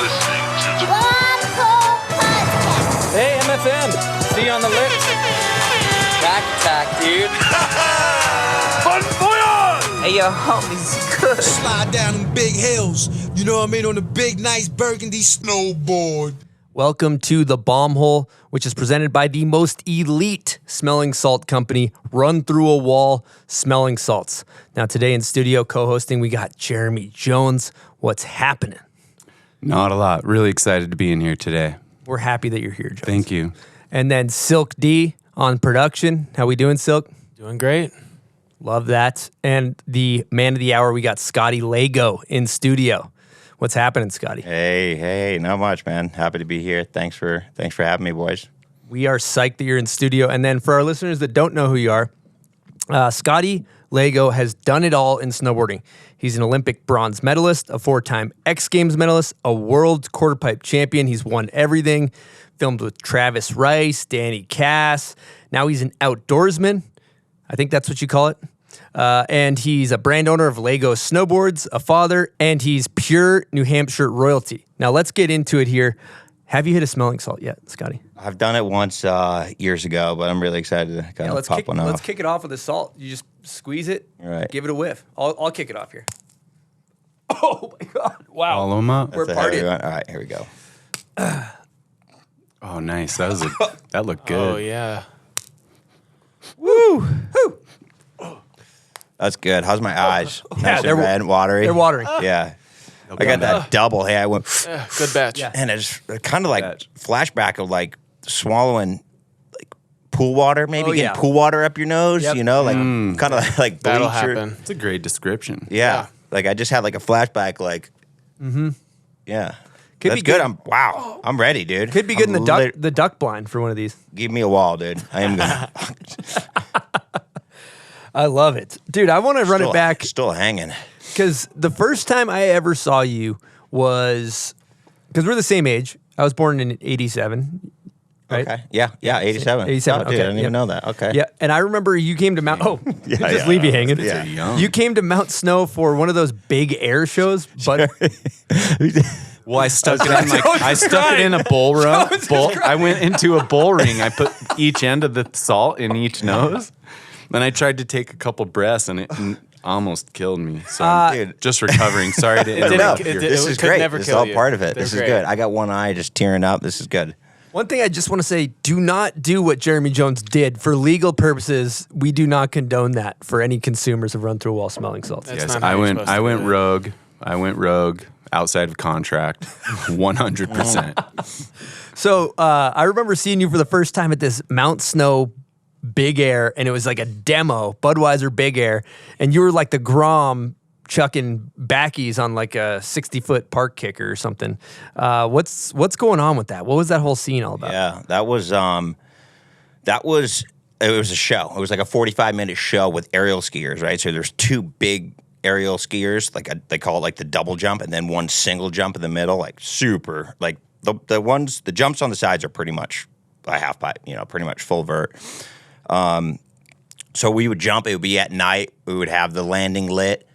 listening to the Hey, MFM. See you on the lips. Back attack, dude. Bon voyage! Hey, yo, homies, good. Slide down them big hills, you know what I mean, on the big, nice burgundy snowboard. Welcome to The Bomb Hole, which is presented by the most elite smelling salt company, Run Through a Wall Smelling Salts. Now, today in studio co-hosting, we got Jeremy Jones. What's happening? Not a lot. Really excited to be in here today. We're happy that you're here, Jones. Thank you. And then Silk D on production. How we doing, Silk? Doing great. Love that. And the man of the hour, we got Scotty Lago in studio. What's happening, Scotty? Hey, not much, man. Happy to be here. Thanks for having me, boys. We are psyched that you're in studio. And then for our listeners that don't know who you are, Scotty Lago has done it all in snowboarding. He's an Olympic bronze medalist, a 4-time X Games medalist, a world quarterpipe champion. He's won everything. Filmed with Travis Rice, Danny Cass. Now he's an outdoorsman. I think that's what you call it. And he's a brand owner of Lago Snowboards, a father, and he's pure New Hampshire royalty. Now let's get into it here. Have you hit a smelling salt yet, Scotty? I've done it once years ago, but I'm really excited to kind of pop one off. Let's kick it off with the salt. You just squeeze it, Right. give it a whiff. I'll kick it off here. Oh my God! Wow, Follow him up. we're That's a heavy partying. one. All right, here we go. Oh, nice. That looked good. Oh, yeah. Woo! That's good. How's my eyes? Nice they're- and red and watery. They're watering. Yeah. I got that double. Hey, I went, Good batch. Yeah. and it's kind of like Batch. flashback of like swallowing like pool water, maybe Oh, yeah. getting pool water up your nose. Yep. You know, like kind of like That'll bleach or- happen. It's a great description. Yeah. Like I just had like a flashback. Like, yeah. Could That's be good. I'm ready, dude. Could be good I'm in the duck blind for one of these. Give me a wall, dude. I am gonna. I love it, dude. I want to run it back Still hanging. because the first time I ever saw you was because we're the same age. I was born in '87. Right? Okay. Yeah. 87. 87, Oh, dude, okay, I didn't yep. even know that. Okay. Yeah, and I remember you came to Mount. Oh, just leave you hanging. Yeah. Young. You came to Mount Snow for one of those big air shows, but Well, I stuck it in a bull run. I went into a bull ring. I put each end of the salt in each nose. Then I tried to take a couple breaths, and it almost killed me. So I'm Dude. just recovering. Sorry to didn't- interrupt. it- This it is could great. never This is kill all you. part of it. They're This is great. good. I got one eye just tearing up. This is good. one thing I just want to say: do not do what Jeremy Jones did for legal purposes. We do not condone that for any consumers of Run Through a Wall smelling salts. That's Yes, not how I you're went. supposed I to went do it. rogue. I went rogue outside of contract, 100%. So I remember seeing you for the first time at this Mount Snow Big Air, and it was like a demo, Budweiser Big Air, and you were like the Grom chucking backies on like a 60-foot park kicker or something. What's going on with that? What was that whole scene all about? Yeah, it was a show. It was like a 45-minute show with aerial skiers, right? So there's two big aerial skiers, they call it like the double jump, and then one single jump in the middle, like super, like the jumps on the sides are pretty much a half pipe, pretty much full vert. So we would jump. It would be at night. We would have the landing lit.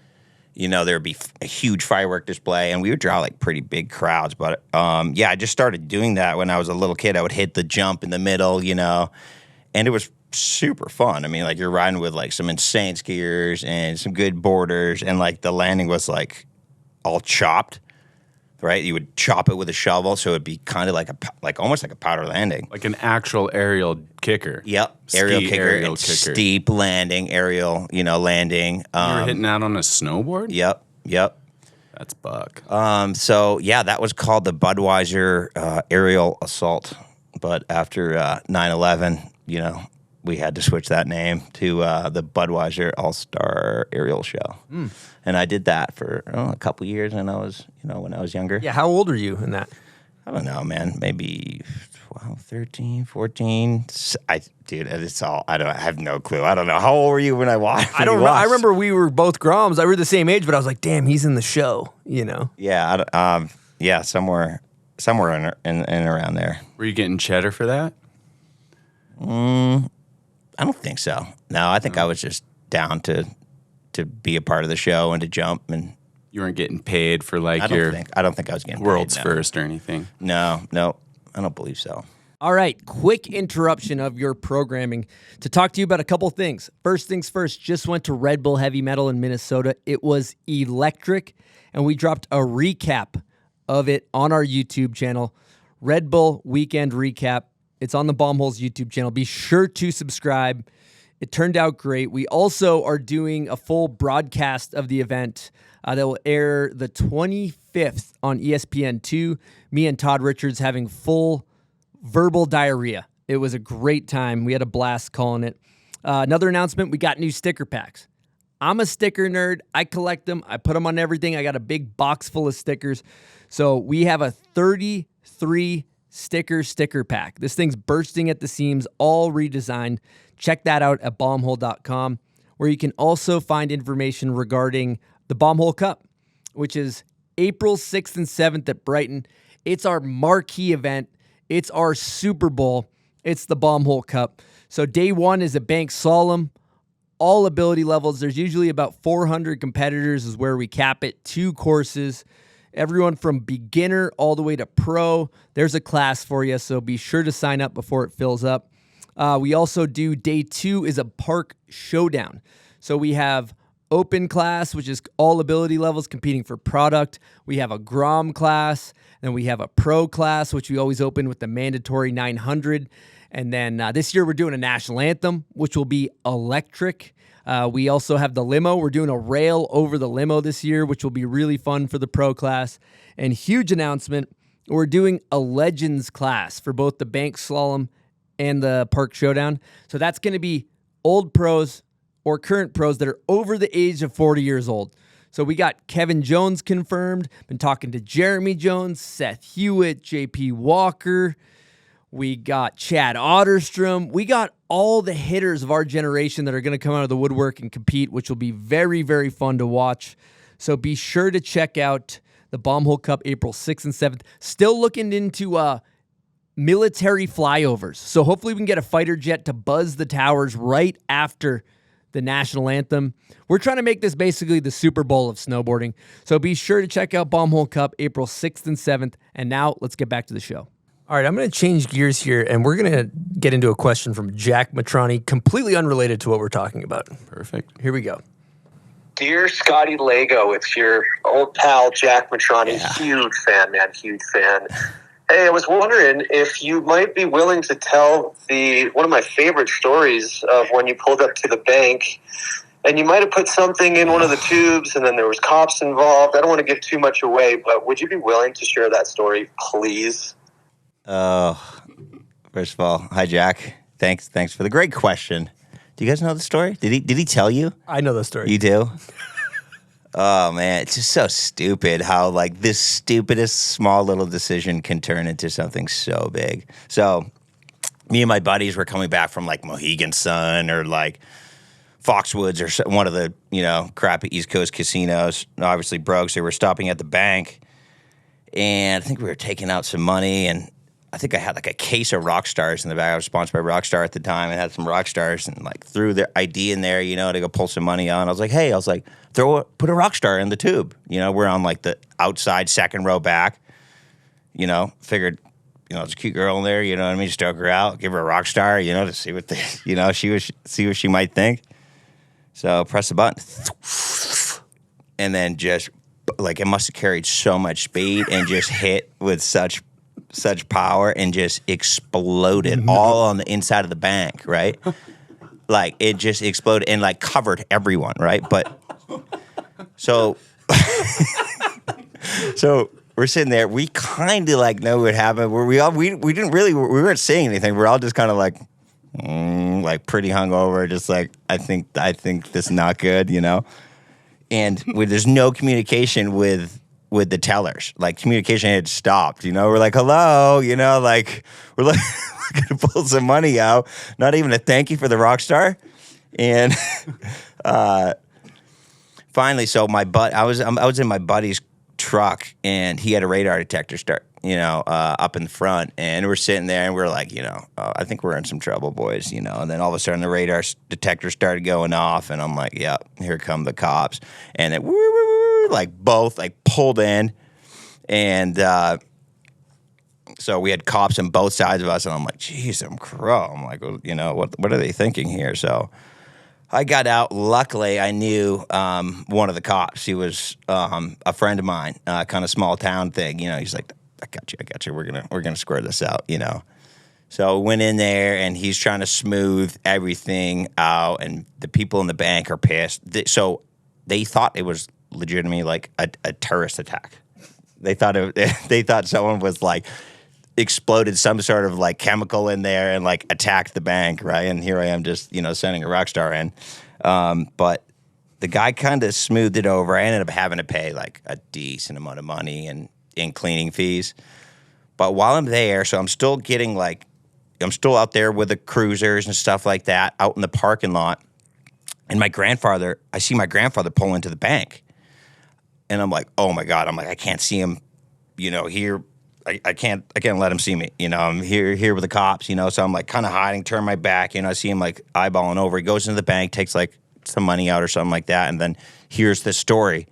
There would be a huge firework display, and we would draw like pretty big crowds. But I just started doing that when I was a little kid. I would hit the jump in the middle, and it was super fun. I mean, like you're riding with like some insane skiers and some good boarders, and like the landing was like all chopped, right? You would chop it with a shovel, so it'd be kind of like almost like a powder landing. Like an actual aerial kicker. Yep, Ski aerial kicker, aerial and kicker. steep landing, aerial, landing. You were hitting out on a snowboard? Yep. That's buck. So that was called the Budweiser aerial assault. But after 9/11, we had to switch that name to the Budweiser All-Star Aerial Show. And I did that for a couple years when I was, when I was younger. Yeah, how old are you in that? I don't know, man. Maybe 12, 13, 14. It's all, I have no clue. I don't know. How old were you when I watched? I don't know. I remember we were both Groms. I were the same age, but I was like, damn, he's in the show, Yeah, somewhere in around there. Were you getting cheddar for that? I don't think so. No, I think I was just down to be a part of the show and to jump, and You weren't getting paid for like I your don't think I was getting world's paid, no. first or anything. No, I don't believe so. All right, quick interruption of your programming to talk to you about a couple things. First things first, just went to Red Bull Heavy Metal in Minnesota. It was electric, and we dropped a recap of it on our YouTube channel. Red Bull Weekend Recap. It's on the Bombholes YouTube channel. Be sure to subscribe. It turned out great. We also are doing a full broadcast of the event that will air the 25th on ESPN2. Me and Todd Richards having full verbal diarrhea. It was a great time. We had a blast calling it. Another announcement, we got new sticker packs. I'm a sticker nerd. I collect them. I put them on everything. I got a big box full of stickers. So we have a 33 sticker pack. This thing's bursting at the seams, all redesigned. Check that out at bombhole.com, where you can also find information regarding the Bombhole Cup, which is April 6th and 7th at Brighton. It's our marquee event. It's our Super Bowl. It's the Bombhole Cup. So day one is a bank slalom, all ability levels. There's usually about 400 competitors is where we cap it. 2 courses. Everyone from beginner all the way to pro. There's a class for you, so be sure to sign up before it fills up. We also do day 2 is a park showdown. So we have open class, which is all ability levels competing for product. We have a Grom class. Then we have a pro class, which we always open with the mandatory 900. And then this year we're doing a national anthem, which will be electric. We also have the limo. We're doing a rail over the limo this year, which will be really fun for the pro class. And huge announcement, we're doing a legends class for both the bank slalom and the park showdown. So that's going to be old pros or current pros that are over the age of 40 years old. So we got Kevin Jones confirmed. Been talking to Jeremy Jones, Seth Hewitt, JP Walker. We got Chad Otterstrom. We got all the hitters of our generation that are going to come out of the woodwork and compete, which will be very, very fun to watch. So be sure to check out the Bombhole Cup April 6th and 7th. Still looking into military flyovers. So hopefully we can get a fighter jet to buzz the towers right after the national anthem. We're trying to make this basically the Super Bowl of snowboarding. So be sure to check out Bombhole Cup April 6th and 7th. And now let's get back to the show. All right, I'm going to change gears here, and we're going to get into a question from Jack Matrani, completely unrelated to what we're talking about. Perfect. Here we go. Dear Scotty Lago, it's your old pal Jack Matrani. Huge fan, man, huge fan. Hey, I was wondering if you might be willing to tell one of my favorite stories of when you pulled up to the bank, and you might have put something in one of the tubes, and then there was cops involved. I don't want to give too much away, but would you be willing to share that story, please? First of all, hi Jack. Thanks for the great question. Do you guys know the story? Did he tell you? I know the story. You do? Oh man, it's just so stupid how like this stupidest small little decision can turn into something so big. So me and my buddies were coming back from like Mohegan Sun or like Foxwoods or one of the, crappy East Coast casinos. Obviously broke, so we were stopping at the bank. And I think we were taking out some money, and I think I had like a case of Rockstars in the back. I was sponsored by Rockstar at the time and had some Rockstars, and like threw their ID in there, to go pull some money on. I was like, put a Rockstar in the tube. We're on like the outside second row back. Figured, there's a cute girl in there, you know what I mean? Stoke her out, give her a Rockstar, to see what see what she might think. So press the button. And then just like it must have carried so much speed and just hit with such power and just exploded all on the inside of the bank, right? Like it just exploded and like covered everyone, right? But so we're sitting there. We kind of like know what happened. We didn't really, we weren't saying anything. We're all just kind of like pretty hungover, just like I think this is not good, And there's no communication with the tellers. Like communication had stopped, We're like, hello, like we're like gonna pull some money out. Not even a thank you for the Rockstar. And finally, so I was in my buddy's truck, and he had a radar detector start, up in the front, and we're sitting there, and we're like, I think we're in some trouble, boys, And then all of a sudden, the radar detector started going off, and I'm like, yep, here come the cops, and then like both like pulled in, and so we had cops on both sides of us, and I'm like, geez, I'm crow. I'm like, well, you know, what are they thinking here? So I got out. Luckily, I knew one of the cops. He was a friend of mine, kind of small town thing. You know, he's like, I got you. We're gonna square this out. You know. So went in there, and he's trying to smooth everything out, and the people in the bank are pissed. So they thought it was legitimately like a terrorist attack. They thought someone was like exploded some sort of like chemical in there and like attacked the bank, right? And here I am just, you know, sending a rock star in. But the guy kind of smoothed it over. I ended up having to pay like a decent amount of money in cleaning fees. But while I'm there, so I'm still out there with the cruisers and stuff like that out in the parking lot. And I see my grandfather pull into the bank. And I'm like, oh my God. I'm like, I can't see him, you know, here. I can't let him see me. You know, I'm here with the cops, you know, so I'm like kind of hiding, turn my back, you know, I see him like eyeballing over. He goes into the bank, takes like some money out or something like that. And then here's this story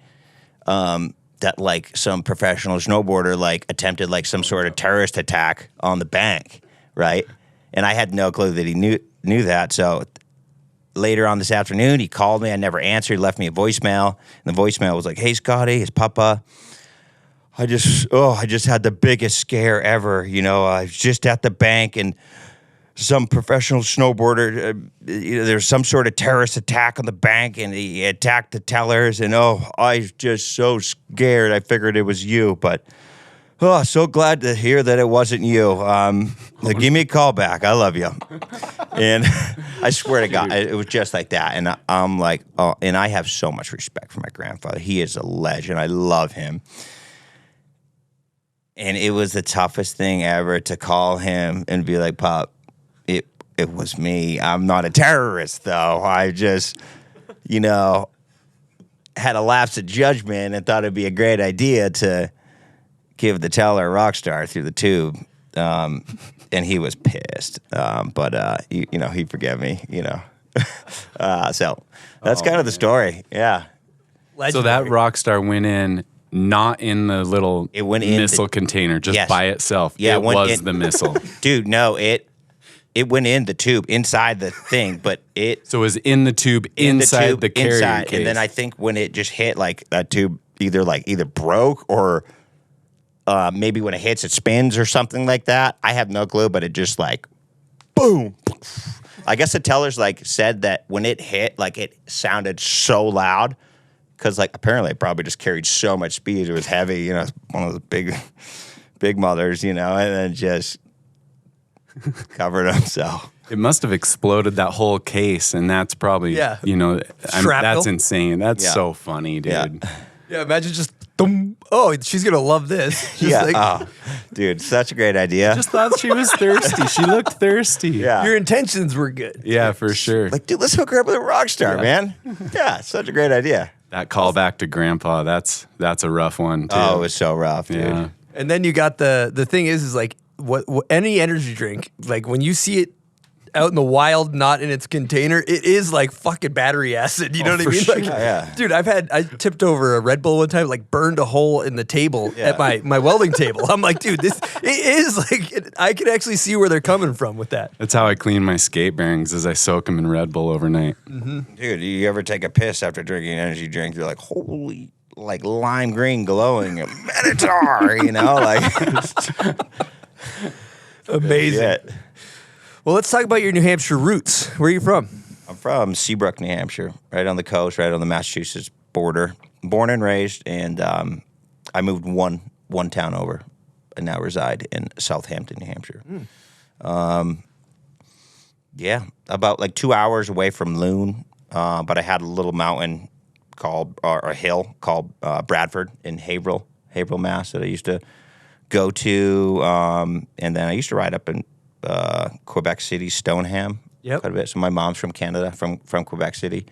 that like some professional snowboarder like attempted like some sort of terrorist attack on the bank, right? And I had no clue that he knew that. So later on this afternoon, he called me. I never answered. He left me a voicemail. And the voicemail was like, hey, Scotty, it's Papa. I just had the biggest scare ever. You know, I was just at the bank and some professional snowboarder, there's some sort of terrorist attack on the bank and he attacked the tellers. And I was just so scared. I figured it was you, but so glad to hear that it wasn't you. Like, give me a call back. I love you. And I swear to God, it was just like that. And I'm like, and I have so much respect for my grandfather. He is a legend. I love him. And it was the toughest thing ever to call him and be like, Pop, it was me. I'm not a terrorist, though. I just, you know, had a lapse of judgment and thought it'd be a great idea to give the teller a rock star through the tube. And he was pissed. But you know, he forgave me, you know. So that's kind of the story. Yeah. Legendary. So that rock star went in. Not in the little missile container, just by itself. Yeah, it was the missile. Dude, no, it went in the tube, inside the thing, but So it was in the tube, inside the carrier case. And then I think when it just hit, like, that tube either broke or maybe when it hits, it spins or something like that. I have no clue, but it just, like, boom. I guess the tellers, like, said that when it hit, like, it sounded so loud. Because, like, apparently it probably just carried so much speed. It was heavy, you know, one of those big mothers, you know, and then just covered them, so. It must have exploded that whole case, and that's probably, you know, that's insane. That's so funny, dude. Yeah, imagine just, she's going to love this. Just dude, such a great idea. I just thought she was thirsty. She looked thirsty. Yeah. Your intentions were good. Yeah, for sure. Like, dude, let's hook her up with a rock star, man. Yeah, such a great idea. That call back to Grandpa, that's a rough one, too. Oh, it was so rough, dude. Yeah. And then you got the thing is like, what any energy drink, like when you see it out in the wild, not in its container, it is like fucking battery acid. You know what I mean? Sure. Like, dude, I tipped over a Red Bull one time, like burned a hole in the table at my welding table. I'm like, dude, it is like, I can actually see where they're coming from with that. That's how I clean my skate bearings, is I soak them in Red Bull overnight. Mm-hmm. Dude, you ever take a piss after drinking an energy drink? You're like, holy, like lime green glowing Minotaur, you know? Like, amazing. Shit. Well, let's talk about your New Hampshire roots. Where are you from? I'm from Seabrook, New Hampshire, right on the coast, right on the Massachusetts border. Born and raised, and I moved one town over, and now reside in Southampton, New Hampshire. Yeah, about like 2 hours away from Loon, but I had a little mountain called, or a hill called Bradford in Haverhill, Mass, that I used to go to, and then I used to ride up in Quebec City, Stoneham, quite a bit. So my mom's from Canada, from Quebec City.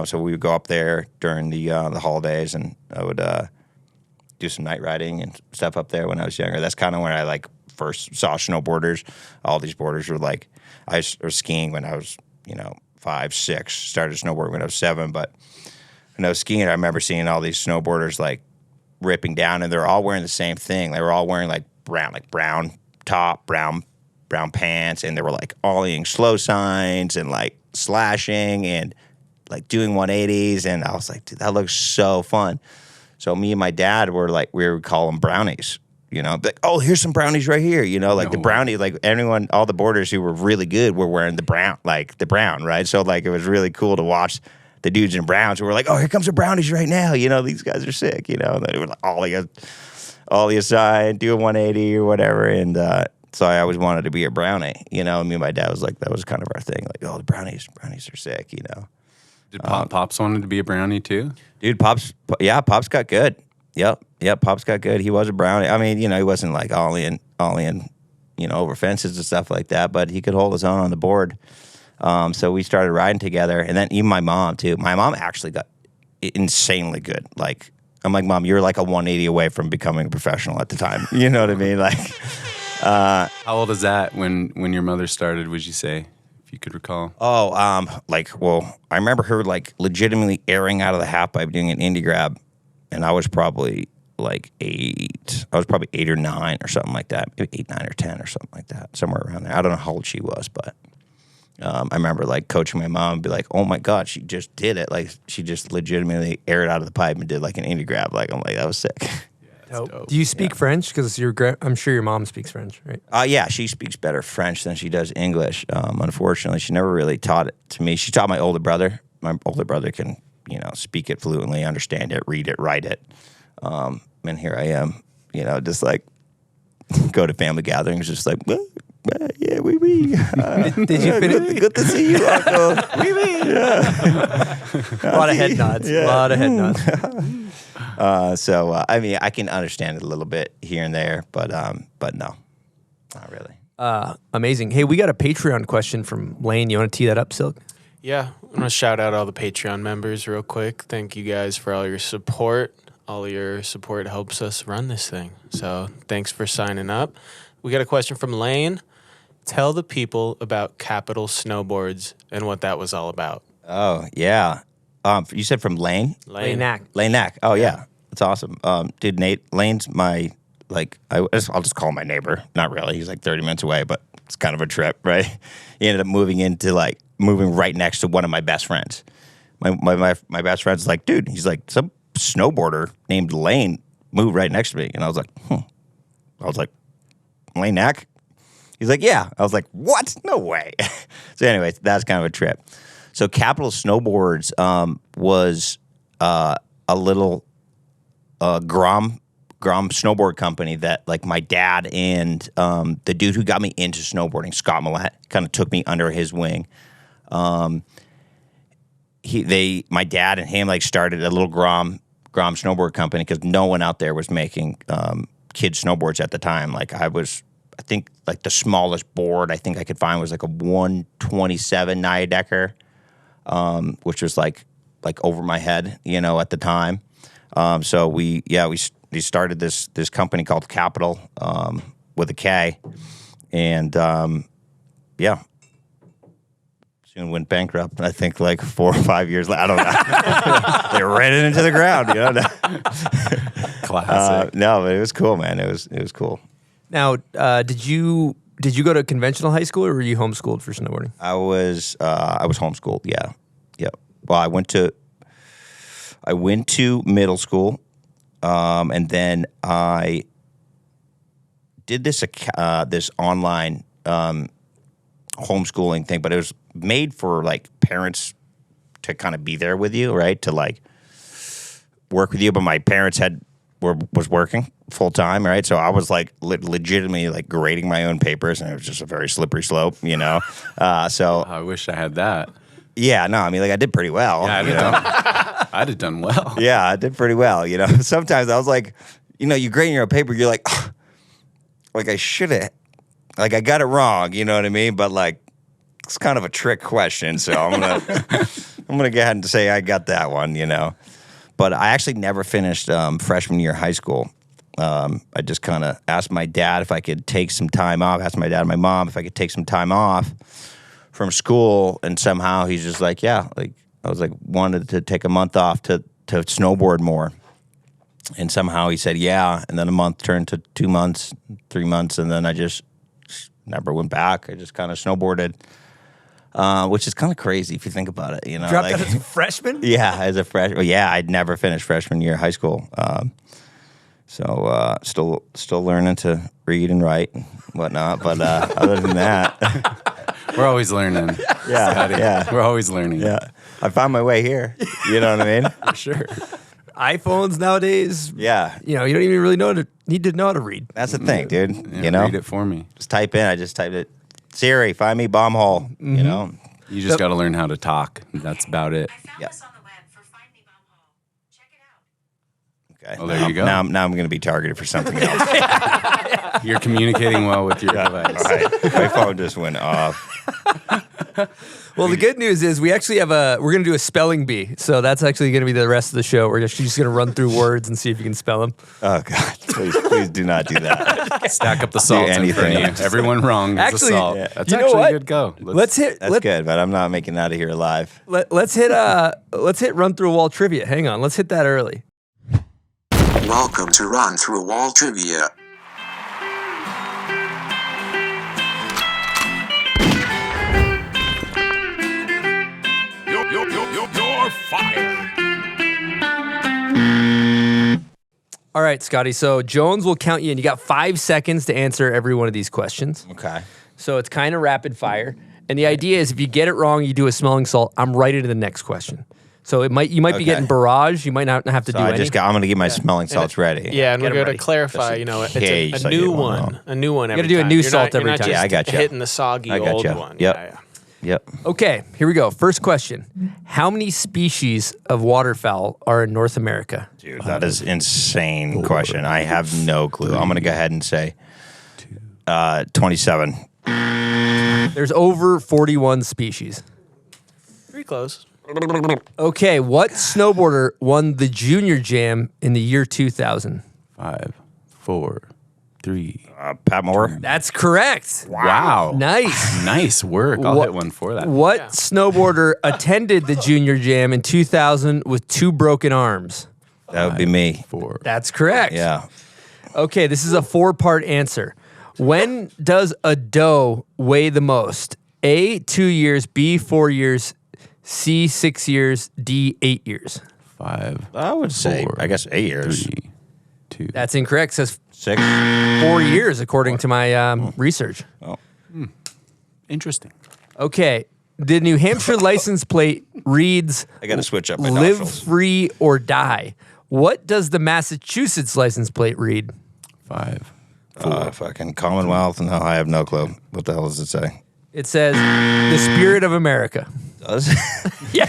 So we would go up there during the holidays, and I would do some night riding and stuff up there when I was younger. That's kind of when I like first saw snowboarders. All these boarders were like, I was skiing when I was, 5, 6. Started snowboarding when I was 7, but when I was skiing, I remember seeing all these snowboarders like ripping down, and they're all wearing the same thing. They were all wearing like brown top, brown pants, and they were like ollieing slow signs and like slashing and like doing 180s. And I was like, dude, that looks so fun. So me and my dad were like, we would call them brownies. You know, like, oh, here's some brownies right here. You know, like the brownie, like everyone, all the boarders who were really good were wearing the brown, right? So like it was really cool to watch the dudes in browns who were like, oh, here comes the brownies right now. You know, these guys are sick. You know, and they were like ollie aside, do a 180 or whatever. And so I always wanted to be a brownie. You know, and me and my dad was like, that was kind of our thing. Like, oh, the brownies are sick. You know. Did Pops wanted to be a brownie too? Dude, Pops got good. Yep, Pops got good. He was a brownie. I mean, you know, he wasn't like ollieing, you know, over fences and stuff like that, but he could hold his own on the board. So we started riding together, and then even my mom too. My mom actually got insanely good. Like, I'm like, Mom, you're like a 180 away from becoming a professional at the time. You know what I mean? Like, how old is that when your mother started? Would you say, if you could recall? Oh, I remember her like legitimately airing out of the half pipe doing an indie grab. And I was probably like 8. I was probably 8 or 9 or something like that. Maybe 8, 9, or 10 or something like that. Somewhere around there. I don't know how old she was, but I remember like coaching my mom and be like, oh my God, she just did it. Like she just legitimately aired out of the pipe and did like an indie grab. Like, I'm like, that was sick. Yeah, dope. Do you speak French? Because I'm sure your mom speaks French, right? Yeah, she speaks better French than she does English. Unfortunately, she never really taught it to me. She taught my older brother. My older brother can, you know, speak it fluently, understand it, read it, write it. And here I am, you know, just like go to family gatherings, just like, yeah, oui. Did you finish? Good to see you, Uncle. Oui. Yeah. A lot of head nods. Yeah. A lot of head nods. So I mean, I can understand it a little bit here and there, but no, not really. Amazing. Hey, we got a Patreon question from Lane. You want to tee that up, Silk? Yeah, I'm going to shout out all the Patreon members real quick. Thank you guys for all your support. All your support helps us run this thing. So thanks for signing up. We got a question from Lane. Tell the people about Capital Snowboards and what that was all about. Oh, yeah. You said from Lane? Lane-Nack. Oh, yeah. That's awesome. Dude, Lane's my, like, I'll just call him my neighbor. Not really. He's like 30 minutes away, but it's kind of a trip, right? He ended up moving right next to one of my best friends. My best friend's like, dude, he's like, some snowboarder named Lane moved right next to me. And I was like, Lane-Nack? He's like, yeah. I was like, what? No way. So anyways, that's kind of a trip. So Capital Snowboards was a little Grom snowboard company that like my dad and the dude who got me into snowboarding, Scott Millett, kind of took me under his wing. My dad and him like started a little Grom snowboard company because no one out there was making kid snowboards at the time. Like I think like the smallest board I think I could find was like a 127 Nyadecker, which was like over my head, you know, at the time. So we started this company called Capital with a K, and soon went bankrupt. I think like 4 or 5 years later. I don't know. They ran it into the ground. You know. Classic. No, but it was cool, man. It was cool. Now, did you go to conventional high school or were you homeschooled for snowboarding? I was homeschooled. Yeah. Well, I went to middle school, and then I did this online homeschooling thing, but it was made for like parents to kind of be there with you, right? To like work with you, but my parents was working full time, right? So I was like legitimately like grading my own papers, and it was just a very slippery slope, you know. So I wish I had that. Yeah, no, I mean, like I did pretty well. Yeah, I'd have done well. Yeah, I did pretty well. You know, sometimes I was like, you know, you grading your own paper, you're like, oh, like I should have, like I got it wrong. You know what I mean? But like, it's kind of a trick question, so I'm gonna go ahead and say I got that one. You know. But I actually never finished freshman year of high school. I just kind of asked my dad if I could take some time off, asked my dad and my mom if I could take some time off from school, and somehow he's just like, yeah. Like I was like, wanted to take a month off to to snowboard more. And somehow he said, yeah. And then a month turned to 2 months, 3 months. And then I just never went back. I just kind of snowboarded, which is kind of crazy if you think about it. You know, Dropped out as a freshman? Yeah, as a freshman. Well, yeah, I'd never finished freshman year of high school. So still learning to read and write and whatnot. But other than that, We're always learning. yeah. We're always learning. Yeah, I found my way here. You know what I mean? For sure. iPhones nowadays, Yeah, you don't even really need to know how to read. that's the thing, dude. Yeah, you know, read it for me. just type in. I just typed it. Siri, find me bomb hole. Mm-hmm. You know. You just got to learn how to talk. That's about it. I found Yeah. this on the web for Find Me Bomb Hole. Check it out. Okay. Oh, there you go. Now I'm going to be targeted for something else. You're communicating well with your device. All right. My phone just went off. Well, the good news is we actually have we're going to do a spelling bee. So that's actually going to be the rest of the show. We're just going to run through words and see if you can spell them. Oh God! Please do not do that. Stack up the salt in front anything. of you. Everyone wrong is Actually, a salt. yeah. That's You know actually what? a good go. Let's hit That's good, but I'm not making that out of here alive. let's hit run through a wall trivia. Hang on, let's hit that early. Welcome to Run Through a Wall Trivia. You're fired. All right, Scotty. So Jones will count you in. You got 5 seconds to answer every one of these questions. Okay. So it's kind of rapid fire. And the idea is if you get it wrong, you do a smelling salt. I'm right into the next question. So you might be Okay. getting barrage. You might not have to So do I'm any. going to get my smelling salts ready. Yeah, and Get we're 'em going ready. to clarify, Just you know, it's case, a so new you won't one. know. A new one every gotta do a time. new You're salt not, every you're not time. just Yeah, I got you. hitting the soggy I got old you. one. Yep. Yeah. Yep. Okay, here we go. First question. How many species of waterfowl are in North America? Dude, that is insane question. I have no clue. I'm going to go ahead and say 27. There's over 41 species. Pretty close. Okay, what snowboarder won the Junior Jam in the year 2000? 5, 4, 3. Pat Moore. That's correct. Wow. Nice. Nice work. I'll hit one for that. What snowboarder attended the Junior Jam in 2000 with 2 broken arms? That would be me. 4. That's correct. Yeah. Okay, this is a 4-part answer. When does a doe weigh the most? A, 2 years, B, 4 years, C, 6 years, D, 8 years. 5. I would say, 4, I guess 8 years. 3, 2. That's incorrect. It says 6. 4 years according to my research. Interesting. Okay, the New Hampshire license plate reads I got to switch up my live nostrils. free or die. What does the Massachusetts license plate read? 5. Fucking Commonwealth. No, I have no clue. What the hell does it say? It says the spirit of America. Does? Yeah,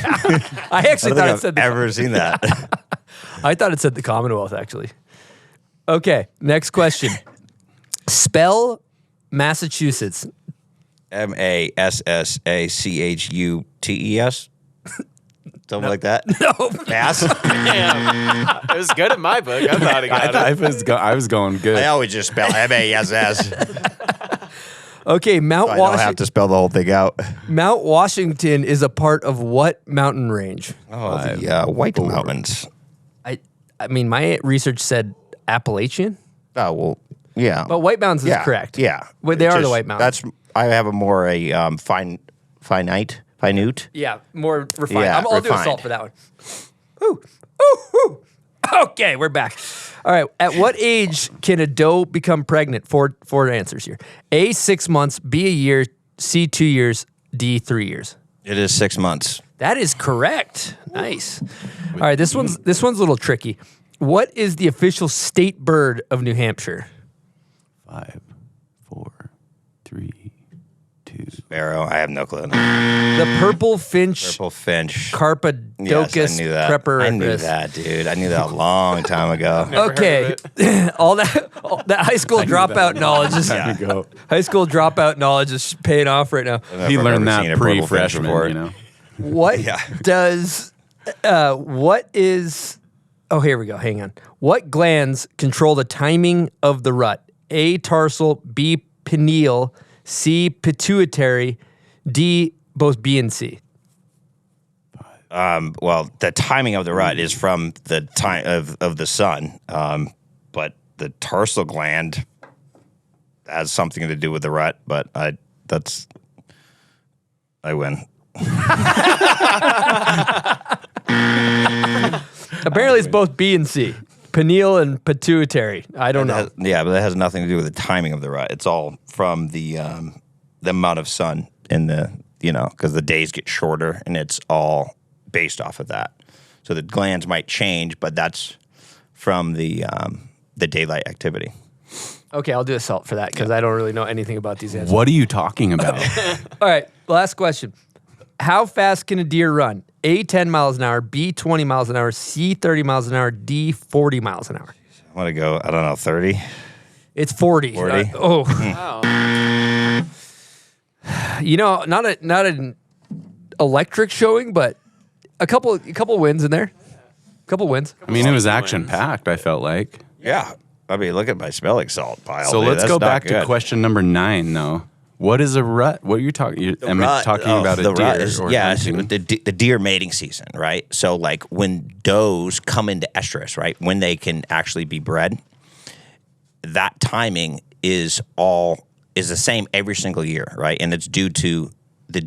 I actually I don't thought it think said I've ever seen that. I thought it said the Commonwealth, actually. Okay, next question. Spell Massachusetts. Massachutetts. Something like that. No. Mass. Damn. It was good in my book. I thought I got it. I was going good. I always just spell MASS. Okay, I don't have to spell the whole thing out. Mount Washington is a part of what mountain range? Oh, the White Mountains. I mean, my research said Appalachian, Oh, well, yeah. but White Mountains is correct. Yeah. Well, they are the White Mountains. I have a more finite. Yeah, more refined. Yeah, I'll do a refined. salt for that one. Ooh, ooh, ooh. Okay, we're back. All right. At what age can a doe become pregnant? Four answers here. A, 6 months. B, a year. C, 2 years. D, 3 years. It is 6 months. That is correct. Nice. All right. This one's a little tricky. What is the official state bird of New Hampshire? 5, 4, 3, 2. Sparrow. I have no clue. The purple finch. Purple finch. Carpadocus Yes, I knew that. I knew that, dude. I knew that a long time ago. Okay, all that high school dropout knowledge is high school dropout knowledge is paying off right now. He I've learned never seen that a purple finch pre-freshman, before. you know. What does what is? Oh, here we go. Hang on. What glands control the timing of the rut? A, tarsal. B, pineal. C, pituitary. D, both B and C. Well, the timing of the rut is from the time of the sun, but the tarsal gland has something to do with the rut. But I win. Apparently, it's both B and C. Pineal and pituitary. I don't know. But that has nothing to do with the timing of the rut. It's all from the amount of sun in the, because the days get shorter, and it's all based off of that. So the glands might change, but that's from the daylight activity. Okay, I'll do a salt for that because I don't really know anything about these answers. What are you talking about? All right, last question. How fast can a deer run? A, 10 miles an hour, B, 20 miles an hour, C, 30 miles an hour, D, 40 miles an hour. I want to go, 30. It's 40. 40? Wow. Not an electric showing, but a couple wins in there. A couple wins. I mean, it was action-packed, I felt like. Yeah. I mean, look at my smelling salt pile. So dude. let's That's go not back good. to question number 9, though. What is a rut? What are you talking? Am I talking about a the deer? rut is, or the deer mating season, right? So like when does come into estrus, right? When they can actually be bred, that timing is the same every single year, right? And it's due to the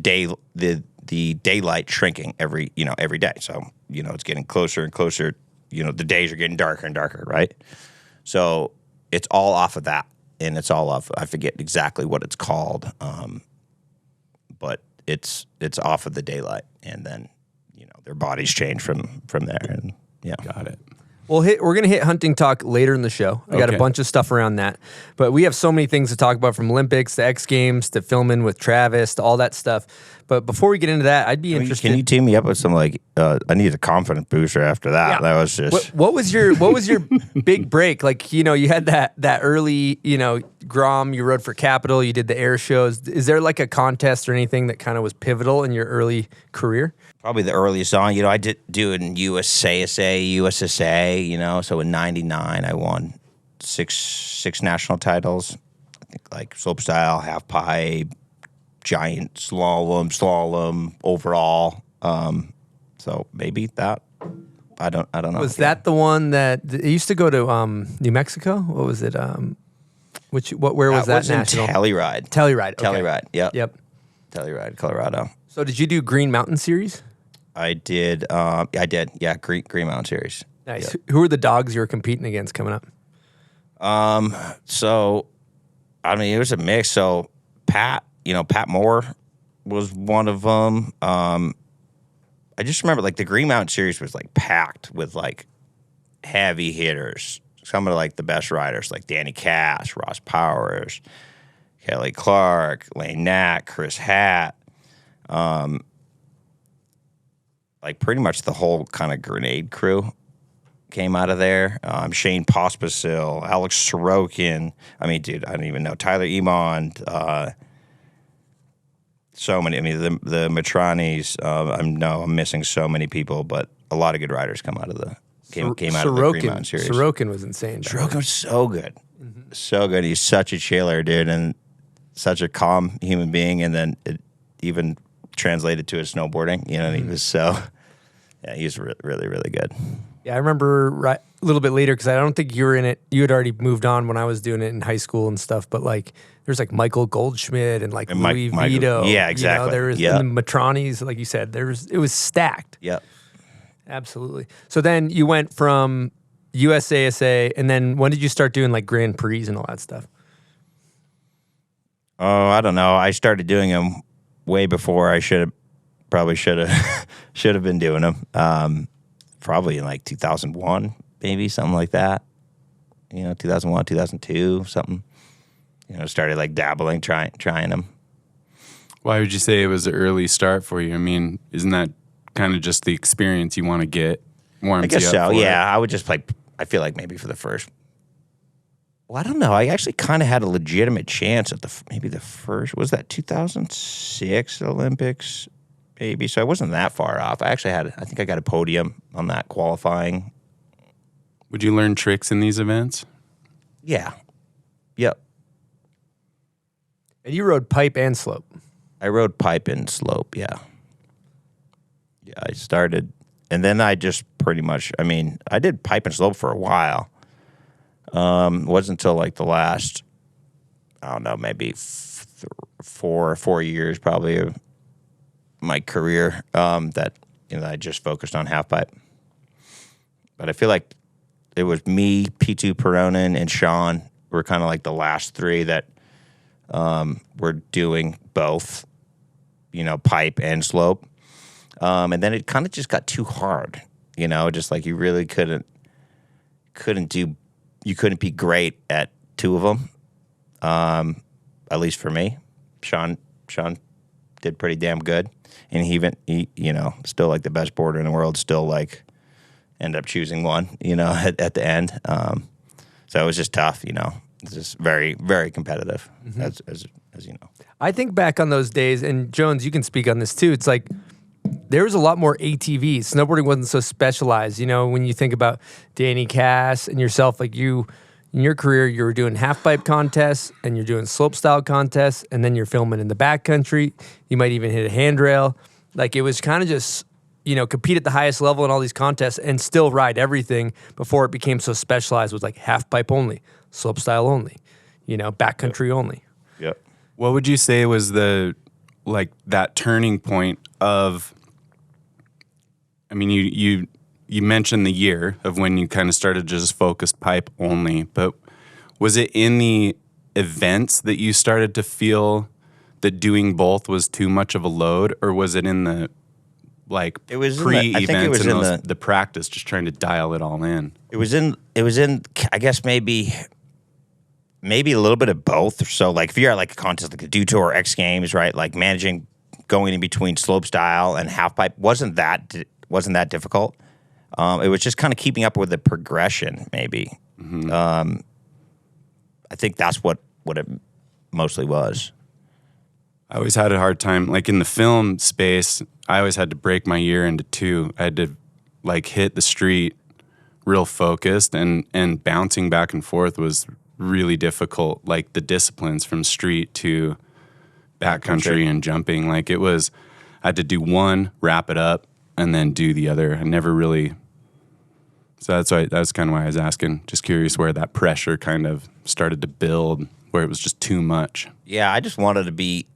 daylight shrinking every day. So it's getting closer and closer. The days are getting darker and darker, right? So it's all off of that. And it's all off. I forget exactly what it's called, but it's off of the daylight, and then their bodies change from there. And Got it. We're going to hit hunting talk later in the show. I got a bunch of stuff around that. But we have so many things to talk about, from Olympics to X Games to filming with Travis to all that stuff. But before we get into that, I'd be interested. Can you team me up with some I need a confident booster after that. Yeah. That was just What was your big break? Like, you had that early, Grom, you rode for Capital, you did the air shows. Is there like a contest or anything that kind of was pivotal in your early career? probably the earliest on. I did do it in USSA, so in '99 I won six national titles. I think like slopestyle, half pipe, giant slalom, overall. So maybe that. I don't know. Was that the one that it used to go to New Mexico? What was it? Where was that was national? in Telluride. Telluride. Okay. Telluride. Yep. Telluride, Colorado. So did you do Green Mountain Series? I did. I did. Yeah, Green Mountain Series. Nice. Yep. Who were the dogs you were competing against coming up? So, I mean, it was a mix. So Pat Moore was one of them. I just remember like the Green Mountain Series was like packed with like heavy hitters. Some of like the best riders like Danny Cass, Ross Powers, Kelly Clark, Lane Knack, Chris Hatt. Like pretty much the whole kind of grenade crew came out of there. Shane Pospisil, Alex Sorokin. I mean, dude, I don't even know. Tyler Emond. So many. I mean, the Matronis. I'm missing so many people, but a lot of good riders came out of the Green Mountain Series. Sorokin was insane. Sorokin was so good. Mm-hmm. So good. He's such a chiller, dude, and such a calm human being. And then it even translated to his snowboarding. And he was he was really, really good. Yeah, I remember a little bit later because I don't think you were in it. You had already moved on when I was doing it in high school and stuff. But like, there's like Michael Goldschmidt and like Louis Vito. Yeah, exactly. There was and the Matronis, like you said. It was stacked. Yep. Absolutely. So then you went from USASA, and then when did you start doing like Grand Prix and all that stuff? Oh, I don't know. I started doing them way before I should have been doing them. Probably in like 2001, maybe something like that. 2001, 2002, something. Started like dabbling, trying them. Why would you say it was an early start for you? I mean, isn't that kind of just the experience you want to get? I guess so. Yeah, I would just play. I feel like maybe for the first. Well, I don't know. I actually kind of had a legitimate chance at the first. Was that 2006 Olympics? Maybe. So I wasn't that far off. I think I got a podium on that qualifying. Would you learn tricks in these events? Yeah. Yep. And you rode pipe and slope. I rode pipe and slope, yeah. Yeah, I started, and then I just pretty much, I mean, I did pipe and slope for a while. It wasn't until like the last, I don't know, maybe 4 years probably of my career that, you know, I just focused on half pipe. But I feel like it was me, P2 Peronin, and Shaun were kind of like the last three that were doing both, you know, pipe and slope. And then it kind of just got too hard, you know, just like you really couldn't be great at two of them. At least for me. Shaun did pretty damn good. And he, you know, still like the best boarder in the world, still like ended up choosing one, you know, at the end. So it was just tough, you know. It's just very, very competitive, as you know. I think back on those days, and Jones, you can speak on this too. It's like there was a lot more ATVs. Snowboarding wasn't so specialized. You know, when you think about Danny Cass and yourself, like you, in your career, you were doing half pipe contests and you're doing slope style contests, and then you're filming in the backcountry. You might even hit a handrail. Like it was kind of just, you know, compete at the highest level in all these contests and still ride everything before it became so specialized with like half pipe only, slope style only, you know, backcountry only. Yep. What would you say was that turning point of, I mean, you mentioned the year of when you kind of started just focused pipe only, but was it in the events that you started to feel that doing both was too much of a load, or was it in the like it was pre-events and the practice, just trying to dial it all in? It was in I guess maybe a little bit of both. So like if you're at like a contest like the Dew Tour or X Games, right? Like managing going in between slope style and half pipe wasn't that difficult. It was just kind of keeping up with the progression, maybe. I think that's what it mostly was. I always had a hard time, like in the film space, I always had to break my year into two. I had to like hit the street real focused, and bouncing back and forth was really difficult. Like the disciplines from street to backcountry and jumping, like it was, I had to do one, wrap it up, and then do the other. I never really, so that's kind of why I was asking, just curious where that pressure kind of started to build, where it was just too much. Yeah, I just wanted to be,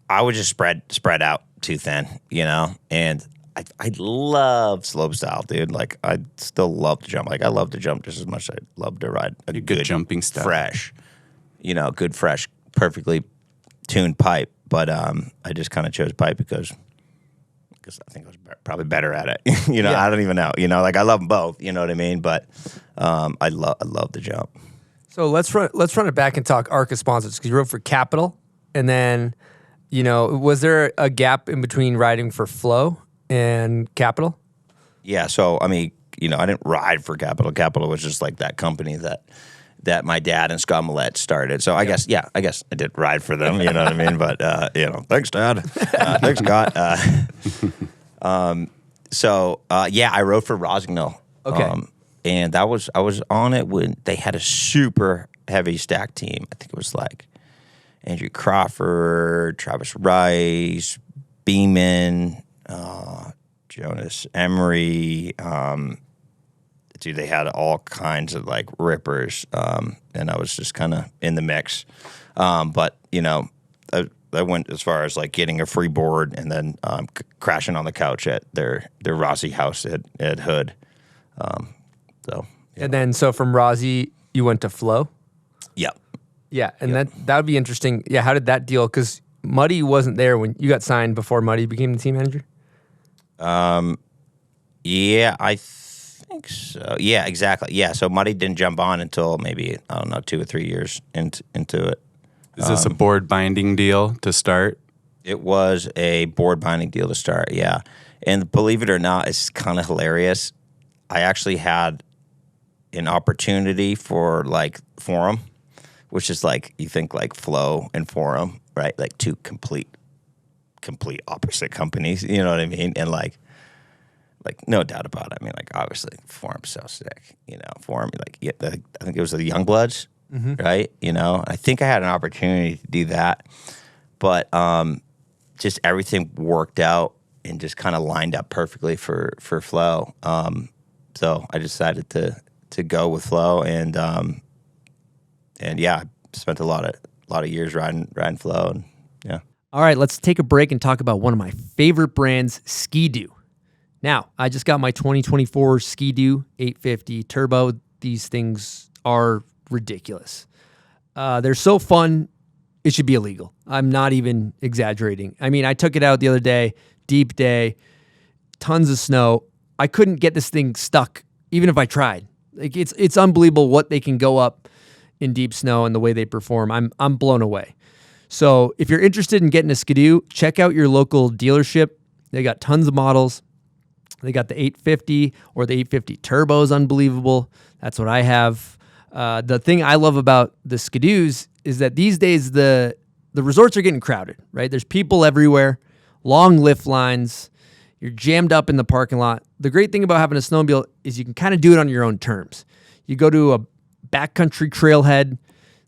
I would just spread out too thin, you know, and I love slope style, dude. Like I still love to jump. Like I love to jump just as much as I love to ride a good jumping style, fresh, you know, good fresh, perfectly tuned pipe. But I just kind of chose pipe because I think I was probably better at it. You know, yeah. I don't even know. You know, like I love them both. You know what I mean? But I love the jump. So let's run it back and talk ARCA sponsors, because you rode for Capital, and then, you know, was there a gap in between riding for Flow and Capital? Yeah. So I mean, you know, I didn't ride for Capital. Capital was just like that company that my dad and Scott Millette started. So I guess I did ride for them, you know what I mean? But, you know, thanks, Dad. Thanks, Scott. I rode for Rosignol. Okay. And I was on it when they had a super heavy stack team. I think it was like Andrew Crawford, Travis Rice, Beeman, Jonas Emery, dude, they had all kinds of like rippers, and I was just kind of in the mix. But you know, I went as far as like getting a free board and then crashing on the couch at their Rossi house at Hood. And then so from Rossi, you went to Flow. Yep. Yeah, and that would be interesting. Yeah, how did that deal? Because Muddy wasn't there when you got signed before Muddy became the team manager. Yeah, I think so. Yeah, exactly. Yeah, so Muddy didn't jump on until maybe, I don't know, 2 or 3 years into it. Is this a board binding deal to start? It was a board binding deal to start, yeah. And believe it or not, it's kind of hilarious. I actually had an opportunity for like Forum, which is like, you think like Flow and Forum, right? Like two complete opposite companies, you know what I mean? And like no doubt about it. I mean, like obviously Forum's so sick, you know. Forum, like I think it was the Youngbloods, right? You know, I think I had an opportunity to do that, but just everything worked out just kind of lined up perfectly for flow. So I decided to go with flow, and yeah, I spent a lot of years riding flow, and yeah. All right, let's take a break and talk about one of my favorite brands, Ski-Doo. Now, I just got my 2024 Ski-Doo 850 Turbo. These things are ridiculous. They're so fun, it should be illegal. I'm not even exaggerating. I mean, I took it out the other day, deep day, tons of snow. I couldn't get this thing stuck, even if I tried. Like it's unbelievable what they can go up in deep snow and the way they perform. I'm blown away. So if you're interested in getting a Ski-Doo, check out your local dealership. They got tons of models. They got the 850 or the 850 Turbo is unbelievable. That's what I have. The thing I love about the Ski-Doos is that these days the resorts are getting crowded, right? There's people everywhere, long lift lines. You're jammed up in the parking lot. The great thing about having a snowmobile is you can kind of do it on your own terms. You go to a backcountry trailhead.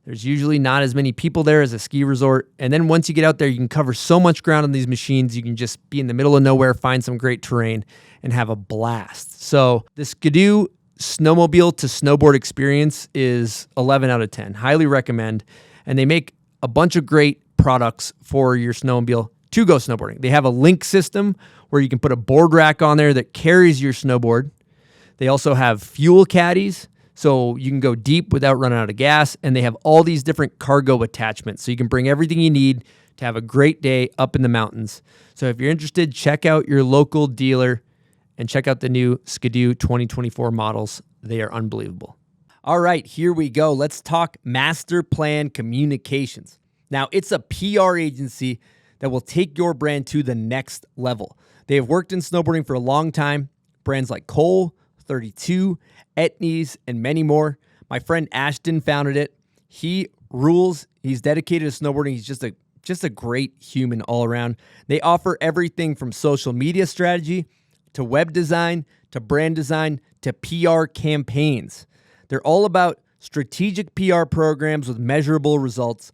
There's usually not as many people there as a ski resort. And then once you get out there, you can cover so much ground on these machines. You can just be in the middle of nowhere, find some great terrain, and have a blast. So the Ski-Doo snowmobile to snowboard experience is 11 out of 10. Highly recommend. And they make a bunch of great products for your snowmobile to go snowboarding. They have a link system where you can put a board rack on there that carries your snowboard. They also have fuel caddies, so you can go deep without running out of gas. And they have all these different cargo attachments, so you can bring everything you need to have a great day up in the mountains. So if you're interested, check out your local dealer and check out the new Ski-Doo 2024 models. They are unbelievable. All right, here we go. Let's talk Master Plan Communications. Now, it's a PR agency that will take your brand to the next level. They have worked in snowboarding for a long time. Brands like Cole, 32, Etnies, and many more. My friend Ashton founded it. He rules. He's dedicated to snowboarding. He's just a great human all around. They offer everything from social media strategy to web design to brand design to PR campaigns. They're all about strategic PR programs with measurable results.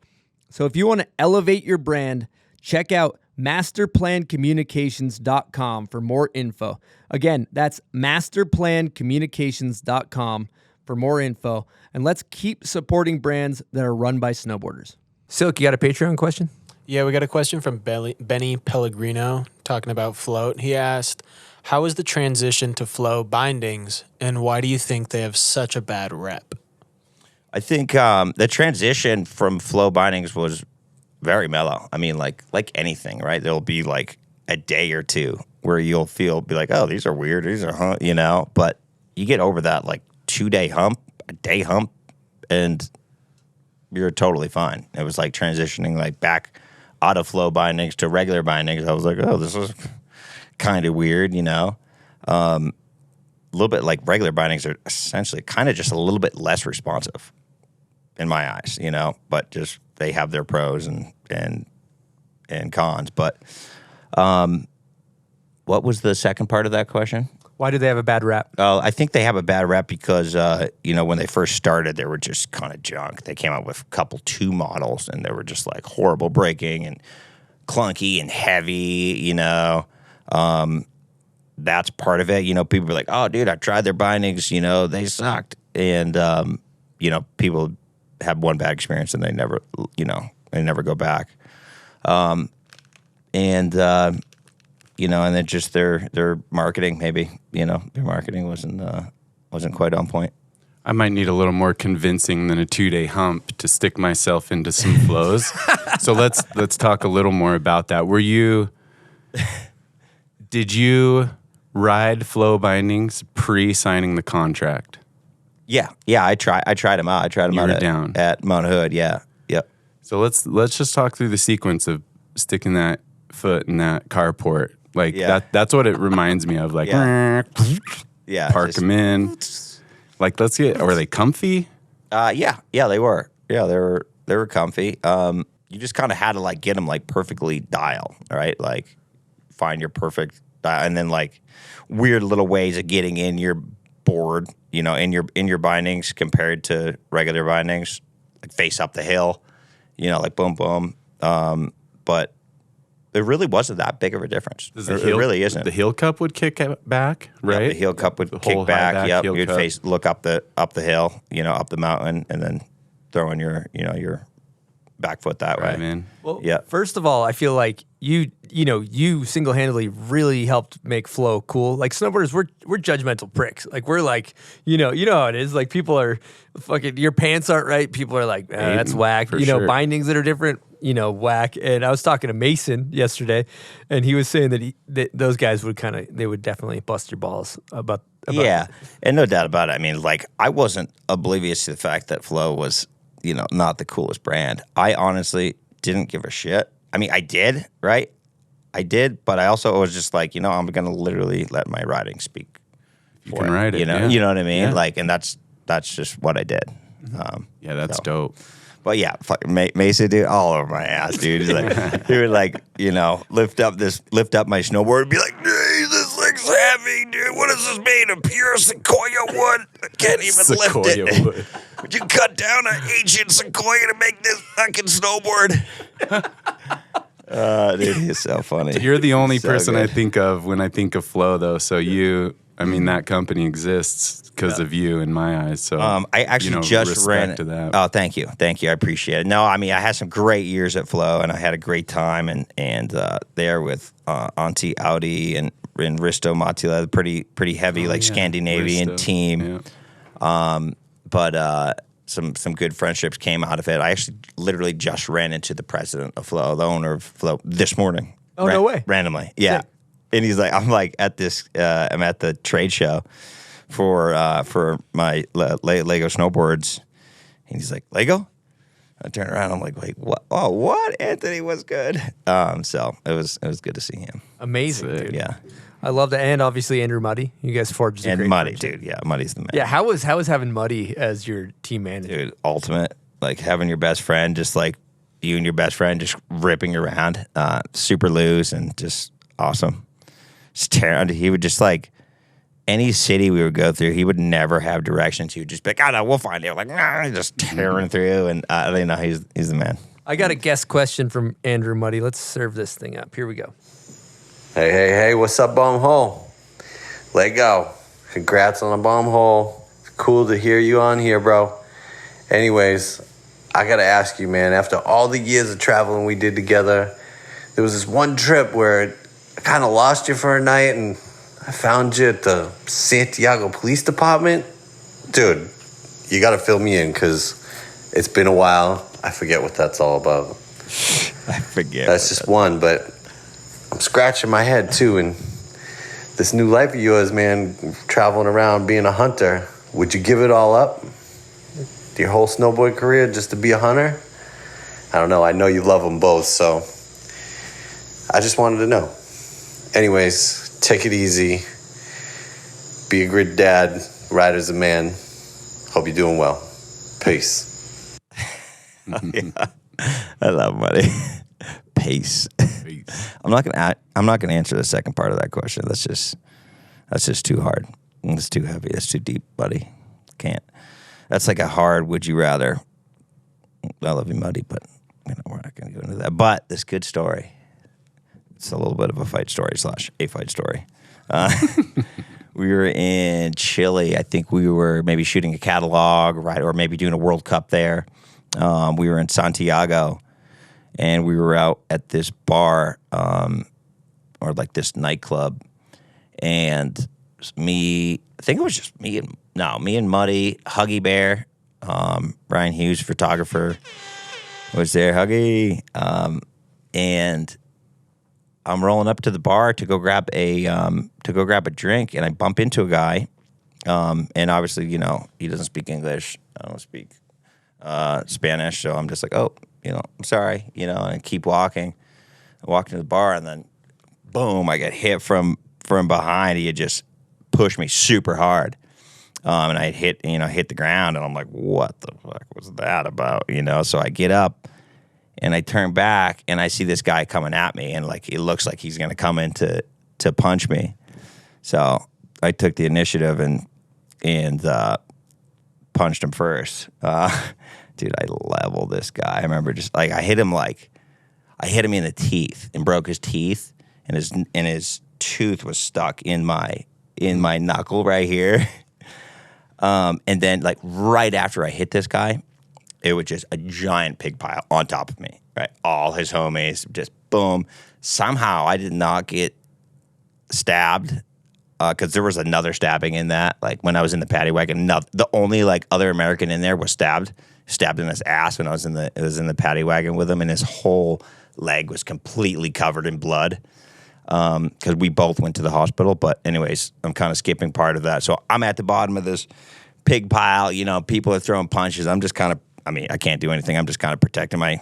So if you want to elevate your brand, check out masterplancommunications.com for more info. Again, that's masterplancommunications.com for more info. And let's keep supporting brands that are run by snowboarders. Silk, you got a Patreon question? Yeah, we got a question from Benny Pellegrino talking about float. He asked, how is the transition to flow bindings, and why do you think they have such a bad rep? I think the transition from flow bindings was very mellow. I mean, like anything, right? There'll be like a day or two where you'll be like, oh, these are weird. These are, but you get over that like 2-day hump, a day hump, and you're totally fine. It was like transitioning like back out of flow bindings to regular bindings. I was like, oh, this is kind of weird, a little bit like regular bindings are essentially kind of just a little bit less responsive in my eyes, but just they have their pros and cons. But what was the second part of that question? Why do they have a bad rap? Oh, I think they have a bad rap because, when they first started, they were just kind of junk. They came out with two models, and they were just like horrible braking and clunky and heavy, That's part of it. People were like, oh, dude, I tried their bindings, they sucked. And, people have one bad experience and they never, they never go back. And then just their marketing, maybe, their marketing wasn't quite on point. I might need a little more convincing than a 2-day hump to stick myself into some flows. So let's talk a little more about that. Did you ride flow bindings pre-signing the contract? Yeah, I tried them out. I tried them out at Mount Hood. Yeah, yep. So let's just talk through the sequence of sticking that foot in that carport. Like that's what it reminds me of. Like, park them in. Like, were they comfy? Yeah, they were. Yeah, they were comfy. You just kind of had to like get them like perfectly dial, right? Like find your perfect dial, and then like weird little ways of getting in your board, in your bindings compared to regular bindings, like face up the hill, like boom boom. But it really wasn't that big of a difference. It really isn't. The heel cup would kick back, right? Yeah, the heel cup would kick back. Yep, you'd look up the hill, up the mountain, and then throw in your back foot that way. Man. Well, first of all, I feel like you single-handedly really helped make flow cool. Like snowboarders, we're judgmental pricks. Like we're like, you know how it is. Like people are fucking, your pants aren't right. People are like, that's whack. Sure. Bindings that are different, whack. And I was talking to Mason yesterday, and he was saying that those guys would definitely bust your balls about yeah, and no doubt about it. I mean, like I wasn't oblivious to the fact that Flow was, not the coolest brand. I honestly didn't give a shit. I mean, I did, right? I did, but I also was just like, I'm going to literally let my riding speak. You can ride it, you know what I mean? Yeah. Like, and that's just what I did. Yeah, that's dope. But yeah, Mason, dude, all over my ass, dude. He's like, he would like, lift up my snowboard and be like, dude, this thing's heavy, dude. What is this made of? Pure sequoia wood? I can't even lift it. Wood. Would you cut down an ancient sequoia to make this fucking snowboard? Dude, he's so funny. You're the only person I think of when I think of Flow, though. So that company exists because of you in my eyes. So I actually just ran to that. Oh, thank you, I appreciate it. No, I mean I had some great years at Flow, and I had a great time, and there with Auntie Audi and Risto Matila, pretty heavy Scandinavian Risto. team. Yeah. But some good friendships came out of it. I actually literally just ran into the president of Flow, the owner of Flow, this morning. Oh, no way. Randomly, yeah. Sick. And he's like, I'm at the trade show for my Lago snowboards. And he's like, Lago? I turn around, I'm like, wait, what? Oh, what? Anthony was good. So it was good to see him. Amazing, dude. Yeah. I love that. And obviously Andrew Muddy. You guys forged a great Muddy, friendship. dude. Yeah, Muddy's the man. Yeah, how was having Muddy as your team manager? Dude, ultimate. Like having your best friend, just like you and your best friend just ripping around. Super loose and just awesome. Just tearing. He would just like any city we would go through, he would never have directions. He would just be like, no, we'll find it. Like, just tearing through. And I don't know, he's the man. I got a guest question from Andrew Muddy. Let's serve this thing up. Here we go. Hey, what's up, bum hole? Lego. Congrats on the bum hole. It's cool to hear you on here, bro. Anyways, I gotta ask you, man, after all the years of traveling we did together, there was this one trip where I kind of lost you for a night and I found you at the Santiago Police Department. Dude, you gotta fill me in because it's been a while. I forget what that's all about. I forget. That's just one, but I'm scratching my head too. And this new life of yours, man, traveling around being a hunter, would you give it all up? Your whole snowboard career just to be a hunter? I don't know. I know you love them both, so I just wanted to know. Anyways, take it easy. Be a good dad. Ryder's a man. Hope you're doing well. Peace. Yeah. I love Muddy. Peace. I'm not gonna answer the second part of that question. That's just too hard. It's too heavy. It's too deep, buddy. Can't. That's like a hard would you rather. I love you, Muddy, but we're not gonna go into that. But this good story. It's a little bit of a fight story / a fight story. We were in Chile. I think we were maybe shooting a catalog, right, or maybe doing a World Cup there. We were in Santiago. And we were out at this bar, or like this nightclub, and I think it was just me and Muddy, Huggy Bear, Ryan Hughes, photographer, was there, Huggy, and I'm rolling up to the bar to go grab a drink, and I bump into a guy, and obviously, he doesn't speak English, I don't speak Spanish, so I'm just like, oh. I'm sorry, and I keep walking. I walk into the bar, and then, boom, I get hit from behind. He had just pushed me super hard. And I hit the ground, and I'm like, what the fuck was that about? So I get up, and I turn back, and I see this guy coming at me, and, like, it looks like he's going to come in to punch me. So I took the initiative and punched him first. Dude, I leveled this guy. I remember just, like, I hit him, like, I hit him in the teeth and broke his teeth, and his tooth was stuck in my knuckle right here. And then like right after I hit this guy, it was just a giant pig pile on top of me, right? All his homies, just boom. Somehow I did not get stabbed because there was another stabbing in that. Like when I was in the paddy wagon, the only like other American in there was stabbed in his ass when I was in the paddy wagon with him, and his whole leg was completely covered in blood because we both went to the hospital. But anyways, I'm kind of skipping part of that. So I'm at the bottom of this pig pile. You know, people are throwing punches. I'm just kind of, I mean, I can't do anything. I'm just kind of protecting my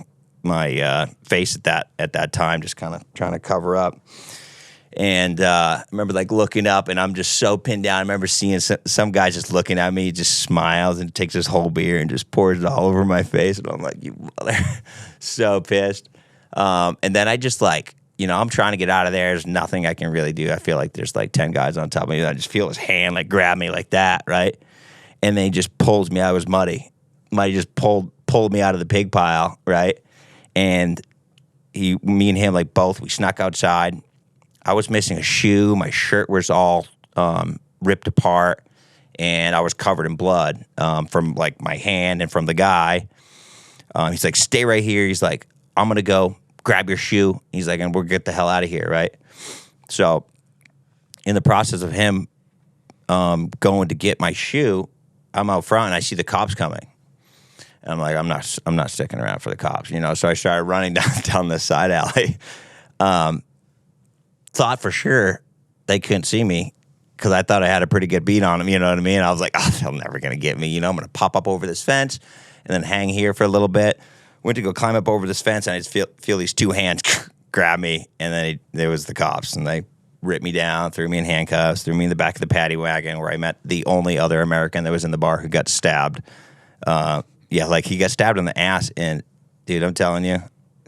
face at that time, just kind of trying to cover up. And I remember like looking up, and I'm just so pinned down. I remember seeing some guy just looking at me, just smiles and takes his whole beer and just pours it all over my face. And I'm like, you mother, so pissed. And then I just like, you know, I'm trying to get out of there. There's nothing I can really do. I feel like there's like 10 guys on top of me. I just feel his hand like grab me like that, right? And then he just pulls me. I was muddy. Muddy just pulled me out of the pig pile, right? And me and him like both, we snuck outside. I was missing a shoe. My shirt was all ripped apart, and I was covered in blood from like my hand and from the guy. He's like, stay right here. He's like, I'm going to go grab your shoe. He's like, and we'll get the hell out of here, right? So in the process of him going to get my shoe, I'm out front, and I see the cops coming. And I'm like, I'm not sticking around for the cops, you know? So I started running down this side alley. Thought for sure they couldn't see me because I thought I had a pretty good beat on them, you know what I mean? I was like, oh, they're never going to get me. You know, I'm going to pop up over this fence and then hang here for a little bit. Went to go climb up over this fence, and I just feel these two hands grab me, and then there was the cops, and they ripped me down, threw me in handcuffs, threw me in the back of the paddy wagon where I met the only other American that was in the bar who got stabbed. Yeah, like he got stabbed in the ass, and dude, I'm telling you,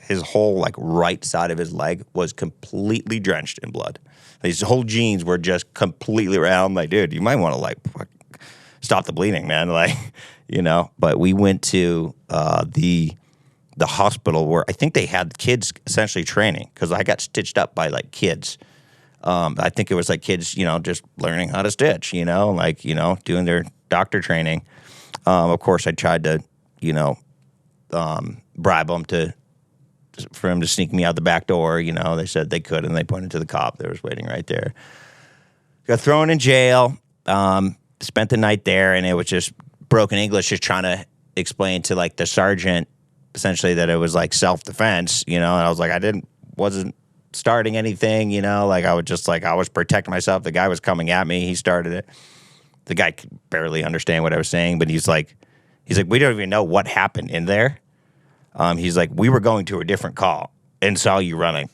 his whole like right side of his leg was completely drenched in blood. His whole jeans were just completely around. I'm like, dude, you might want to like stop the bleeding, man. Like, you know. But we went to the hospital where I think they had kids essentially training because I got stitched up by like kids. I think it was like kids, you know, just learning how to stitch, you know, like, you know, doing their doctor training. Of course, I tried to, you know, bribe them for him to sneak me out the back door. You know, they said they could, and they pointed to the cop that was waiting right there. Got thrown in jail, spent the night there, and it was just broken English, just trying to explain to like the sergeant essentially that it was like self-defense, you know, and I was like, wasn't starting anything, you know, like I was protecting myself. The guy was coming at me. He started it. The guy could barely understand what I was saying, but he's like, we don't even know what happened in there. He's like, we were going to a different call and saw you running.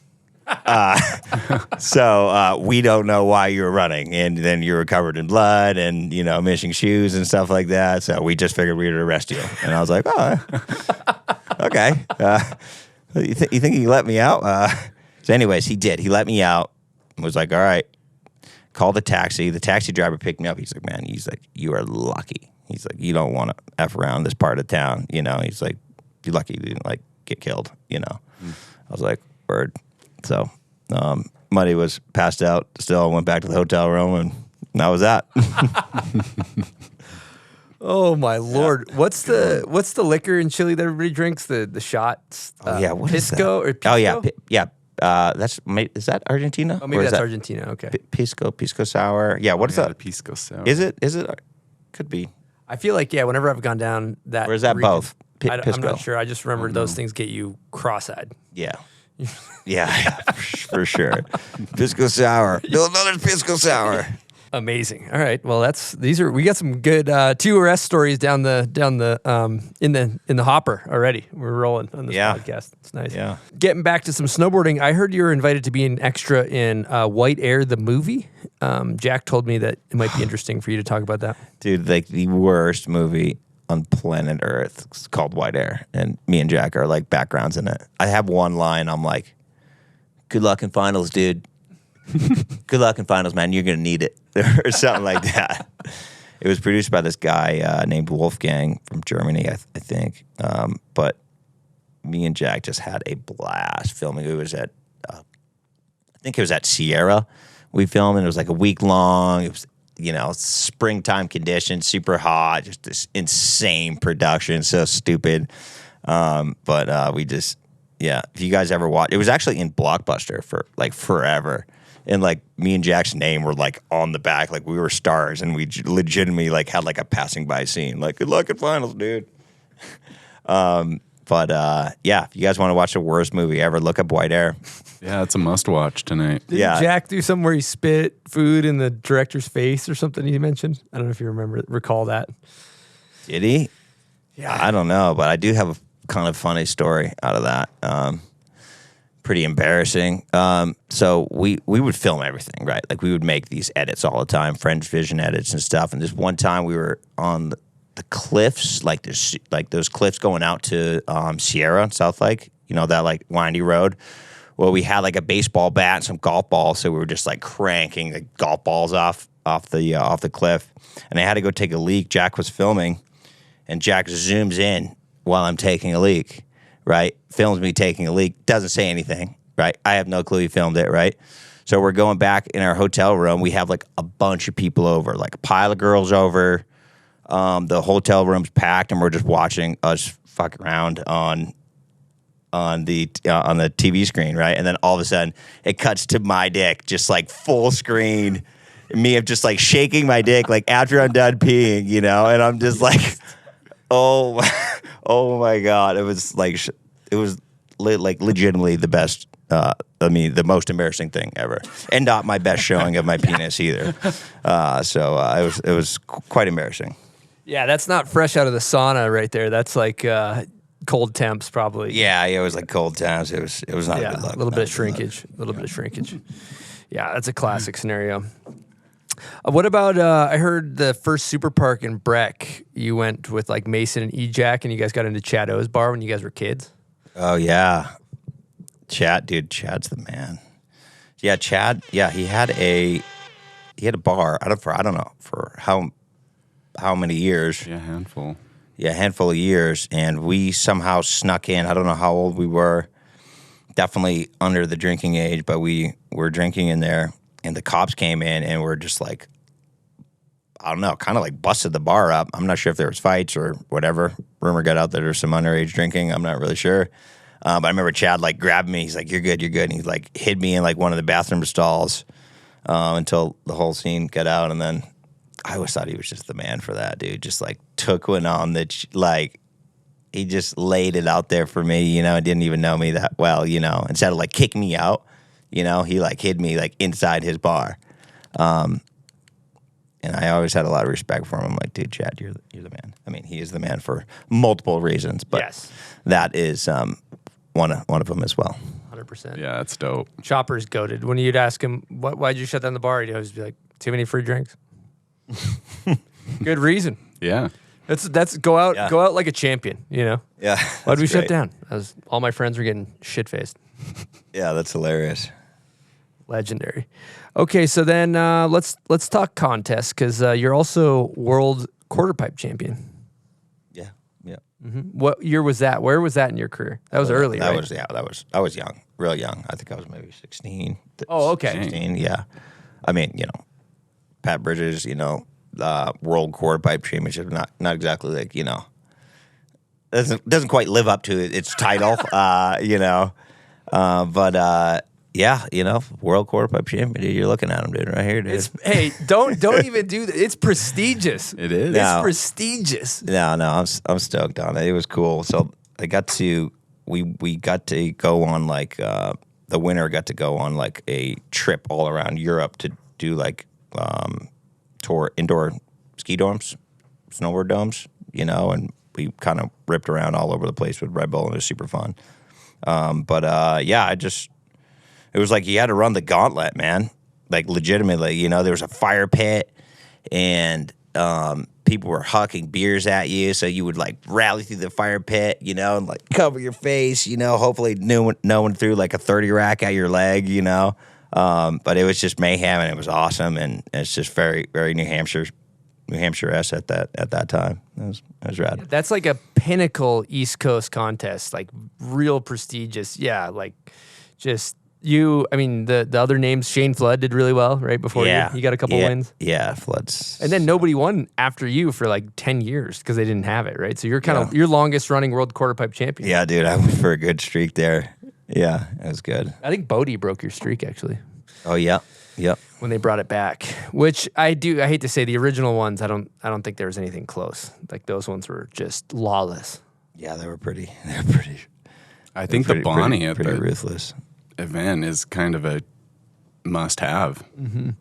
So we don't know why you were running. And then you were covered in blood and, you know, missing shoes and stuff like that. So we just figured we would arrest you. And I was like, oh, okay. You think you can let me out? So anyways, he did. He let me out and was like, all right, call the taxi. The taxi driver picked me up. He's like, man, you are lucky. He's like, you don't want to F around this part of town. You know, he's like, you're lucky you didn't like get killed, you know. I was like, word. So Muddy was passed out still, went back to the hotel room, and that was that. Oh my Lord. What's the liquor in Chile that everybody drinks? The shots? What Pisco is that? or Pisco? Oh yeah. Is that Argentina? Oh, maybe that's Argentina. Okay. Pisco sour. Yeah, what is that? Pisco sour. Is it? Could be. I feel like, yeah, whenever I've gone down that Or is that region, both? I'm Pisco? not sure. I just remember those things get you cross-eyed. Yeah. Yeah, for sure. Pisco sour. No, another pisco sour. Amazing. All right. Well, we got some good 2 arrest stories down the in the hopper already. We're rolling on this podcast. It's nice. Yeah. Getting back to some snowboarding, I heard you were invited to be an extra in White Air the movie. Jack told me that it might be interesting for you to talk about that. Dude, like the worst movie on planet Earth. It's called White Air, and me and Jack are like backgrounds in it. I have one line. I'm like, "Good luck in finals, dude. Good luck in finals, man. You're gonna need it," or something like that. It was produced by this guy named Wolfgang from Germany, I think. But me and Jack just had a blast filming. It was at, I think it was at Sierra. We filmed, and it was like a week long. It was, springtime conditions, super hot, just this insane production, so stupid. But we just, if you guys ever watch, it was actually in Blockbuster for like forever. And like me and Jack's name were like on the back, like we were stars, and we legitimately like had like a passing by scene, like good luck at finals, dude. But if you guys want to watch the worst movie ever, look up White Air. Yeah, it's a must watch tonight. Did Jack do something where he spit food in the director's face or something you mentioned? I don't know if you recall that. Did he? Yeah. I don't know, but I do have a kind of funny story out of that. Pretty embarrassing. So we would film everything, right? Like we would make these edits all the time, French Vision edits and stuff. And this one time we were on the cliffs, like those cliffs going out to Sierra, South Lake, that like windy road. Well, we had like a baseball bat and some golf balls, so we were just like cranking the golf balls off the cliff. And I had to go take a leak. Jack was filming, and Jack zooms in while I'm taking a leak, right? Films me taking a leak, doesn't say anything, right? I have no clue he filmed it, right? So we're going back in our hotel room. We have like a bunch of people over, like a pile of girls over. The hotel room's packed, and we're just watching us fuck around on the TV screen, right? And then all of a sudden, it cuts to my dick, just like full screen. Me, I'm just like shaking my dick, like after I'm done peeing, and I'm just like, oh my god, it was like legitimately the best. The most embarrassing thing ever, and not my best showing of my penis either. So it was quite embarrassing. Yeah, that's not fresh out of the sauna right there. That's like cold temps probably. Yeah, it was like cold temps. It was not a good look. A little bit of shrinkage. Yeah, that's a classic scenario. What about, I heard the first super park in Breck, you went with like Mason and E-Jack, and you guys got into Chad O's bar when you guys were kids? Oh, yeah. Chad's the man. Yeah, Chad, he had a bar, I don't know, for how many years. Yeah, handful. Yeah, a handful of years, and we somehow snuck in. I don't know how old we were. Definitely under the drinking age, but we were drinking in there, and the cops came in, and we're just like, I don't know, kind of like busted the bar up. I'm not sure if there was fights or whatever. Rumor got out that there's some underage drinking. I'm not really sure. But I remember Chad like grabbed me. He's like, "You're good." And he like hid me in like one of the bathroom stalls until the whole scene got out, and then I always thought he was just the man for that, dude. Just like took one on that, like he just laid it out there for me, didn't even know me that well, instead of like kicking me out, he like hid me like inside his bar. And I always had a lot of respect for him. I'm like, dude, Chad, you're the man. I mean, he is the man for multiple reasons, but yes, that is one of them as well. 100%. Yeah, that's dope. Chopper's goated. When you'd ask him, why'd you shut down the bar? He'd always be like, too many free drinks. Good reason. Yeah. That's go out like a champion, Yeah. Why'd we shut down? All my friends were getting shit-faced. Yeah, that's hilarious. Legendary. Okay, so then let's talk contests, because you're also world quarter pipe champion. Yeah. Mm-hmm. What year was that? Where was that in your career? That was early, right? I was young, real young. I think I was maybe 16. Oh, okay. 16, yeah. I mean, Pat Bridges, World Quarter Pipe Championship, not exactly like, doesn't quite live up to its title, but World Quarter Pipe Champion, dude, you're looking at him, dude, right here, dude. Hey, don't even do that. It's prestigious. It is. It's prestigious. No, I'm stoked on it. It was cool. So I got to, we got to go on like, the winner got to go on like a trip all around Europe to do like, tour indoor ski domes, snowboard domes, and we kind of ripped around all over the place with Red Bull, and it was super fun. It was like you had to run the gauntlet, man. Like legitimately, there was a fire pit, and people were hucking beers at you, so you would like rally through the fire pit, and like cover your face, hopefully no one threw like a 30 rack at your leg, But it was just mayhem, and it was awesome, and it's just very, very New Hampshire New Hampshire S at that time. It was rad. That's like a pinnacle East Coast contest, like real prestigious. Yeah, like just you. I mean, the other names, Shane Flood did really well right before you. You got a couple wins. Yeah, Flood's. And then nobody won after you for like 10 years because they didn't have it, right? So you're kind of your longest running world quarterpipe champion. Yeah, dude, I went for a good streak there. Yeah, it was good. I think Bodie broke your streak actually. Oh yeah. Yep. When they brought it back, which I hate to say, the original ones, I don't think there was anything close. Like those ones were just lawless. Yeah, they were pretty. I think the Bonnie at pretty the ruthless event is kind of a must-have. Mm-hmm.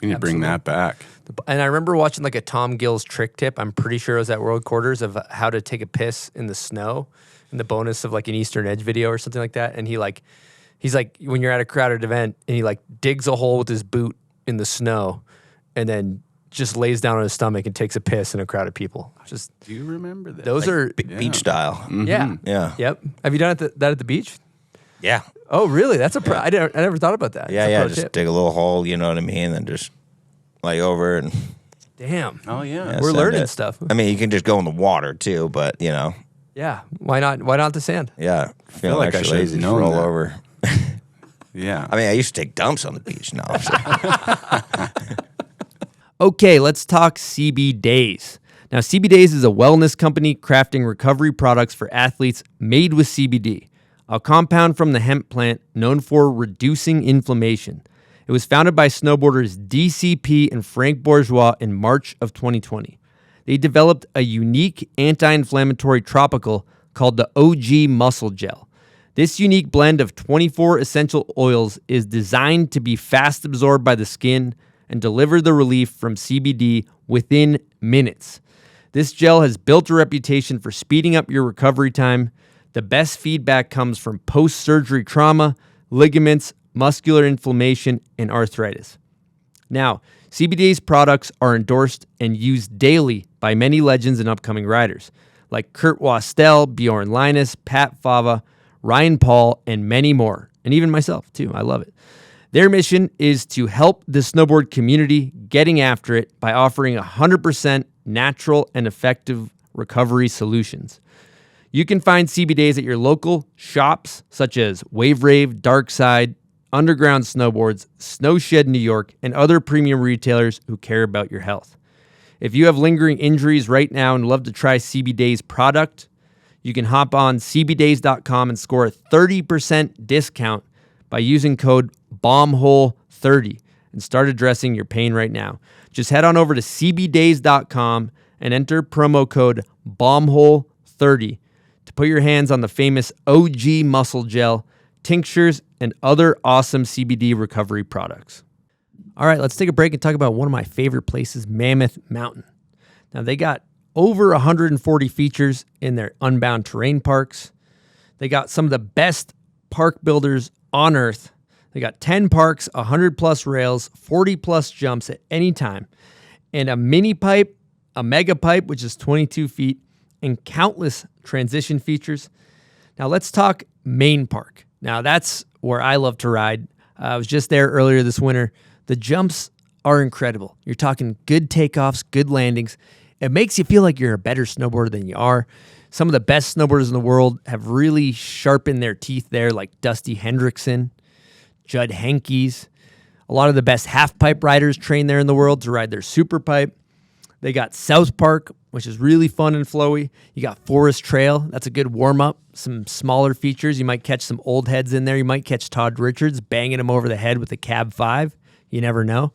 We need to bring that back. And I remember watching like a Tom Gills trick tip. I'm pretty sure it was at World Quarters of how to take a piss in the snow, and the bonus of like an Eastern Edge video or something like that. And he's like, when you're at a crowded event and he like digs a hole with his boot in the snow and then just lays down on his stomach and takes a piss in a crowd of people. Just do you remember that? Those like are beach style. Mm-hmm. Yeah. Yeah. Yep. Have you done that at the beach? Yeah. Oh, really? That's I never thought about that. Yeah, yeah. Just dig a little hole, you know what I mean? Then just lay over and. Damn. Oh yeah. We're learning stuff. I mean, you can just go in the water too, but you know. Yeah. Why not? Why not the sand? Yeah. Feel like I should lazy, know roll that. over. Yeah. I mean, I used to take dumps on the beach now. So. Okay, let's talk CBDayz. Now, CBDayz is a wellness company crafting recovery products for athletes made with CBD, a compound from the hemp plant known for reducing inflammation. It was founded by snowboarders DCP and Frank Bourgeois in March of 2020. They developed a unique anti-inflammatory tropical called the OG Muscle Gel. This unique blend of 24 essential oils is designed to be fast absorbed by the skin and deliver the relief from CBD within minutes. This gel has built a reputation for speeding up your recovery time. The best feedback comes from post-surgery trauma, ligaments, muscular inflammation, and arthritis. Now, CBDayz products are endorsed and used daily by many legends and upcoming riders, like Kurt Wastel, Bjorn Linus, Pat Fava, Ryan Paul, and many more, and even myself too. I love it. Their mission is to help the snowboard community getting after it by offering 100% natural and effective recovery solutions. You can find CBDayz at your local shops such as Wave Rave, Darkside, Underground Snowboards, Snowshed New York, and other premium retailers who care about your health. If you have lingering injuries right now and love to try CBDayz product, you can hop on CBDayz.com and score a 30% discount by using code BOMBHOLE30 and start addressing your pain right now. Just head on over to CBDayz.com and enter promo code BOMBHOLE30 to put your hands on the famous OG Muscle Gel, tinctures, and other awesome CBD recovery products. All right, let's take a break and talk about one of my favorite places, Mammoth Mountain. Now, they got over 140 features in their Unbound terrain parks. They got some of the best park builders on earth. They got 10 parks, 100 plus rails, 40 plus jumps at any time, and a mini pipe, a mega pipe, which is 22 feet, and countless transition features. Now let's talk Main Park. Now that's where I love to ride. I was just there earlier this winter. The jumps are incredible. You're talking good takeoffs, good landings. It makes you feel like you're a better snowboarder than you are. Some of the best snowboarders in the world have really sharpened their teeth there, like Dusty Hendrickson, Judd Henkes. A lot of the best half-pipe riders train there in the world to ride their super pipe. They got South Park, which is really fun and flowy. You got Forest Trail. That's a good warm-up. Some smaller features. You might catch some old heads in there. You might catch Todd Richards banging him over the head with a Cab 5. You never know.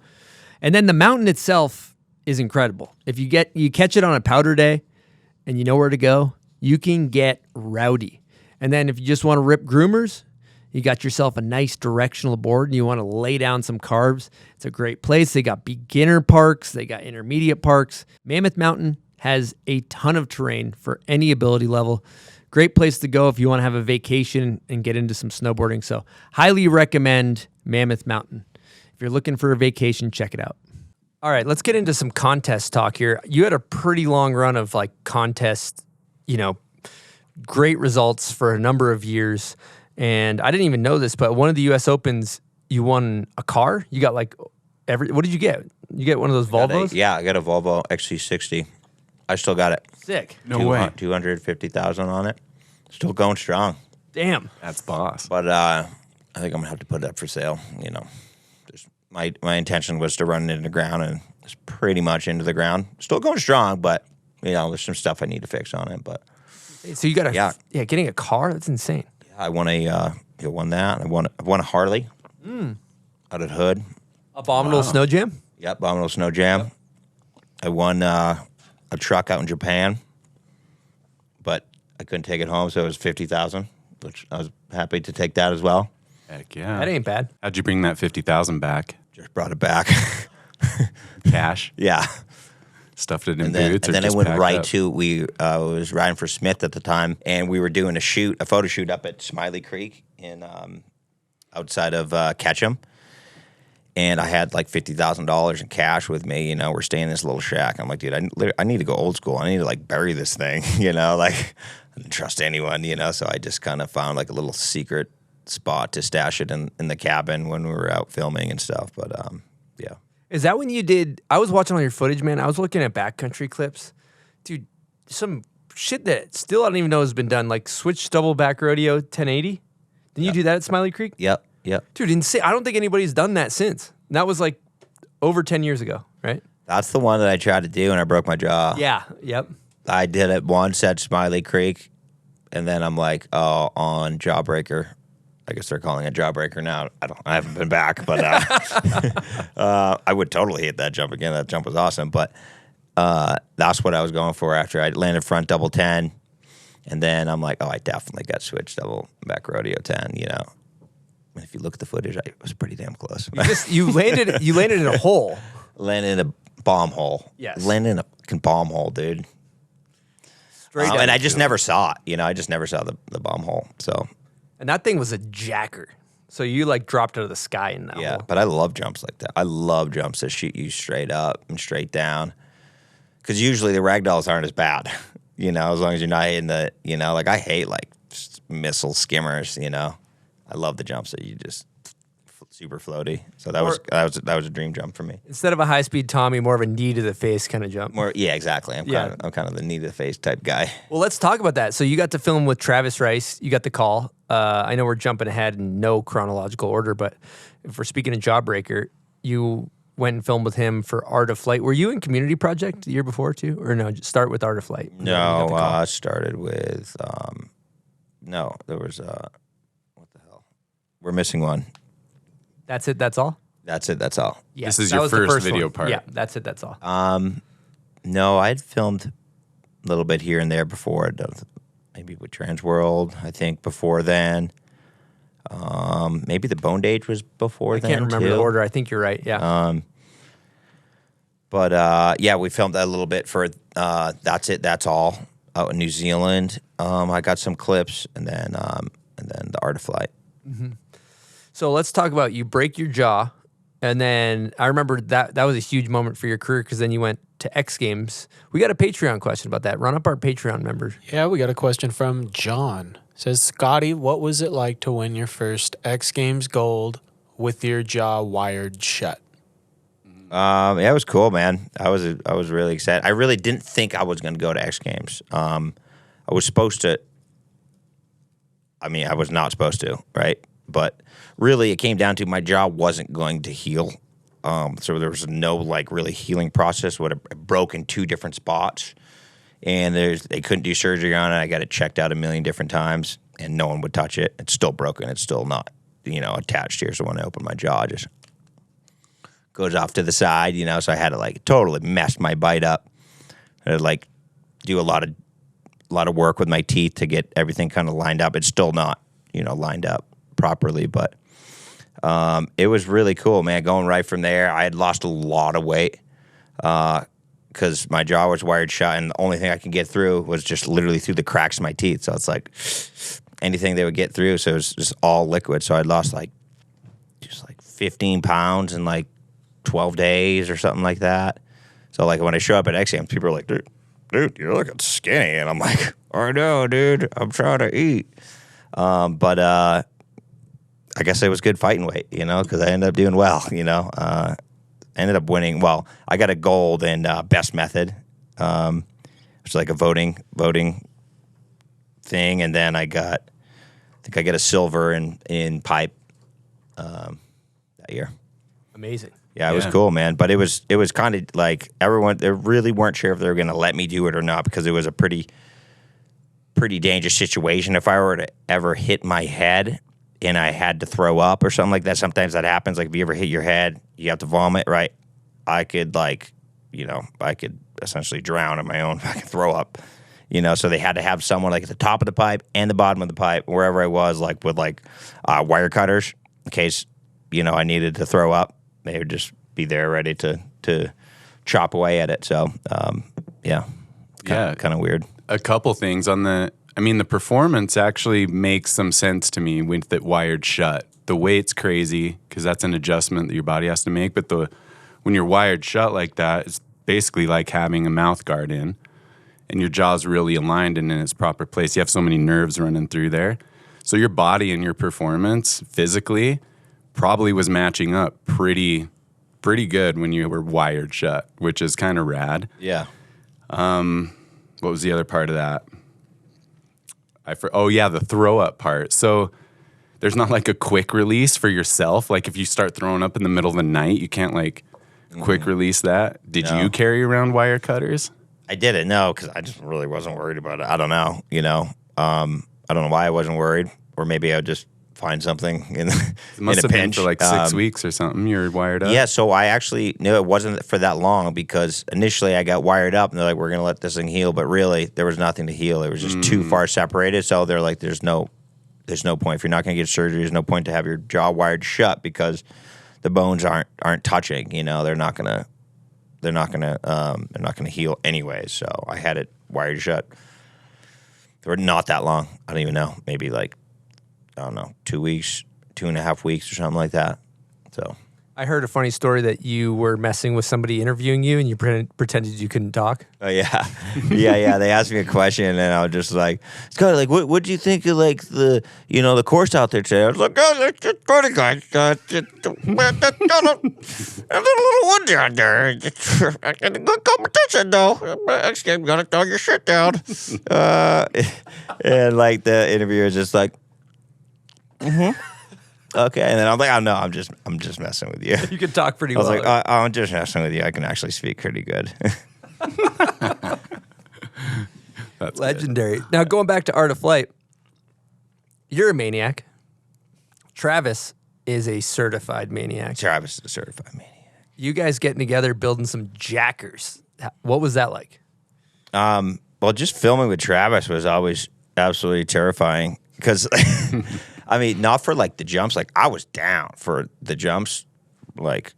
And then the mountain itself is incredible. If you catch it on a powder day and you know where to go, you can get rowdy. And then if you just want to rip groomers, you got yourself a nice directional board and you want to lay down some carbs, it's a great place. They got beginner parks. They got intermediate parks. Mammoth Mountain has a ton of terrain for any ability level. Great place to go if you want to have a vacation and get into some snowboarding. So highly recommend Mammoth Mountain. If you're looking for a vacation, check it out. All right, let's get into some contest talk here. You had a pretty long run of like contest, great results for a number of years. And I didn't even know this, but one of the U.S. Opens, you won a car. You got like What did you get? You get one of those Volvos? Yeah, I got a Volvo XC60. I still got it. Sick. No way. 250,000 on it. Still going strong. Damn. That's boss. But I think I'm gonna have to put it up for sale. You know, my intention was to run it into the ground, and it's pretty much into the ground. Still going strong, but you know, there's some stuff I need to fix on it. But So you got getting a car? That's insane. I won won that. I won a Harley out at Hood. Abominable Snow Jam? Yep, Abominable Snow Jam. Yep. I won a truck out in Japan, but I couldn't take it home, so it was 50,000, which I was happy to take that as well. Heck yeah. That ain't bad. How'd you bring that 50,000 back? Just brought it back. Cash? Yeah. Stuffed it in boots? And then I just went packed right up? to, I was riding for Smith at the time, and we were doing a photo shoot up at Smiley Creek in outside of Ketchum. And I had like $50,000 in cash with me. You know, we're staying in this little shack. I'm like, dude, I need to go old school. I need to like bury this thing. You know, like I didn't trust anyone. You know, so I just kind of found like a little secret spot to stash it in the cabin when we were out filming and stuff. But yeah. Is that when you did? I was watching all your footage, man. I was looking at backcountry clips, dude. Some shit that still I don't even know has been done, like switch double back rodeo 1080. Didn't you do that at Smiley Creek? Yep. Dude, insane. I don't think anybody's done that since. And that was like over 10 years ago, right? That's the one that I tried to do and I broke my jaw. Yeah. Yep. I did it once at Smiley Creek, and then I'm like, oh, on Jawbreaker. I guess they're calling it Jawbreaker now. I haven't been back, but I would totally hit that jump again. That jump was awesome. But that's what I was going for after I landed front double 10. And then I'm like, oh, I definitely got switched double back rodeo 10, you know. And if you look at the footage, I was pretty damn close. You landed in a hole. Landed in a bomb hole. Yes. Landed in a fucking bomb hole, dude. Straight down and I the just tube. never saw it. You know, I just never saw the bomb hole. So And that thing was a jacker. So you like dropped out of the sky in that hole. but I love jumps like that. I love jumps that shoot you straight up and straight down. Because usually the ragdolls aren't as bad. You know, as long as you're not hitting the, you know, like I hate like missile skimmers, you know. I love the jumps that you just super floaty. So that was a dream jump for me. Instead of a high speed Tommy, more of a knee to the face kind of jump. Yeah, exactly. I'm kind of the knee to the face type guy. Well, let's talk about that. So you got to film with Travis Rice. You got the call. I know we're jumping ahead in no chronological order, but if we're speaking of Jawbreaker, you went and filmed with him for Art of Flight. Were you in Community Project the year before too, or no? Just start with Art of Flight. No, I started with no. There was what the hell? We're missing one. That's it. That's all. That's it. That's all. Yes, This is that your was the first video one. part. Yeah, that's it. That's all. No, I'd filmed a little bit here and there before. I'd done maybe with Transworld, I think before then. Maybe the Bondage was before then. I can't remember too. the order. I think you're right. Yeah. But yeah, we filmed that a little bit for That's It, That's All out in New Zealand. I got some clips, and then the Art of Flight. Mm-hmm. So let's talk about you break your jaw, and then I remember that was a huge moment for your career because then you went to X Games. We got a Patreon question about that. Run up our Patreon members. Yeah, we got a question from John. Says, Scotty, what was it like to win your first X Games gold with your jaw wired shut? Yeah, it was cool, man. I was really excited. I really didn't think I was going to go to X Games. I was supposed to. I mean, I was not supposed to, right? But really, it came down to my jaw wasn't going to heal. So there was no like really healing process. It broke in 2 different spots, and they couldn't do surgery on it. I got it checked out a million different times, and no one would touch it. It's still broken. It's still not, attached here. So when I open my jaw, it just goes off to the side, So I had to like totally mess my bite up. I had to like do a lot of work with my teeth to get everything kind of lined up. It's still not, lined up properly, but it was really cool, man. Going right from there, I had lost a lot of weight because my jaw was wired shut, and the only thing I could get through was just literally through the cracks of my teeth. So it's like anything they would get through. So it was just all liquid. So I'd lost like 15 pounds in like 12 days or something like that. So like when I show up at X Games, people are like, dude, you're looking skinny. And I'm like, I know, dude, I'm trying to eat. But I guess it was good fighting weight, because I ended up doing well, ended up winning. Well, I got a gold in best method, which is like a voting thing, and then I think I got a silver in pipe that year. Amazing. Yeah, it was cool, man. But it was kind of like everyone, they really weren't sure if they were going to let me do it or not because it was a pretty dangerous situation. If I were to ever hit my head and I had to throw up or something like that, sometimes that happens. Like if you ever hit your head, you have to vomit, right? I could I could essentially drown on my own. I could throw up, so they had to have someone like at the top of the pipe and the bottom of the pipe, wherever I was, like with wire cutters in case, I needed to throw up. They would just be there ready to chop away at it. So, kind of weird. A couple things on the performance actually makes some sense to me with it wired shut. The weight's crazy because that's an adjustment that your body has to make. But when you're wired shut like that, it's basically like having a mouth guard in and your jaw's really aligned and in its proper place. You have so many nerves running through there. So your body and your performance physically probably was matching up pretty good when you were wired shut, which is kind of rad. Yeah. What was the other part of that? The throw up part. So there's not like a quick release for yourself. Like if you start throwing up in the middle of the night, you can't quick release that. Did you carry around wire cutters? I didn't, no, because I just really wasn't worried about it. I don't know, I don't know why I wasn't worried, or maybe I would just find something in It must in a have been pinch. for like 6 weeks or something. You were wired up. Yeah, so I actually knew it wasn't for that long because initially I got wired up and they're like, we're going to let this thing heal. But really, there was nothing to heal. It was just too far separated. So they're like, there's no point. If you're not going to get surgery, there's no point to have your jaw wired shut because the bones aren't touching. They're not going to heal anyway. So I had it wired shut for not that long. I don't even know. Maybe 2 weeks, 2.5 weeks or something like that. So I heard a funny story that you were messing with somebody interviewing you and you pretended you couldn't talk. Oh, yeah. Yeah. They asked me a question and I was just like, Scotty, what do you think of the course out there today? I was like, it's just pretty good. There's a little one down there. And a good competition, though. Next game, gotta throw your shit down. And the interviewer is just like, okay, and then I'm like, oh no, I'm just messing with you. You can talk pretty well. I well. was like, I'm just messing with you. I can actually speak pretty good. That's legendary. Good. Now going back to Art of Flight, you're a maniac. Travis is a certified maniac. Travis is a certified maniac. You guys getting together, building some jackers. What was that like? Well, just filming with Travis was always absolutely terrifying because. Not for the jumps. I was down for the jumps.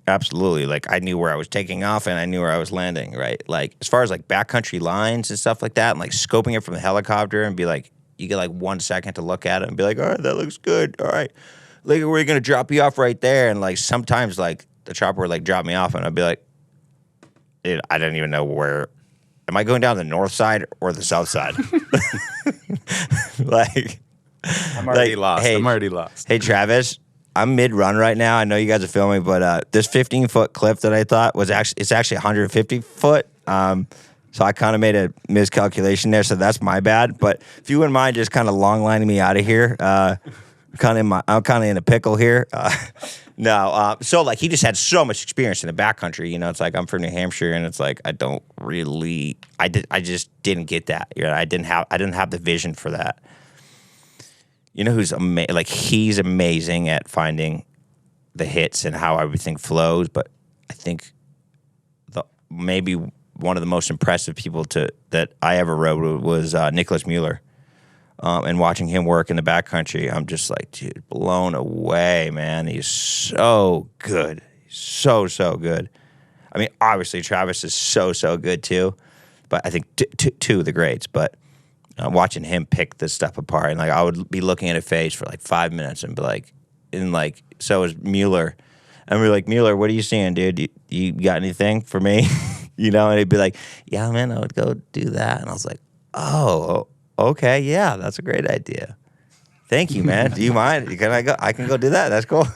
Absolutely. I knew where I was taking off and I knew where I was landing, right? As far as backcountry lines and stuff like that, and scoping it from the helicopter and be you get 1 second to look at it and be like, all right, that looks good. All right. We're going to drop you off right there. And sometimes the chopper would drop me off and I'd be like, dude, I don't even know where. Am I going down the north side or the south side? I'm already lost. Hey, I'm already lost. Hey, Travis, I'm mid-run right now. I know you guys are filming, but this 15-foot cliff that I thought was it's actually 150 foot. So I kind of made a miscalculation there, so that's my bad. But if you wouldn't mind just kind of long-lining me out of here, I'm kind of in a pickle here. So he just had so much experience in the backcountry. It's I'm from New Hampshire, and it's I don't really, I just didn't get that. I didn't have the vision for that. Who's he's amazing at finding the hits and how everything flows. But I think maybe one of the most impressive people that I ever rode was Nicholas Müller. And watching him work in the backcountry, I'm just dude, blown away, man. He's so good. He's so good. Obviously Travis is so good too. But I think two of the greats. But watching him pick this stuff apart, and I would be looking at a face for 5 minutes and be so is Müller, and we're like, Müller, what are you seeing, dude? You got anything for me? And he'd be like, yeah, man, I would go do that, and I was like, oh, okay, yeah, that's a great idea. Thank you, man. Do you mind? Can I go? I can go do that. That's cool.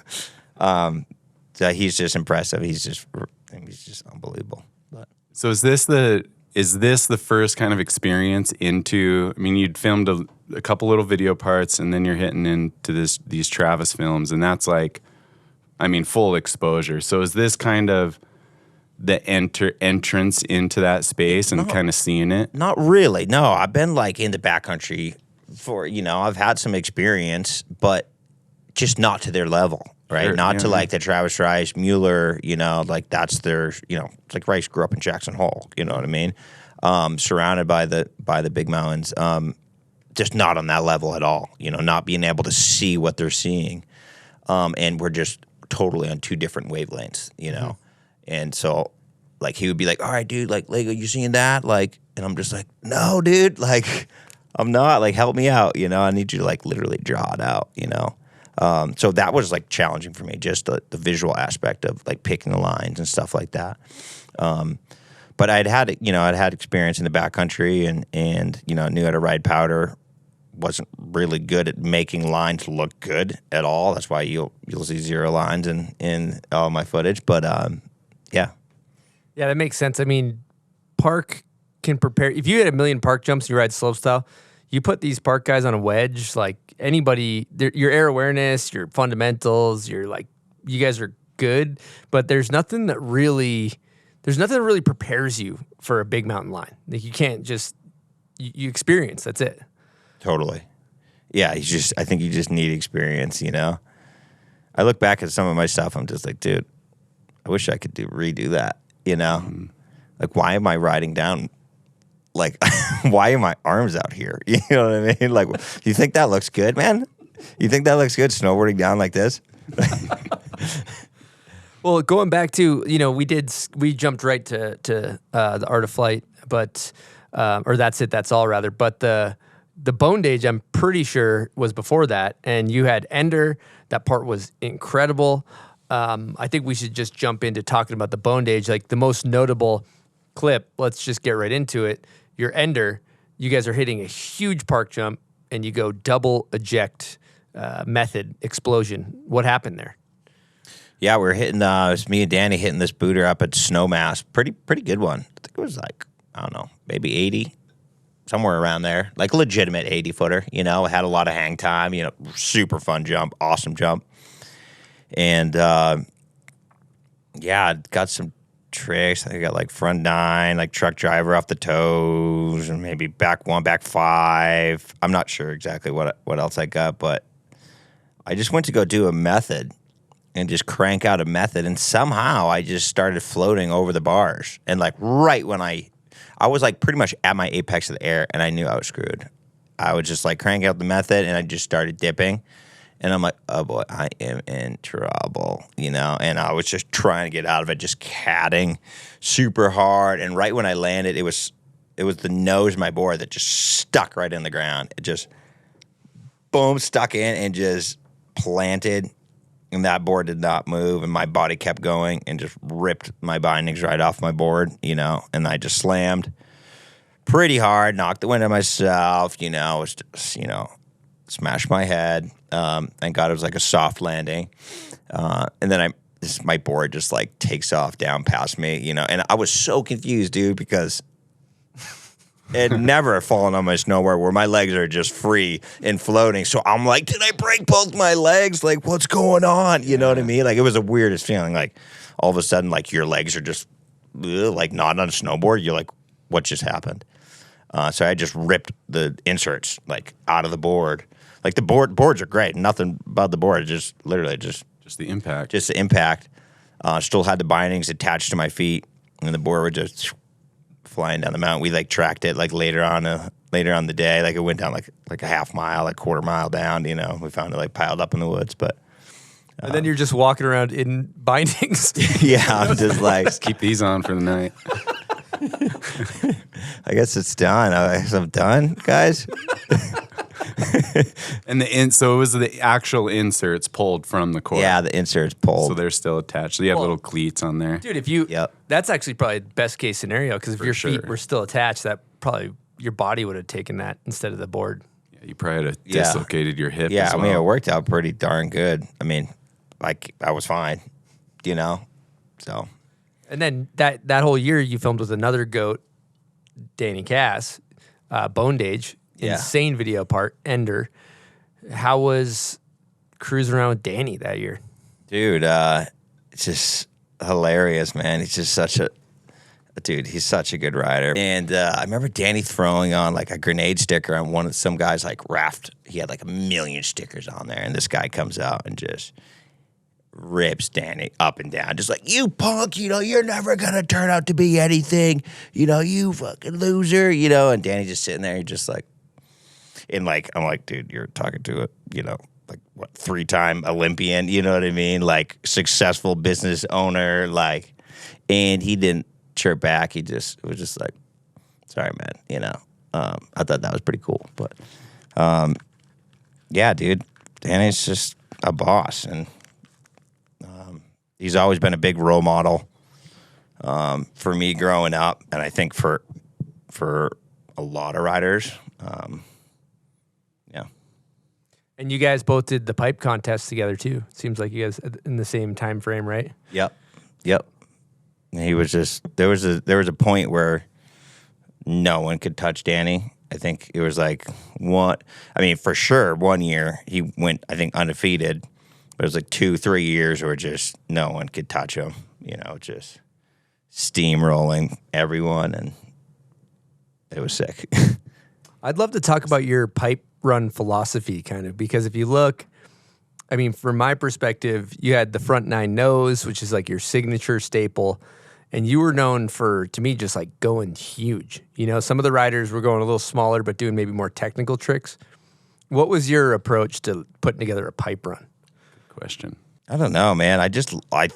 So he's just impressive. He's just and he's just unbelievable. But So is this the first kind of experience into? I mean, you'd filmed a couple little video parts, and then you're hitting into these Travis films, and that's like, I mean, full exposure. So is this kind of the entrance into that space and kind of seeing it? Not really. No, I've been like in the backcountry for, I've had some experience, but just not to their level, right? Sure, Not to like the Travis Rice, Müller, like that's their, it's like Rice grew up in Jackson Hole, you know what I mean? Surrounded by the big mountains, just not on that level at all, not being able to see what they're seeing. And we're just totally on two different wavelengths, And so, like, he would be like, all right, dude, like, Lago, you seeing that? Like, and I'm just like, no, dude, like, I'm not, like, help me out, I need you to, like, literally draw it out, So that was, like, challenging for me, just the visual aspect of, like, picking the lines and stuff like that. But I'd had experience in the backcountry and knew how to ride powder. Wasn't really good at making lines look good at all. That's why you'll see 0 lines in all my footage. But yeah. Yeah, that makes sense. I mean, park can prepare. If you had a million park jumps and you ride slopestyle, you put these park guys on a wedge, like anybody, your air awareness, your fundamentals, you guys are good, but there's nothing that really prepares you for a big mountain line. Like you can't just, you experience, that's it. Totally. Yeah, I think you just need experience, I look back at some of my stuff, I'm just like, dude, I wish I could redo that, Like, why am I riding down? Like, why are my arms out here? You know what I mean? Like, you think that looks good, man? You think that looks good, snowboarding down like this? Well, going back to, we jumped right to the Art of Flight, but, or That's It, That's All, rather. But the Bondage, I'm pretty sure, was before that. And you had Ender. That part was incredible. I think we should just jump into talking about the Bondage. Like, the most notable clip, let's just get right into it. Your Ender, you guys are hitting a huge park jump, and you go double eject method explosion. What happened there? Yeah, we were hitting, it was me and Danny hitting this booter up at Snowmass. Pretty good one. I think it was like, I don't know, maybe 80, somewhere around there. Like a legitimate 80-footer, It had a lot of hang time, super fun jump, awesome jump. And, yeah, got some tricks. I got like front 9, like truck driver off the toes, and maybe back 1, back 5. I'm not sure exactly what else I got, but I just went to go do a method and just crank out a method, and somehow I just started floating over the bars. And like right when I was like pretty much at my apex of the air, and I knew I was screwed. I would just like crank out the method, and I just started dipping. And I'm like, oh boy, I am in trouble, And I was just trying to get out of it, just catting super hard. And right when I landed, it was the nose of my board that just stuck right in the ground. It just, boom, stuck in and just planted. And that board did not move, and my body kept going and just ripped my bindings right off my board, And I just slammed pretty hard, knocked the wind out of myself, was just, smashed my head. Thank God it was like a soft landing. And then my board just like takes off down past me, and I was so confused, dude, because it never fallen on my snowboard where my legs are just free and floating. So I'm like, did I break both my legs? Like, what's going on? You know what I mean? Like, it was the weirdest feeling. Like, all of a sudden, like, your legs are just, like, not on a snowboard. You're like, what just happened? So I just ripped the inserts, like, out of the board. Like, the boards are great. Nothing about the board. Just literally just the impact. Just the impact. Still had the bindings attached to my feet, and the board would just flying down the mountain. We like tracked it like later on the day. Like it went down like a half mile, like quarter mile down. We found it like piled up in the woods, but. And then you're just walking around in bindings. Yeah, I'm just like just keep these on for the night. I guess it's done. I guess I'm done, guys. And so it was the actual inserts pulled from the core. Yeah, the inserts pulled. So they're still attached. So you have little cleats on there. Dude, that's actually probably the best case scenario, because if your feet were still attached, that probably your body would have taken that instead of the board. Yeah, you probably had dislocated your hip. Yeah, as well. I mean, it worked out pretty darn good. I mean, like I was fine, So And then that whole year you filmed with another goat, Danny Cass, Bondage, insane video part, Ender. How was cruising around with Danny that year? Dude, it's just hilarious, man. He's just such a dude. He's such a good rider. And I remember Danny throwing on like a grenade sticker on some guy's like raft. He had like 1 million stickers on there, and this guy comes out and just rips Danny up and down, just like, you punk, you're never gonna turn out to be anything, you fucking loser, and Danny just sitting there, just like, and like, I'm like, dude, you're talking to it, like what, 3-time Olympian, you know what I mean? Like successful business owner, like, and he didn't chirp back. It was just like, sorry, man, I thought that was pretty cool, but, yeah, dude, Danny's just a boss, and he's always been a big role model for me growing up, and I think for a lot of riders. Yeah. And you guys both did the pipe contest together too. Seems like you guys in the same time frame, right? Yep. And he was just there was a point where no one could touch Danny. I think it was like for sure 1 year he went, I think, undefeated. But it was like 2-3 years where just no one could touch him, just steamrolling everyone, and it was sick. I'd love to talk about your pipe run philosophy, kind of, because if you look, from my perspective, you had the front 9 nose, which is like your signature staple, and you were known for, to me, just like going huge. Some of the riders were going a little smaller, but doing maybe more technical tricks. What was your approach to putting together a pipe run? Question. I don't know, man. I just wanted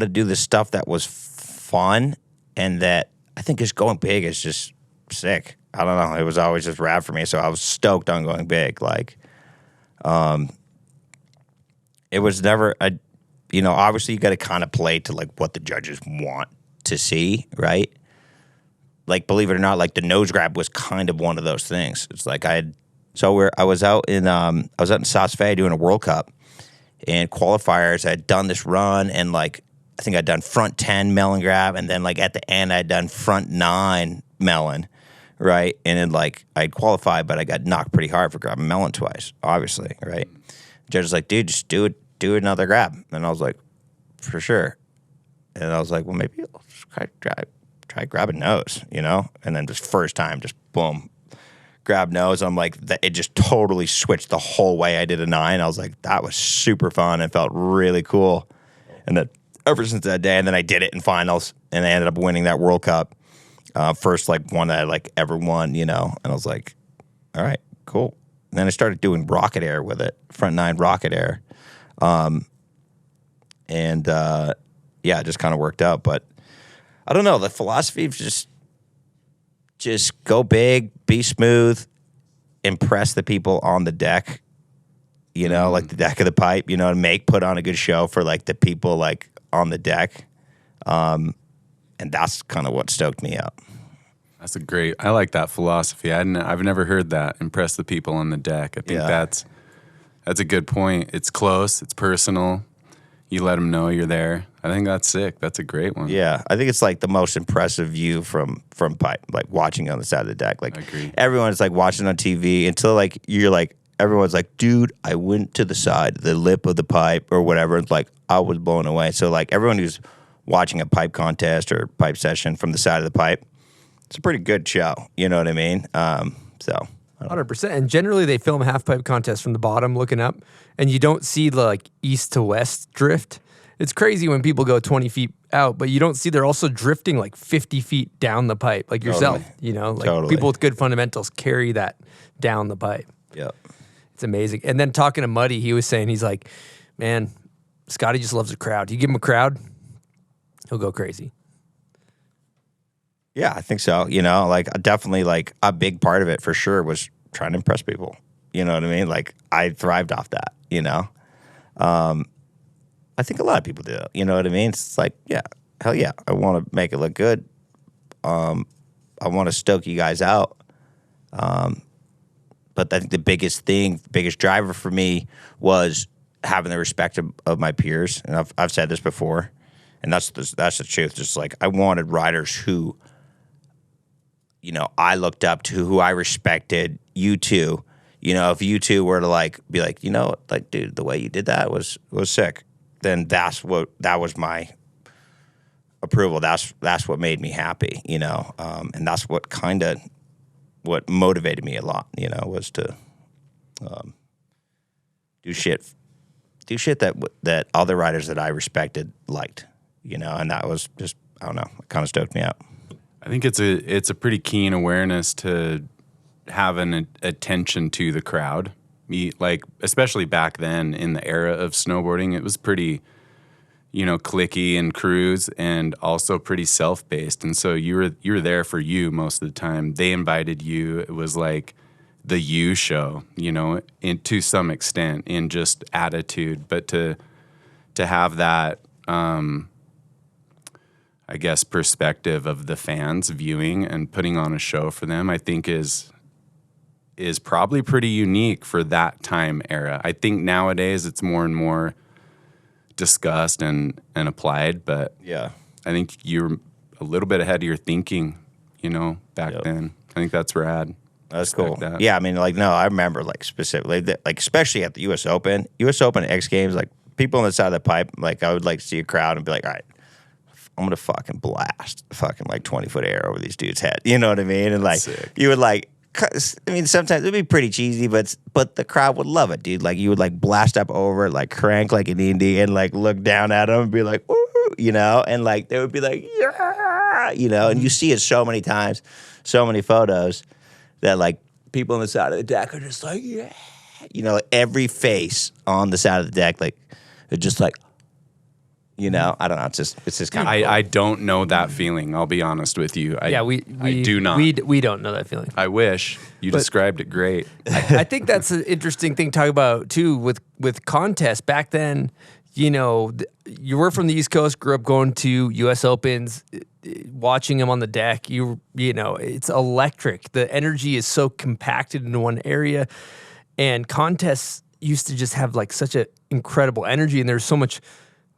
to do the stuff that was fun, and that I think just going big is just sick. I don't know. It was always just rad for me, so I was stoked on going big. Like, it was never obviously you got to kind of play to like what the judges want to see, right? Like, believe it or not, like the nose grab was kind of one of those things. It's like I was out in South Bay doing a World Cup, and qualifiers, I had done this run, and like I think I'd done front 10 melon grab, and then like at the end I'd done front 9 melon, right? And then like I'd qualified, but I got knocked pretty hard for grabbing melon twice, obviously, right? The judge was like, dude, just do another grab, and I was like, for sure. And I was like, well, maybe I'll just try grabbing nose, and then just first time, just boom. Grab nose. I'm like, it just totally switched the whole way I did a 9. I was like, that was super fun and felt really cool. And then ever since that day, and then I did it in finals, and I ended up winning that World Cup. First like one that I like ever won, and I was like, all right, cool. And then I started doing rocket air with it, front 9 rocket air. It just kind of worked out. But I don't know, the philosophy of just go big, be smooth, impress the people on the deck, like the deck of the pipe, and put on a good show for like the people like on the deck. And that's kind of what stoked me up. I like that philosophy. I've never heard that, impress the people on the deck. I think that's a good point. It's close, it's personal. You let them know you're there. I think that's sick. That's a great one. Yeah, I think it's like the most impressive view from pipe, like watching on the side of the deck. Like, I agree. Everyone's like watching on TV until like you're like, everyone's like, dude, I went to the side, the lip of the pipe or whatever. It's like, I was blown away. So like everyone who's watching a pipe contest or pipe session from the side of the pipe, it's a pretty good show. You know what I mean? 100%. And generally they film half pipe contests from the bottom looking up, and you don't see the like east to west drift. It's crazy when people go 20 feet out, but you don't see they're also drifting like 50 feet down the pipe, like yourself, People with good fundamentals carry that down the pipe. Yep. It's amazing. And then talking to Muddy, he was saying, he's like, man, Scotty just loves a crowd. You give him a crowd, he'll go crazy. Yeah, I think so. Like definitely like a big part of it for sure was trying to impress people. You know what I mean? Like I thrived off that, I think a lot of people do. You know what I mean? It's like, yeah, hell yeah. I want to make it look good. I want to stoke you guys out. But I think the biggest driver for me was having the respect of my peers, and I've said this before, and that's the truth. Just like I wanted riders who, you know, I looked up to, who I respected. You too, you know, if you two were to like be like, you know, like, dude, the way you did that was sick, then that was my approval. That's what made me happy, you know, and that's what motivated me a lot, you know, was to do shit that other riders that I respected liked, you know, and that was just, I don't know, it kind of stoked me out. I think it's a pretty keen awareness to have an attention to the crowd. Like, especially back then in the era of snowboarding, it was pretty, you know, clicky and cruise, and also pretty self-based. And so you were there for you most of the time. They invited you. It was like the you show, you know, to some extent in just attitude. But to have that, I guess, perspective of the fans viewing and putting on a show for them, I think is probably pretty unique for that time era. I think nowadays it's more and more discussed and applied, but yeah, I think you're a little bit ahead of your thinking, you know, back then. I think that's rad. That's cool. That. Yeah, I mean, like, no, I remember, like, specifically, like, especially at the U.S. Open, X Games, like, people on the side of the pipe, like, I would, like, see a crowd and be like, all right, I'm going to fucking blast fucking, like, 20-foot air over these dudes' head. You know what I mean? And, like, you would, like, I mean, sometimes it would be pretty cheesy, but the crowd would love it, dude. Like, you would, like, blast up over, like, crank like an indie and, like, look down at them and be like, ooh, you know? And, like, they would be like, yeah, you know? And you see it so many times, so many photos that, like, people on the side of the deck are just like, yeah. You know, like, every face on the side of the deck, like, it's just like, you know, I don't know. It's just kind of cool. I don't know that feeling. I'll be honest with you. I do not. We don't know that feeling. I wish. You described it great. I think that's an interesting thing to talk about too with contests. Back then, you know, you were from the East Coast, grew up going to U.S. Opens, watching them on the deck. You know, it's electric. The energy is so compacted into one area, and contests used to just have like such an incredible energy, and there's so much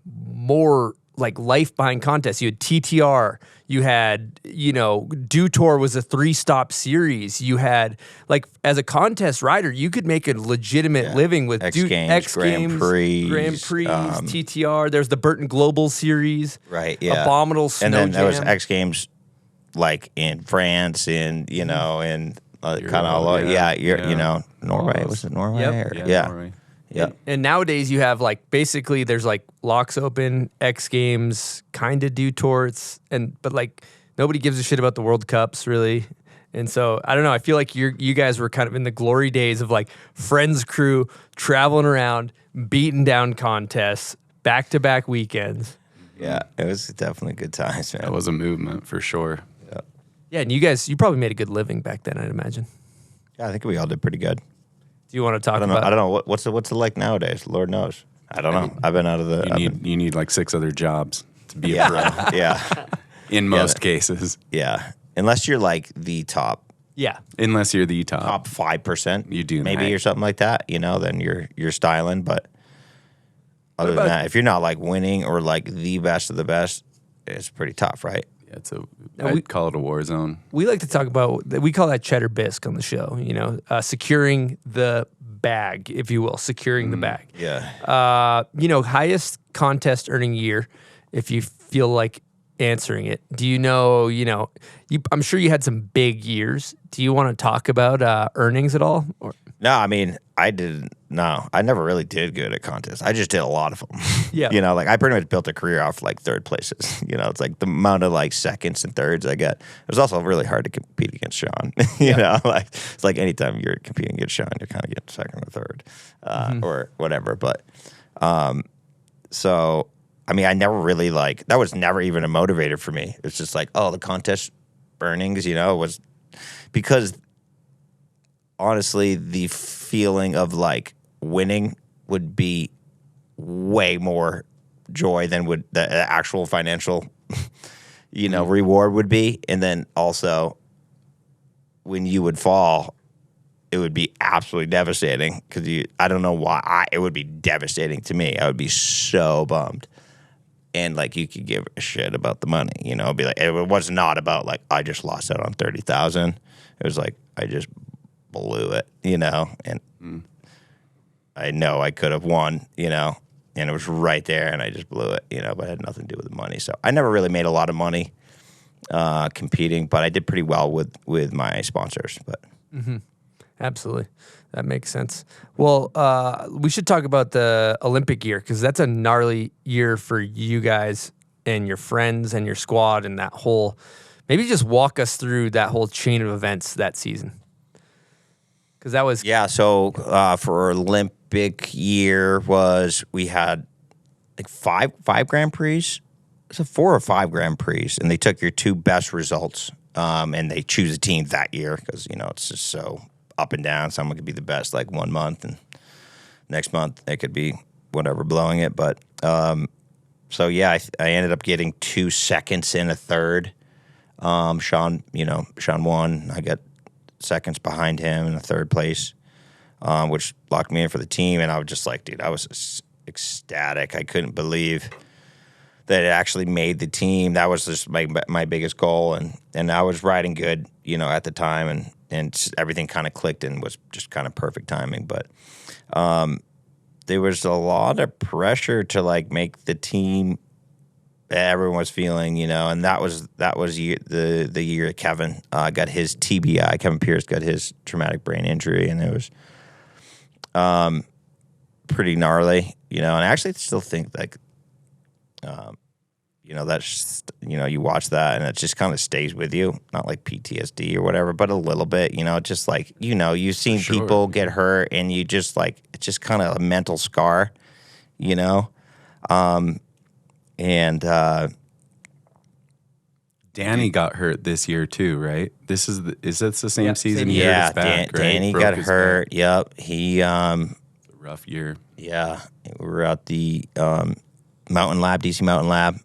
more like life behind contests. You had TTR, you had, you know, Dew Tour was a 3-stop series. You had, like, as a contest rider, you could make a legitimate living with X Games, Grand Prix, TTR. There's the Burton Global Series, right? Yeah, Abominable Snow and then Jam. there was X Games, like in France, in you know, in kind of all over. You know, Norway. Was it Norway? Yep. Norway. Yeah. And nowadays you have like basically there's like Locks Open, X Games, kind of Dew Tours, but like nobody gives a shit about the World Cups really. And so I don't know. I feel like you guys were kind of in the glory days of like Friends crew traveling around, beating down contests, back-to-back weekends. Yeah, it was definitely good times, man. That was a movement for sure. Yeah, and you probably made a good living back then, I'd imagine. Yeah, I think we all did pretty good. Do you want to talk about? I don't know what's it like nowadays. Lord knows. I don't know. I've been out of the. You need like 6 other jobs to be a pro. Yeah. In most cases. Yeah. Unless you're like the top. Yeah. Unless you're the top 5%. You do maybe or something like that. You know, then you're styling. But other than that, if you're not like winning or like the best of the best, it's pretty tough, right? I'd call it a war zone. We like to talk about, we call that cheddar bisque on the show, you know, securing the bag, if you will, securing the bag. Yeah. You know, highest contest earning year, if you feel like answering it. Do you know, I'm sure you had some big years. Do you want to talk about earnings at all? No, I mean, I never really did good at contests. I just did a lot of them. Yeah. You know, like I pretty much built a career off like third places. You know, it's like the amount of like seconds and thirds I get. It was also really hard to compete against Shaun. you know, like it's like anytime you're competing against Shaun, you're kind of getting second or third or whatever. But so, I mean, I never really that was never even a motivator for me. It's just like, oh, the contest earnings, you know, was because honestly, the feeling of like winning would be way more joy than would the actual financial, reward would be. And then also when you would fall, it would be absolutely devastating because I don't know why. It would be devastating to me. I would be so bummed. And like you could give a shit about the money, you know. It'd be like it was not about like I just lost out on 30,000. It was like I just blew it, you know. And I know I could have won, you know, and it was right there, and I just blew it, you know. But it had nothing to do with the money. So I never really made a lot of money competing, but I did pretty well with my sponsors. But Absolutely. That makes sense. Well, we should talk about the Olympic year because that's a gnarly year for you guys and your friends and your squad and that whole. Maybe just walk us through that whole chain of events that season. Because that was So for Olympic year we had like five Grand Prix. It's a 4 or 5 Grand Prix, and they took your 2 best results, and they choose a team that year because you know it's just so up and down. Someone could be the best like 1 month, and next month it could be whatever blowing it. But so yeah, I ended up getting 2 seconds and a third. Shaun won. I got seconds behind him in the third place, which locked me in for the team. And I was just like, dude, I was ecstatic. I couldn't believe that it actually made the team. That was just my biggest goal. And I was riding good, you know, at the time, and everything kind of clicked and was just kind of perfect timing. But there was a lot of pressure to like make the team. Everyone was feeling, you know, and that was the year Kevin got his TBI. Kevin Pierce got his traumatic brain injury, and it was pretty gnarly, you know. And I actually still think like, you know, that's, you know, you watch that and it just kind of stays with you, not like PTSD or whatever, but a little bit, you know, just like, you know, you've seen people get hurt and you just like, it's just kind of a mental scar, you know. And Danny got hurt this year too, right? Is this the same season? Yeah, back, right? Danny got hurt. Back. Yep, he a rough year. Yeah, we were at the Mountain Lab, DC Mountain Lab.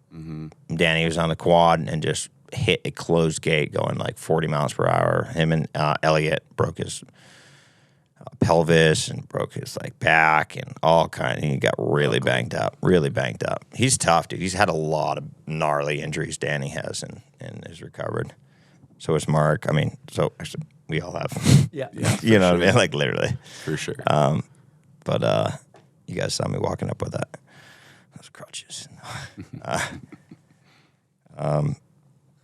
Danny was on the quad and just hit a closed gate going like 40 miles per hour. Him and Elliot broke his pelvis and broke his like back and all kind. He got really banged up. He's tough, dude. He's had a lot of gnarly injuries. Danny has and is recovered. So is Mark. I mean, so actually, we all have. Yeah. You know what I mean? Like literally. For sure. But you guys saw me walking up with those crutches.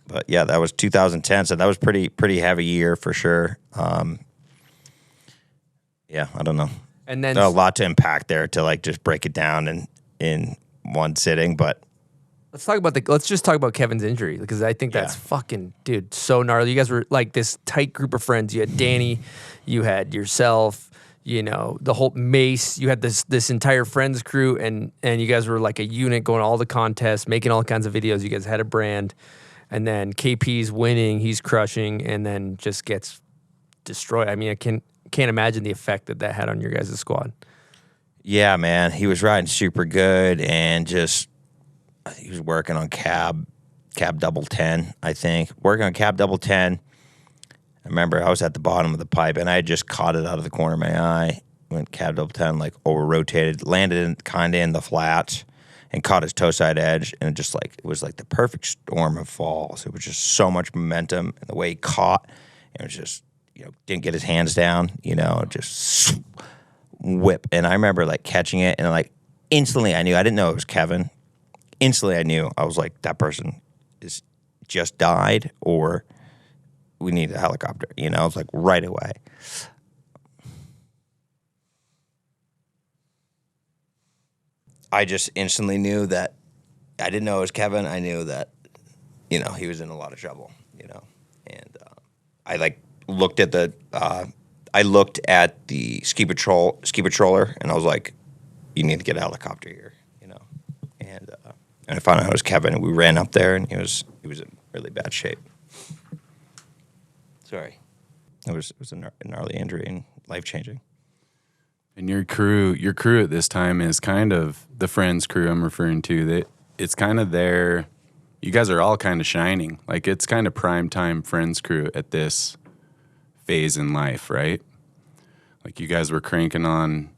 But yeah, that was 2010. So that was pretty heavy year for sure. Yeah, I don't know. And then a lot to unpack there to like just break it down in one sitting. But let's just talk about Kevin's injury because I think that's fucking, dude, so gnarly. You guys were like this tight group of friends. You had Danny, you had yourself, you know, the whole Mace. You had this entire friends crew, and you guys were like a unit going to all the contests, making all kinds of videos. You guys had a brand, and then KP's winning, he's crushing, and then just gets destroyed. I mean, I can't imagine the effect that had on your guys' squad. Yeah, man. He was riding super good and just he was working on cab double 10, I think. Working on cab double 10. I remember I was at the bottom of the pipe and I had just caught it out of the corner of my eye. Went cab double 10, like over rotated, landed kind of in the flats and caught his toe side edge. And it was like the perfect storm of falls. It was just so much momentum and the way he caught. It was just, you know, didn't get his hands down, you know, just whip. And I remember like catching it and like instantly I knew, I didn't know it was Kevin. Instantly I knew, I was like, that person is just died or we need a helicopter, you know, I was like right away. I just instantly knew that I didn't know it was Kevin. I knew that, you know, he was in a lot of trouble, you know, and I like, looked at the ski patroller and I was like, you need to get a helicopter here, you know. And I found out it was Kevin and we ran up there and he was in really bad shape. Sorry. It was a gnarly injury and life-changing. And your crew at this time is kind of the friends crew I'm referring to. That it's kind of there. You guys are all kind of shining. Like it's kind of prime time friends crew at this phase in life, right? Like you guys were cranking on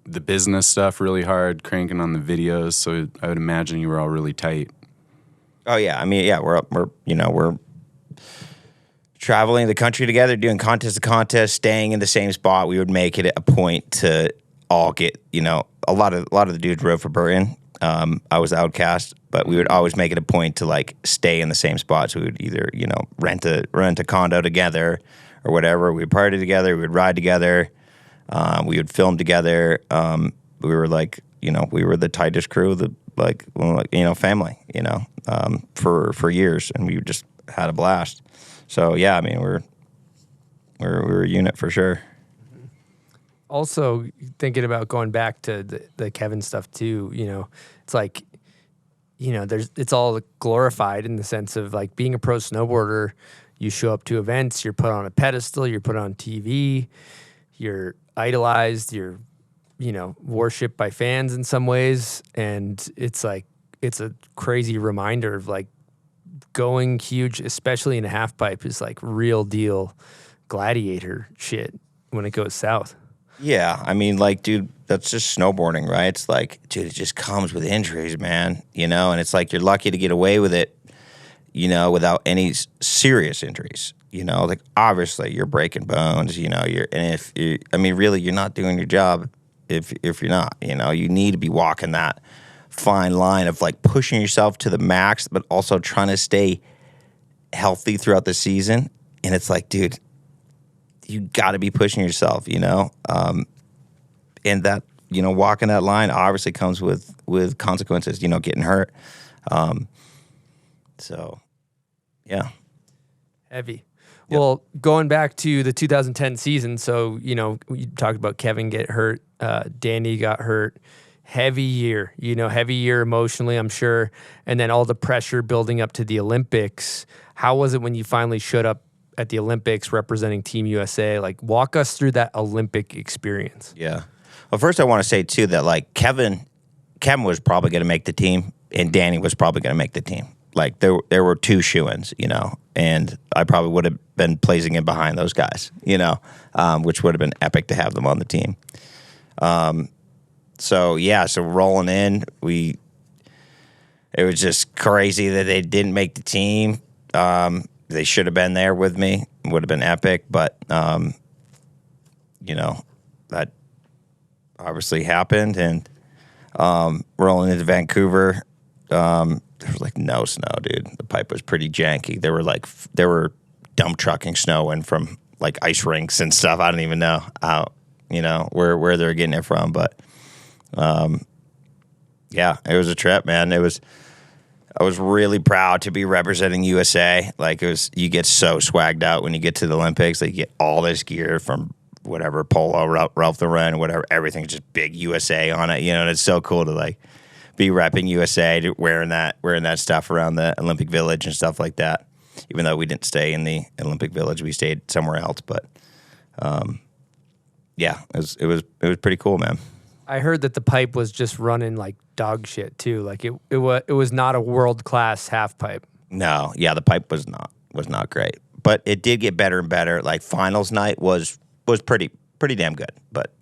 the business stuff really hard, cranking on the videos. So I would imagine you were all really tight. Oh yeah, I mean, yeah, we're traveling the country together, doing contest to contest, staying in the same spot. We would make it a point to all get, a lot of the dudes rode for Burton. I was Outcast, but we would always make it a point to like stay in the same spot. So we would either, rent a condo together or whatever. We would party together. We would ride together. We would film together. We were like, we were the tightest crew, family, for years, and we just had a blast. So yeah, I mean, we're a unit for sure. Also, thinking about going back to the Kevin stuff too, it's like, it's all glorified in the sense of like being a pro snowboarder. You show up to events, you're put on a pedestal, you're put on TV, you're idolized, you're, worshipped by fans in some ways. And it's like, it's a crazy reminder of like going huge, especially in a half pipe, is like real deal gladiator shit when it goes south. Yeah, I mean, like, dude, that's just snowboarding, right? It's like, dude, it just comes with injuries, man, and it's like you're lucky to get away with it, without any serious injuries, like obviously you're breaking bones, really you're not doing your job if you're not, you need to be walking that fine line of like pushing yourself to the max, but also trying to stay healthy throughout the season. And it's like, dude, you got to be pushing yourself, and that, walking that line obviously comes with consequences, getting hurt. So, yeah. Heavy. Yep. Well, going back to the 2010 season, so, we talked about Kevin get hurt, Danny got hurt. Heavy year emotionally, I'm sure. And then all the pressure building up to the Olympics. How was it when you finally showed up at the Olympics representing Team USA? Like, walk us through that Olympic experience. Yeah. Well, first I want to say, too, that, like, Kevin was probably going to make the team, and Danny was probably going to make the team. Like, there were two shoo-ins, and I probably would have been placing in behind those guys, which would have been epic to have them on the team. So rolling in, it was just crazy that they didn't make the team. They should have been there with me. It would have been epic, but that obviously happened. And rolling into Vancouver, there was like no snow, dude. The pipe was pretty janky. They were dump trucking snow in from like ice rinks and stuff. I don't even know how, where they're getting it from, but. It was a trip, man. I was really proud to be representing USA. Like, you get so swagged out when you get to the Olympics. Like, you get all this gear from whatever, Polo, Ralph Lauren, whatever. Everything's just big USA on it, and it's so cool to like be repping USA, wearing that stuff around the Olympic Village and stuff like that. Even though we didn't stay in the Olympic Village, we stayed somewhere else. But it was pretty cool, man. I heard that the pipe was just running like dog shit too. Like it was not a world-class half pipe. No, yeah, the pipe was not great, but it did get better and better. Like finals night was pretty damn good, but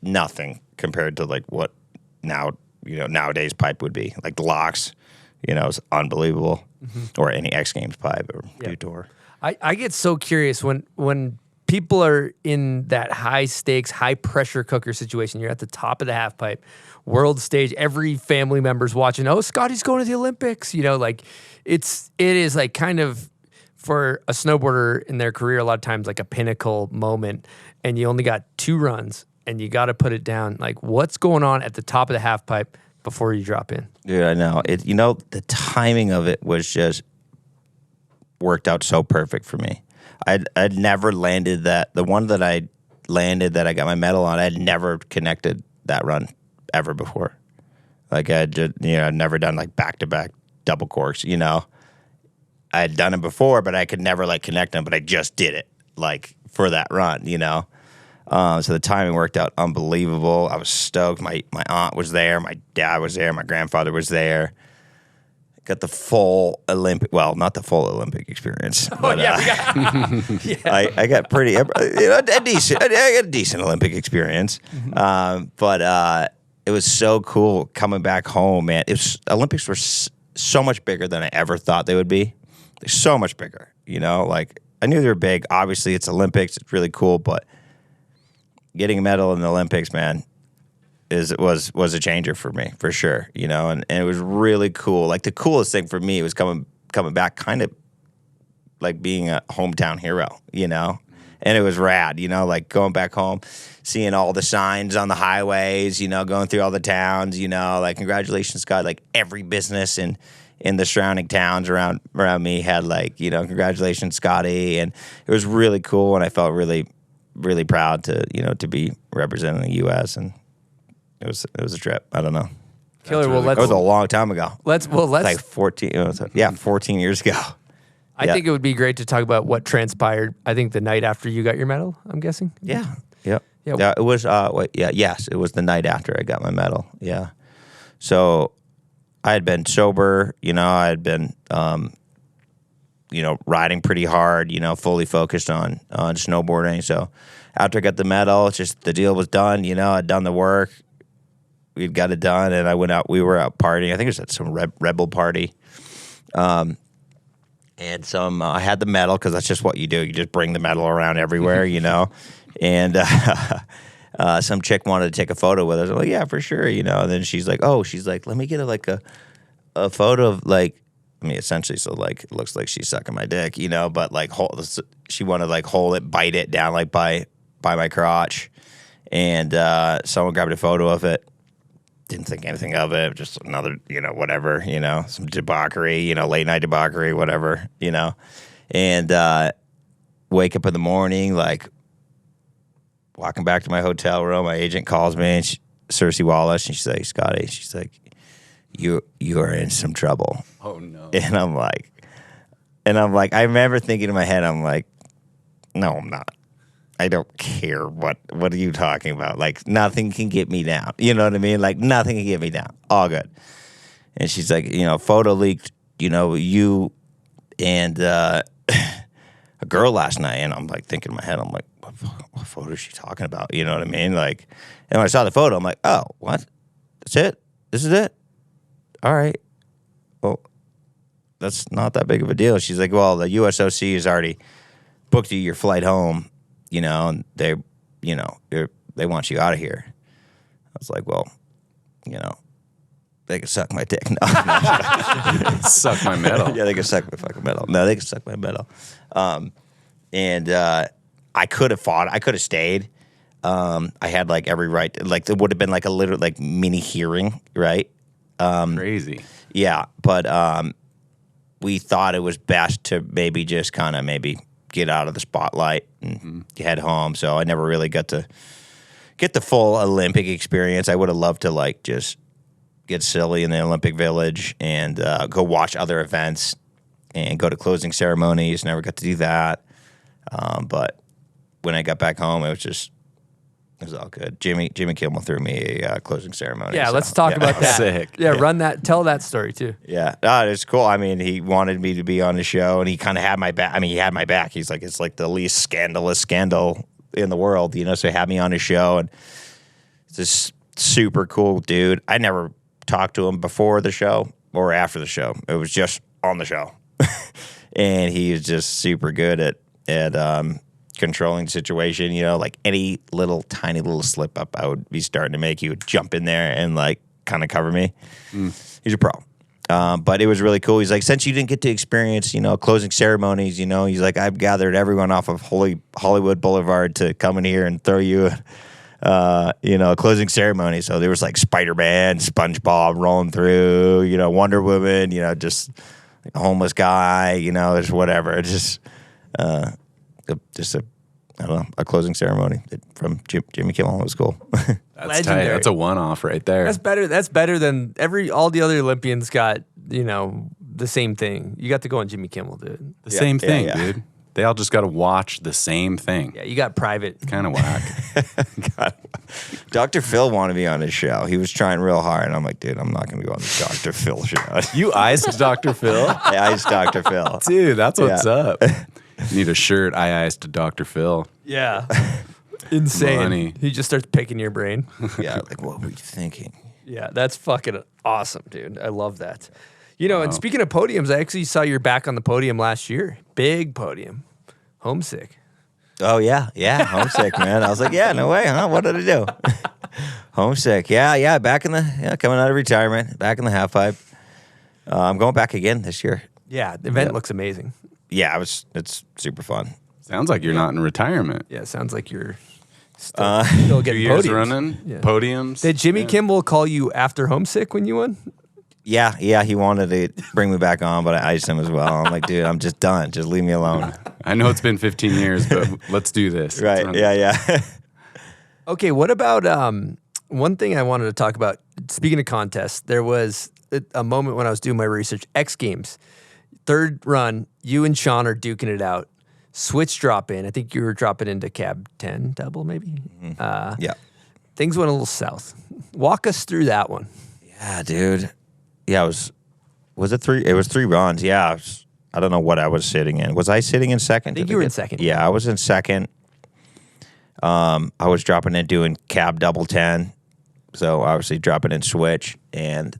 nothing compared to like what nowadays pipe would be. Like the locks, is unbelievable, or any X Games pipe or Dew Tour. I get so curious when people are in that high stakes, high pressure cooker situation. You're at the top of the half pipe, world stage. Every family member's watching. Oh, Scotty's going to the Olympics. Like it is like kind of for a snowboarder in their career, a lot of times like a pinnacle moment, and you only got 2 runs and you got to put it down. Like, what's going on at the top of the half pipe before you drop in? Dude, I know it. The timing of it was just worked out so perfect for me. I'd never landed that. The one that I landed that I got my medal on, I had never connected that run ever before. Like I'd never done like back-to-back double corks, I had done it before, but I could never like connect them, but I just did it like for that run, So the timing worked out unbelievable. I was stoked. My aunt was there, my dad was there, my grandfather was there. got the full Olympic. Well, not the full Olympic experience. But, I got pretty, a decent. I got a decent Olympic experience. But it was so cool coming back home, man. Olympics were so much bigger than I ever thought they would be. They're so much bigger. Like I knew they were big. Obviously, it's Olympics. It's really cool, but getting a medal in the Olympics, man, was a changer for me for sure. And it was really cool. Like the coolest thing for me was coming back, kind of like being a hometown hero. And it was rad. Like going back home, seeing all the signs on the highways. Going through all the towns. Like congratulations, Scott. Like every business in the surrounding towns around me had like congratulations, Scotty, and it was really cool. And I felt really, really proud to be representing the U.S. and it was a trip. I don't know. Killer. Well, that was a long time ago. Let's like 14. 14 years ago. I think it would be great to talk about what transpired. I think the night after you got your medal. I'm guessing. Yeah. Yep. Yeah. It was. Yes. It was the night after I got my medal. Yeah. So I had been sober. I had been, riding pretty hard. Fully focused on snowboarding. So after I got the medal, it's just the deal was done. I'd done the work. We'd got it done, and I went out. We were out partying. I think it was at some rebel party. And I had the medal because that's just what you do. You just bring the medal around everywhere, And some chick wanted to take a photo with us. I'm like, yeah, for sure, And then she's like, let me get a photo of like, essentially, so like it looks like she's sucking my dick, But like, she wanted to like hold it, bite it down like by my crotch, and someone grabbed a photo of it. Didn't think anything of it. Just another, whatever, some debauchery, late night debauchery, whatever, And wake up in the morning, like walking back to my hotel room. My agent calls me, and Cersei Wallace, and she's like, Scotty, she's like, you are in some trouble. Oh no. And I'm like, I remember thinking in my head, I'm like, no, I'm not. I don't care. What are you talking about? Like, nothing can get me down. You know what I mean? Like, nothing can get me down. All good. And she's like, photo leaked, you and a girl last night. And I'm like thinking in my head, I'm like, what photo is she talking about? You know what I mean? Like, and when I saw the photo, I'm like, oh, what? That's it? This is it? All right. Well, that's not that big of a deal. She's like, well, the USOC has already booked you your flight home. And they want you out of here. I was like, well, they can suck my dick. No. Suck my medal. Yeah, they can suck my fucking medal. No, they can suck my medal. And I could have fought. I could have stayed. I had like every right. Like it would have been like a little like mini hearing, right? Crazy. Yeah, but we thought it was best to maybe just kind of get out of the spotlight and head home. So I never really got to get the full Olympic experience. I would have loved to like just get silly in the Olympic Village and go watch other events and go to closing ceremonies. Never got to do that. But when I got back home, it was all good. Jimmy Kimmel threw me a closing ceremony. Yeah, let's talk about that. Sick. Yeah, tell that story too. Yeah, it's cool. I mean, he wanted me to be on the show, and he kind of had my back. I mean, he had my back. He's like, it's like the least scandalous scandal in the world, So he had me on his show, and this super cool dude. I never talked to him before the show or after the show. It was just on the show, and he was just super good at controlling the situation, like any tiny little slip up I would be starting to make, he would jump in there and like kind of cover me. He's a pro. But it was really cool. He's like, since you didn't get to experience, closing ceremonies, he's like, I've gathered everyone off of Hollywood Boulevard to come in here and throw you a closing ceremony. So there was like Spider-Man, SpongeBob rolling through, Wonder Woman, just like a homeless guy, just whatever. Just I don't know, a closing ceremony from Jimmy Kimmel. It was cool. That's tight. That's a one-off right there. That's better than all the other Olympians got, the same thing. You got to go on Jimmy Kimmel, dude. Same thing, dude. They all just got to watch the same thing. Yeah, you got private. Kind of whack. God. Dr. Phil wanted me on his show. He was trying real hard, and I'm like, dude, I'm not going to go on the Dr. Phil show. You iced Dr. Phil? I iced Dr. Phil. Dude, that's what's up. You need a shirt. I iced Dr. Phil. Yeah. Insane. Money. He just starts picking your brain. Yeah, like, what were you thinking? Yeah, that's fucking awesome, dude. I love that. You know, and speaking of podiums, I actually saw you're back on the podium last year. Big podium. Homesick. Oh, yeah. Yeah, homesick, man. I was like, yeah, no way, huh? What did I do? Homesick. Yeah, back in the, coming out of retirement, back in the half pipe. I'm going back again this year. Yeah, the event looks amazing. Yeah, it's super fun. Sounds like you're not in retirement. Yeah, it sounds like you're still 2 getting years podiums. running, podiums. Did Jimmy Kimmel call you after homesick when you won? Yeah, he wanted to bring me back on, but I iced him as well. I'm like, dude, I'm just done. Just leave me alone. I know it's been 15 years, but let's do this. Right, yeah. Okay, what about one thing I wanted to talk about? Speaking of contests, there was a moment when I was doing my research. X Games, third run, you and Shaun are duking it out. Switch drop in. I think you were dropping into cab 10 double, maybe? Yeah. Things went a little south. Walk us through that one. Yeah, dude. Yeah, was it 3? It was 3 runs. Yeah, I don't know what I was sitting in. Was I sitting in second? I think you were in second. Yeah, I was in second. I was dropping in doing cab double 10. So obviously dropping in switch, and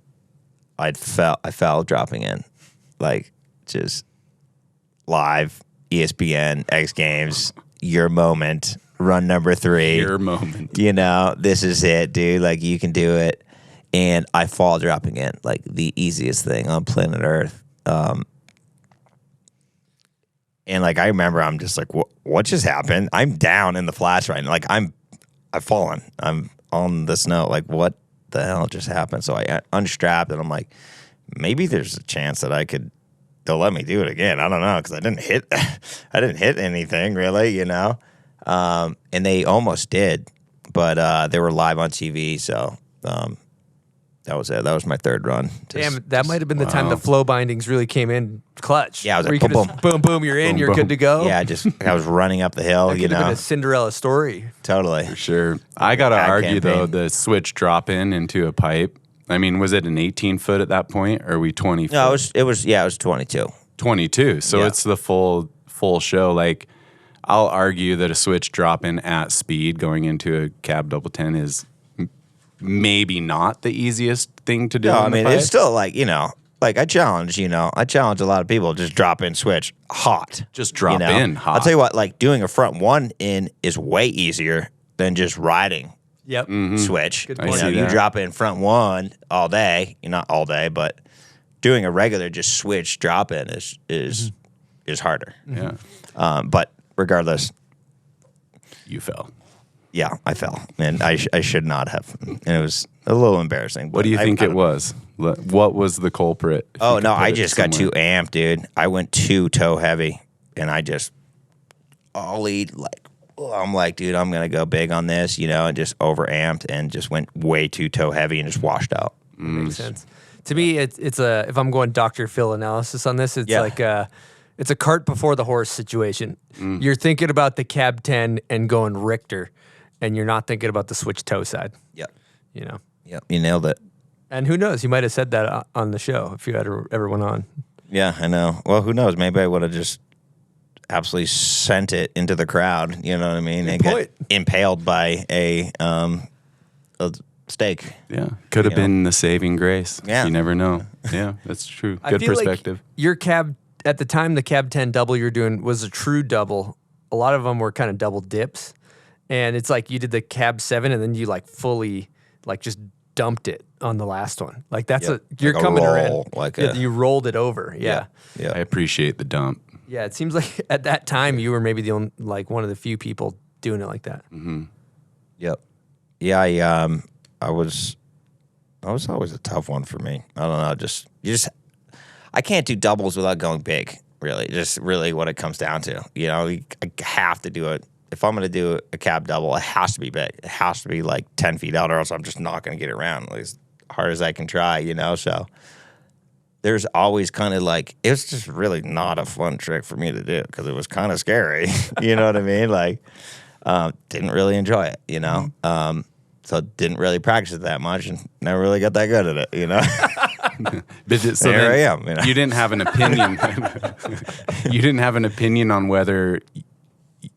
I fell dropping in. Like, just live, ESPN, X Games, your moment, run number 3. Your moment. You know, this is it, dude. Like, you can do it. And I fall dropping in, like the easiest thing on planet Earth. And like, I remember I'm just like, what just happened? I'm down in the flats right now. Like, I've fallen. I'm on the snow. Like, what the hell just happened? So I unstrapped, and I'm like, maybe there's a chance that they'll let me do it again. I don't know, because I didn't hit anything really, you know. And they almost did, but they were live on TV, so that was it. That was my third run. Damn, that might have been the time the flow bindings really came in clutch. Yeah, I was where like, you could boom, just boom, you're in, boom, you're boom. good to go. Yeah, I was running up the hill, That you could have been know. a Cinderella story. Totally. For sure. I got to Bad argue, though, campaign. the switch drop into a pipe. I mean, was it an 18-foot at that point, or are we 20 foot? No, it was 22. 22. So Yeah. it's the full show. Like, I'll argue that a switch drop in at speed going into a cab double 10 is maybe not the easiest thing to do. No, I on the mean, pipe. it's still like, you know, like I challenge a lot of people, just drop in switch hot. Just drop you know? in hot. I'll tell you what, like doing a front one in is way easier than just riding Yep. switch. Good You point. know, I see you that. drop in front one all day, not all day, but doing a regular just switch drop in is harder. Yeah. But regardless, You fell. yeah, I fell, and I should not have, and it was a little embarrassing. What do you think I it don't- was? What was the culprit? if Oh you no, could put I it just got too somewhere? amped, dude. I went too toe heavy, and I just ollied like, I'm like, dude, I'm gonna go big on this, you know, and just over amped and just went way too toe heavy and just washed out. Makes sense. To me, it's a if I'm going Dr. Phil analysis on this, it's Yeah. like it's a cart before the horse situation. You're thinking about the cab 10 and going Richter, and you're not thinking about the switch toe side. Yep, You know, yep, you nailed it. and who knows? You might have said that on the show if you had ever went on. Yeah, I know. Well, who knows? Maybe I would have just absolutely sent it into the crowd. You know what I mean? And point. get impaled by a stake. Yeah. Could have You know? been the saving grace. Yeah. You never know. Yeah, that's true. I Good feel perspective. Like your cab at the time, the cab 10 double you're doing was a true double. A lot of them were kind of double dips, and it's like you did the cab 7 and then you like fully like just dumped it on the last one. Like that's Yep. you're Like a coming roll, around. like Yeah, a- you rolled it over. Yeah. Yeah. I appreciate the dump. Yeah, it seems like at that time you were maybe the only, like one of the few people doing it like that. Yep. Yeah, I was always a tough one for me. I don't know, I can't do doubles without going big, really. Just really what it comes down to. You know, I have to do it. If I'm going to do a cab double, it has to be big. It has to be like 10 feet out, or else I'm just not going to get it around, as hard as I can try, you know? So there's always kind of like, it was just really not a fun trick for me to do because it was kind of scary. You know what I mean? Like, didn't really enjoy it, you know? So didn't really practice it that much and never really got that good at it, you know? So there I am. You know? You didn't have an opinion. You didn't have an opinion on whether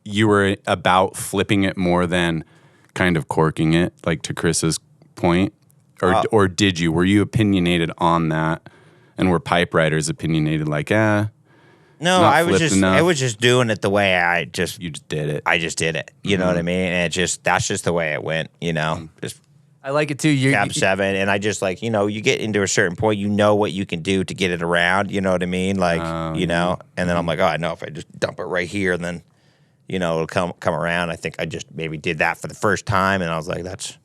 you were about flipping it more than kind of corking it, like to Chris's point? Or did you? Were you opinionated on that? And were pipe riders opinionated like, No, I was just doing it the way you just did it. I just did it. You know what I mean? And that's just the way it went, you know? Just I like it too. You cab 7, and I just like, you know, you get into a certain point, you know what you can do to get it around, you know what I mean? Like, you know, and then I'm like, I know if I just dump it right here, then, you know, it'll come around. I think I just maybe did that for the first time, and I was like, that's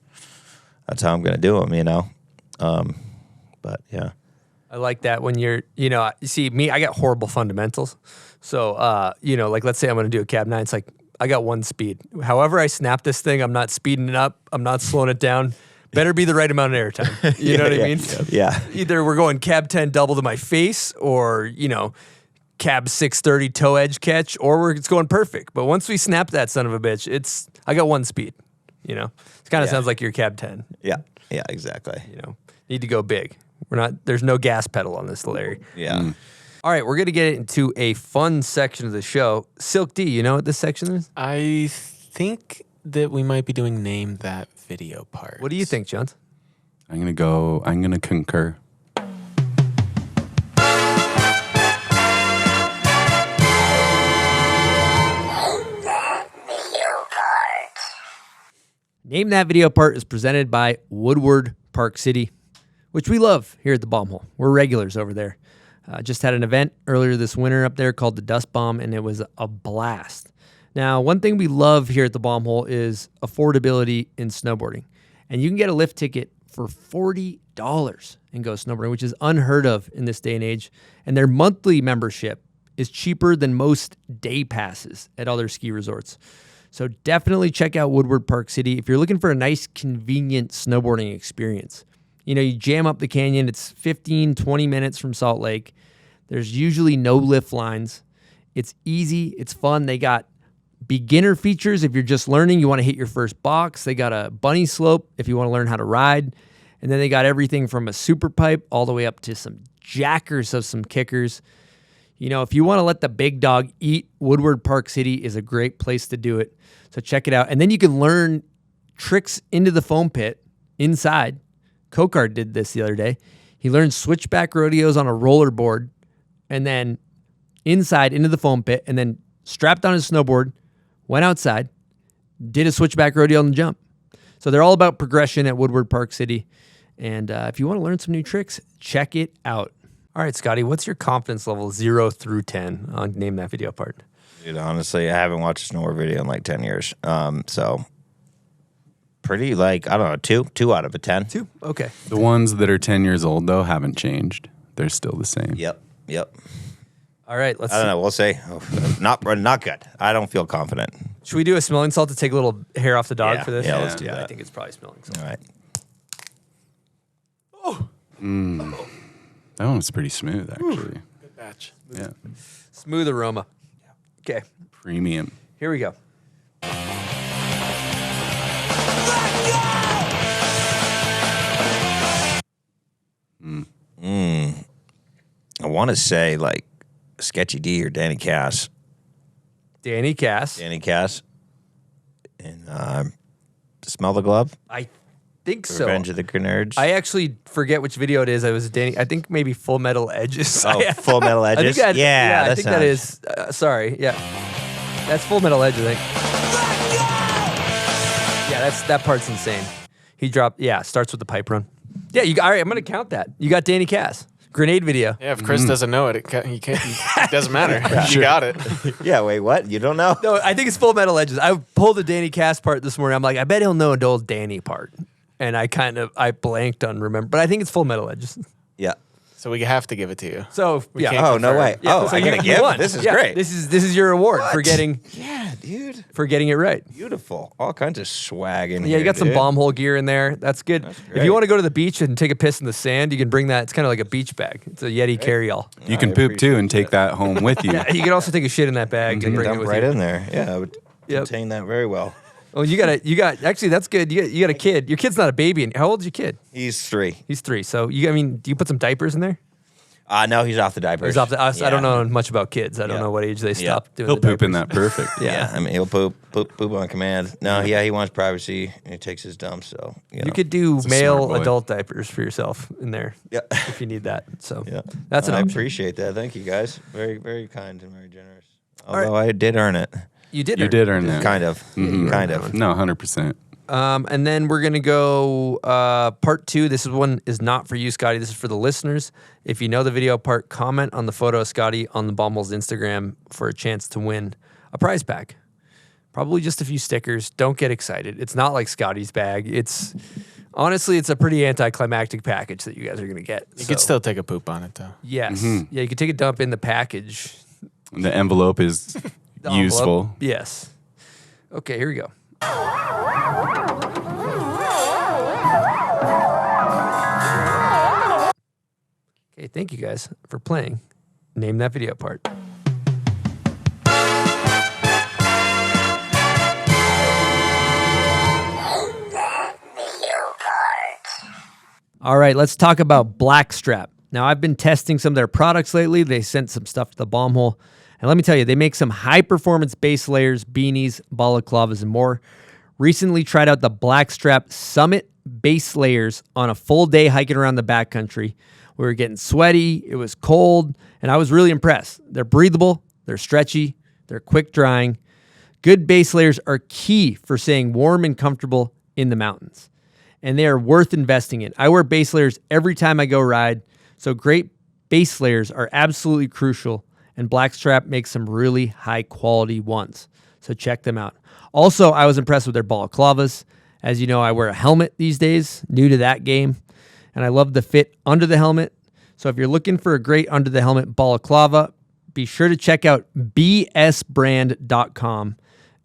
how I'm going to do them, you know? But yeah. I like that when you're, you know, you see me, I got horrible fundamentals. So, you know, like let's say I'm going to do a cab 9. It's like, I got one speed. However I snap this thing, I'm not speeding it up. I'm not slowing it down. Better be the right amount of airtime. You know what I mean? Yeah. Either we're going cab 10 double to my face or, you know, cab 630 toe edge catch, or it's going perfect. But once we snap that son of a bitch, I got one speed, you know? It kind of sounds like your cab 10. Yeah. Yeah, exactly. You know, need to go big. There's no gas pedal on this, Larry. Yeah. All right, we're going to get into a fun section of the show. Silk D, you know what this section is? I think that we might be doing Name That Video part. What do you think, John? I'm going to concur. Name That Video part is presented by Woodward Park City, which we love here at the Bomb Hole. We're regulars over there. Just had an event earlier this winter up there called the Dust Bomb, and it was a blast. Now, one thing we love here at the Bomb Hole is affordability in snowboarding. And you can get a lift ticket for $40 and go snowboarding, which is unheard of in this day and age. And their monthly membership is cheaper than most day passes at other ski resorts. So definitely check out Woodward Park City if you're looking for a nice, convenient snowboarding experience. You know, you jam up the canyon. It's 15, 20 minutes from Salt Lake. There's usually no lift lines. It's easy. It's fun. They got beginner features if you're just learning. You want to hit your first box. They got a bunny slope if you want to learn how to ride. And then they got everything from a super pipe all the way up to some jackers of some kickers. You know, if you want to let the big dog eat, Woodward Park City is a great place to do it. So check it out. And then you can learn tricks into the foam pit inside. Cont'd did this the other day. He learned switchback rodeos on a rollerboard and then inside into the foam pit and then strapped on his snowboard, went outside, did a switchback rodeo on the jump. So they're all about progression at Woodward Park City. And if you want to learn some new tricks, check it out. All right, Scotty, what's your confidence level 0 through 10 on Name That Video part? Dude, honestly, I haven't watched a snowboard video in like 10 years. So pretty like, I don't know, 2 out of a 10. 2? Okay. The ones that are 10 years old, though, haven't changed. They're still the same. Yep. All right, let's I don't know. We'll say not good. I don't feel confident. Should we do a smelling salt to take a little hair off the dog for this? Yeah, let's do that. I think it's probably smelling salt. All right. That one was pretty smooth, actually. Good batch. Yeah. Smooth aroma. Okay, Premium. here we go. I want to say like Sketchy D or Danny Cass. Danny Cass. And Smell the Glove? I think so. Revenge of the Grenards? I actually forget which video it is. I was Danny. I think maybe Full Metal Edges. Oh, Full Metal Edges? I think Yeah, I think that is. Sorry, yeah, that's Full Metal Edge. I think. Yeah, that part's insane. He dropped. Yeah, starts with the pipe run. Yeah, all right. I'm gonna count that. You got Danny Cass grenade video. Yeah, if Chris doesn't know it, he can't. It doesn't matter. You got it. Yeah, wait, what? You don't know? No, I think it's Full Metal Edges. I pulled the Danny Cass part this morning. I'm like, I bet he'll know the old Danny part, and I blanked on remember, but I think it's Full Metal Edges. Yeah. So we have to give it to you. So yeah. can't Oh, no way. Yeah, Oh, so I you- get a you gift? won. This is Yeah, great. This is your reward for getting Yeah, dude. it right. Beautiful. All kinds of swag in here. Yeah, you got some dude. bomb hole gear in there. That's good. If great. you want to go to the beach and take a piss in the sand, you can bring that. It's kind of like a beach bag. It's a Yeti carry-all. You can poop too and take that home with you. Yeah, you can also take a shit in that bag and bring it Dump with right you. in there. Yeah, I would contain that very well. Oh, you got. Actually, that's good. You got a kid. Your kid's not a baby. How old is your kid? He's 3. He's 3. So do you put some diapers in there? No, he's off the diapers. He's off the. I Yeah. don't know much about kids. I don't Yeah. know what age they Yeah. stop doing. He'll the poop in diapers. that perfect. Yeah, I mean, he'll poop on command. No, yeah, he wants privacy. And he takes his dumps, so, You could do a smart male boy. adult diapers for yourself in there. Yeah. if you need that. So Yeah. that's an I option. appreciate that. Thank you, guys. Very, very kind and very generous. right. Although I did earn it. You did. You did earn that. Kind of. Kind of. No, 100%. And then we're gonna go part 2. This one is not for you, Scotty. This is for the listeners. If you know the video part, comment on the photo of Scotty on the Bombhole's Instagram for a chance to win a prize pack. Probably just a few stickers. Don't get excited. It's not like Scotty's bag. It's honestly, it's a pretty anticlimactic package that you guys are gonna get. You could still take a poop on it, though. Yes. Yeah, you could take a dump in the package. The envelope is The envelope. useful. Yes. Okay, here we go. Okay, thank you guys for playing. Name that video part. All right, let's talk about Blackstrap. Now, I've been testing some of their products lately. They sent some stuff to the bomb hole. And let me tell you, they make some high-performance base layers, beanies, balaclavas, and more. Recently tried out the Blackstrap Summit base layers on a full day hiking around the backcountry. We were getting sweaty, it was cold, and I was really impressed. They're breathable, they're stretchy, they're quick drying. Good base layers are key for staying warm and comfortable in the mountains, and they are worth investing in. I wear base layers every time I go ride, so great base layers are absolutely crucial, and Blackstrap makes some really high quality ones, so check them out. Also, I was impressed with their balaclavas. As you know, I wear a helmet these days, new to that game, and I love the fit under the helmet. So if you're looking for a great under the helmet balaclava, be sure to check out bsbrand.com,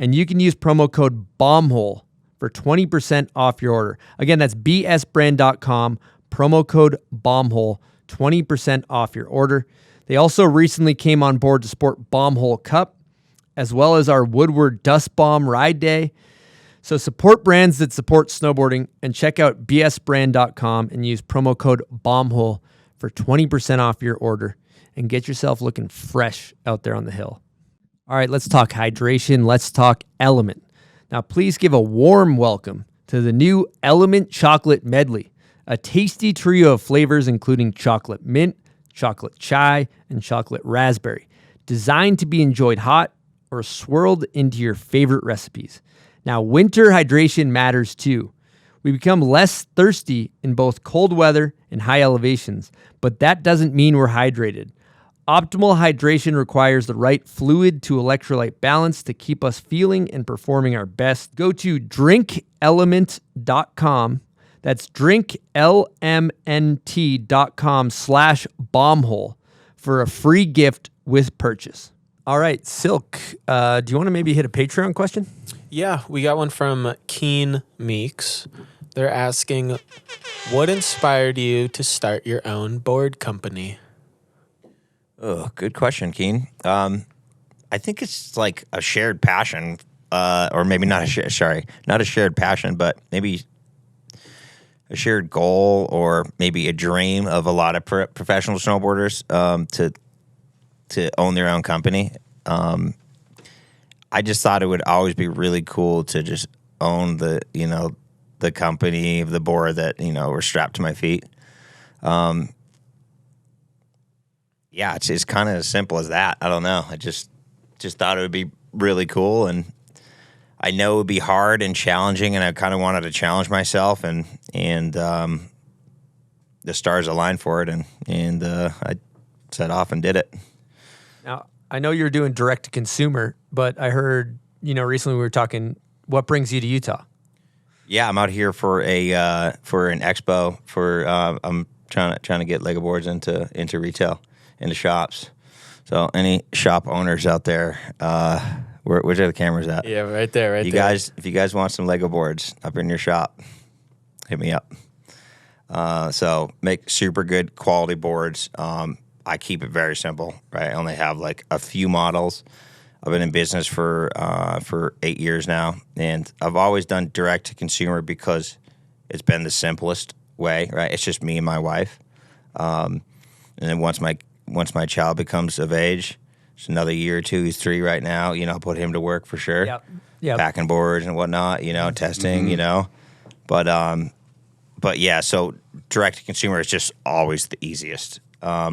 and you can use promo code BOMBHOLE for 20% off your order. Again, that's bsbrand.com, promo code BOMBHOLE, 20% off your order. They also recently came on board to support Bombhole Cup, as well as our Woodward Dust Bomb Ride Day. So support brands that support snowboarding and check out bsbrand.com and use promo code BOMBHOLE for 20% off your order and get yourself looking fresh out there on the hill. All right, let's talk hydration. Let's talk Element. Now, please give a warm welcome to the new Element Chocolate Medley, a tasty trio of flavors including chocolate mint, chocolate chai, and chocolate raspberry, designed to be enjoyed hot or swirled into your favorite recipes. Now, winter hydration matters too. We become less thirsty in both cold weather and high elevations, but that doesn't mean we're hydrated. Optimal hydration requires the right fluid to electrolyte balance to keep us feeling and performing our best. Go to drinkelement.com. That's drinklmnt.com/bombhole for a free gift with purchase. All right, Silk, do you want to maybe hit a Patreon question? Yeah, we got one from Keen Meeks. They're asking, what inspired you to start your own board company? Oh, good question, Keen. I think it's like a shared passion, or maybe not not a shared passion, but maybe a shared goal, or maybe a dream of a lot of professional snowboarders to own their own company. I just thought it would always be really cool to just own the company of the board that were strapped to my feet. Yeah, it's kind of as simple as that. I don't know. I just thought it would be really cool, and I know it would be hard and challenging, and I kind of wanted to challenge myself, and the stars aligned for it, and I set off and did it. Now, I know you're doing direct to consumer, but I heard, recently we were talking, what brings you to Utah? Yeah, I'm out here for an expo. I'm trying to get Lago Boards into retail, into shops. So any shop owners out there, where's the cameras at? Yeah, right there, right you there. Guys, if you guys want some Lago Boards up in your shop, hit me up. So make super good quality boards. I keep it very simple, right? I only have like a few models. I've been in business for 8 years now, and I've always done direct to consumer because it's been the simplest way, right? It's just me and my wife. And then once my child becomes of age, it's another year or two. He's 3 right now. You know, I'll put him to work for sure. Yep. Packing boards and whatnot. You know, testing. You know, but yeah. So direct to consumer is just always the easiest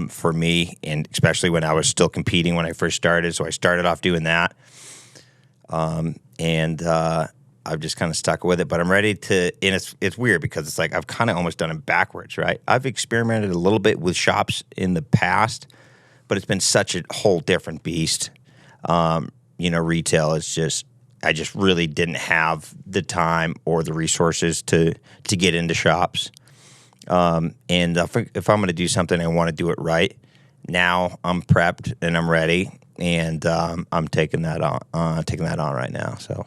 for me, and especially when I was still competing when I first started. So I started off doing that, and I've just kind of stuck with it. But I'm ready to. And it's weird because it's like I've kind of almost done it backwards, right? I've experimented a little bit with shops in the past, but it's been such a whole different beast. You know, retail is just. I just really didn't have the time or the resources to get into shops. And if I'm going to do something, I want to do it right. Now I'm prepped and I'm ready, and I'm taking that on right now. So,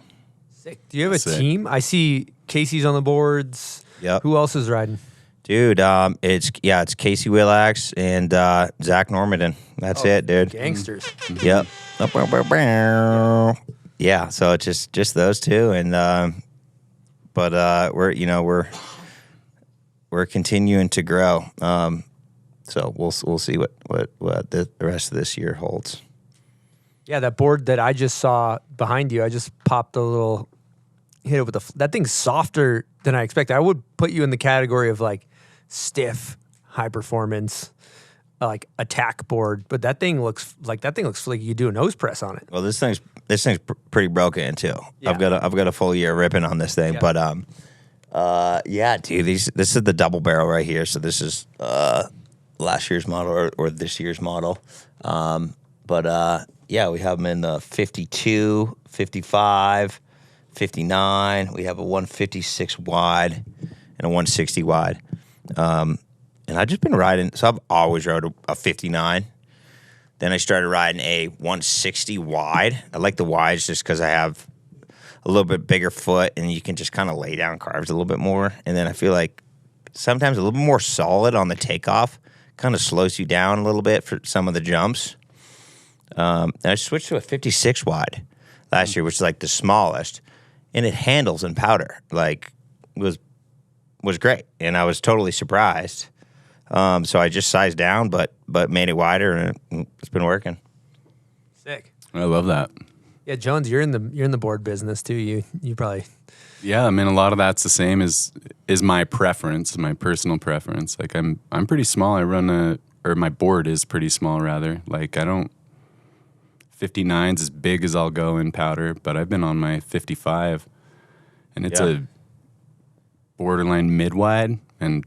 sick. Do you have a team? I see Casey's on the boards. Yep. Who else is riding? Dude, it's Casey Willax and Zach Normandin. That's it, dude. Gangsters. Yep. Yeah, so it's just those two, and but we're continuing to grow. So we'll see what the rest of this year holds. Yeah, that board that I just saw behind you, I just popped a little hit it with that thing's softer than I expected. I would put you in the category of like stiff, high performance, like attack board, but that thing looks like you could do a nose press on it. Well, this thing's pretty broken too. Yeah. I've got a full year ripping on this thing, but yeah, dude, this is the double barrel right here. So this is last year's model or this year's model. But yeah, we have them in the 52, 55, 59. We have a 156 wide and a 160 wide. And I've just been riding, so I've always rode a 59. Then I started riding a 160 wide. I like the wides just because I have a little bit bigger foot and you can just kind of lay down carbs a little bit more. And then I feel like sometimes a little bit more solid on the takeoff kind of slows you down a little bit for some of the jumps. And I switched to a 56 wide last year, which is like the smallest, and it handles in powder. Like, was great, and I was totally surprised. So I just sized down, but made it wider, and it's been working. Sick. I love that. Yeah, Jones, you're in the board business too. You probably. Yeah, I mean, a lot of that's the same is my preference, my personal preference. Like I'm pretty small. I run my board is pretty small rather. Like 59's as big as I'll go in powder, but I've been on my 55, and it's a borderline mid-wide, and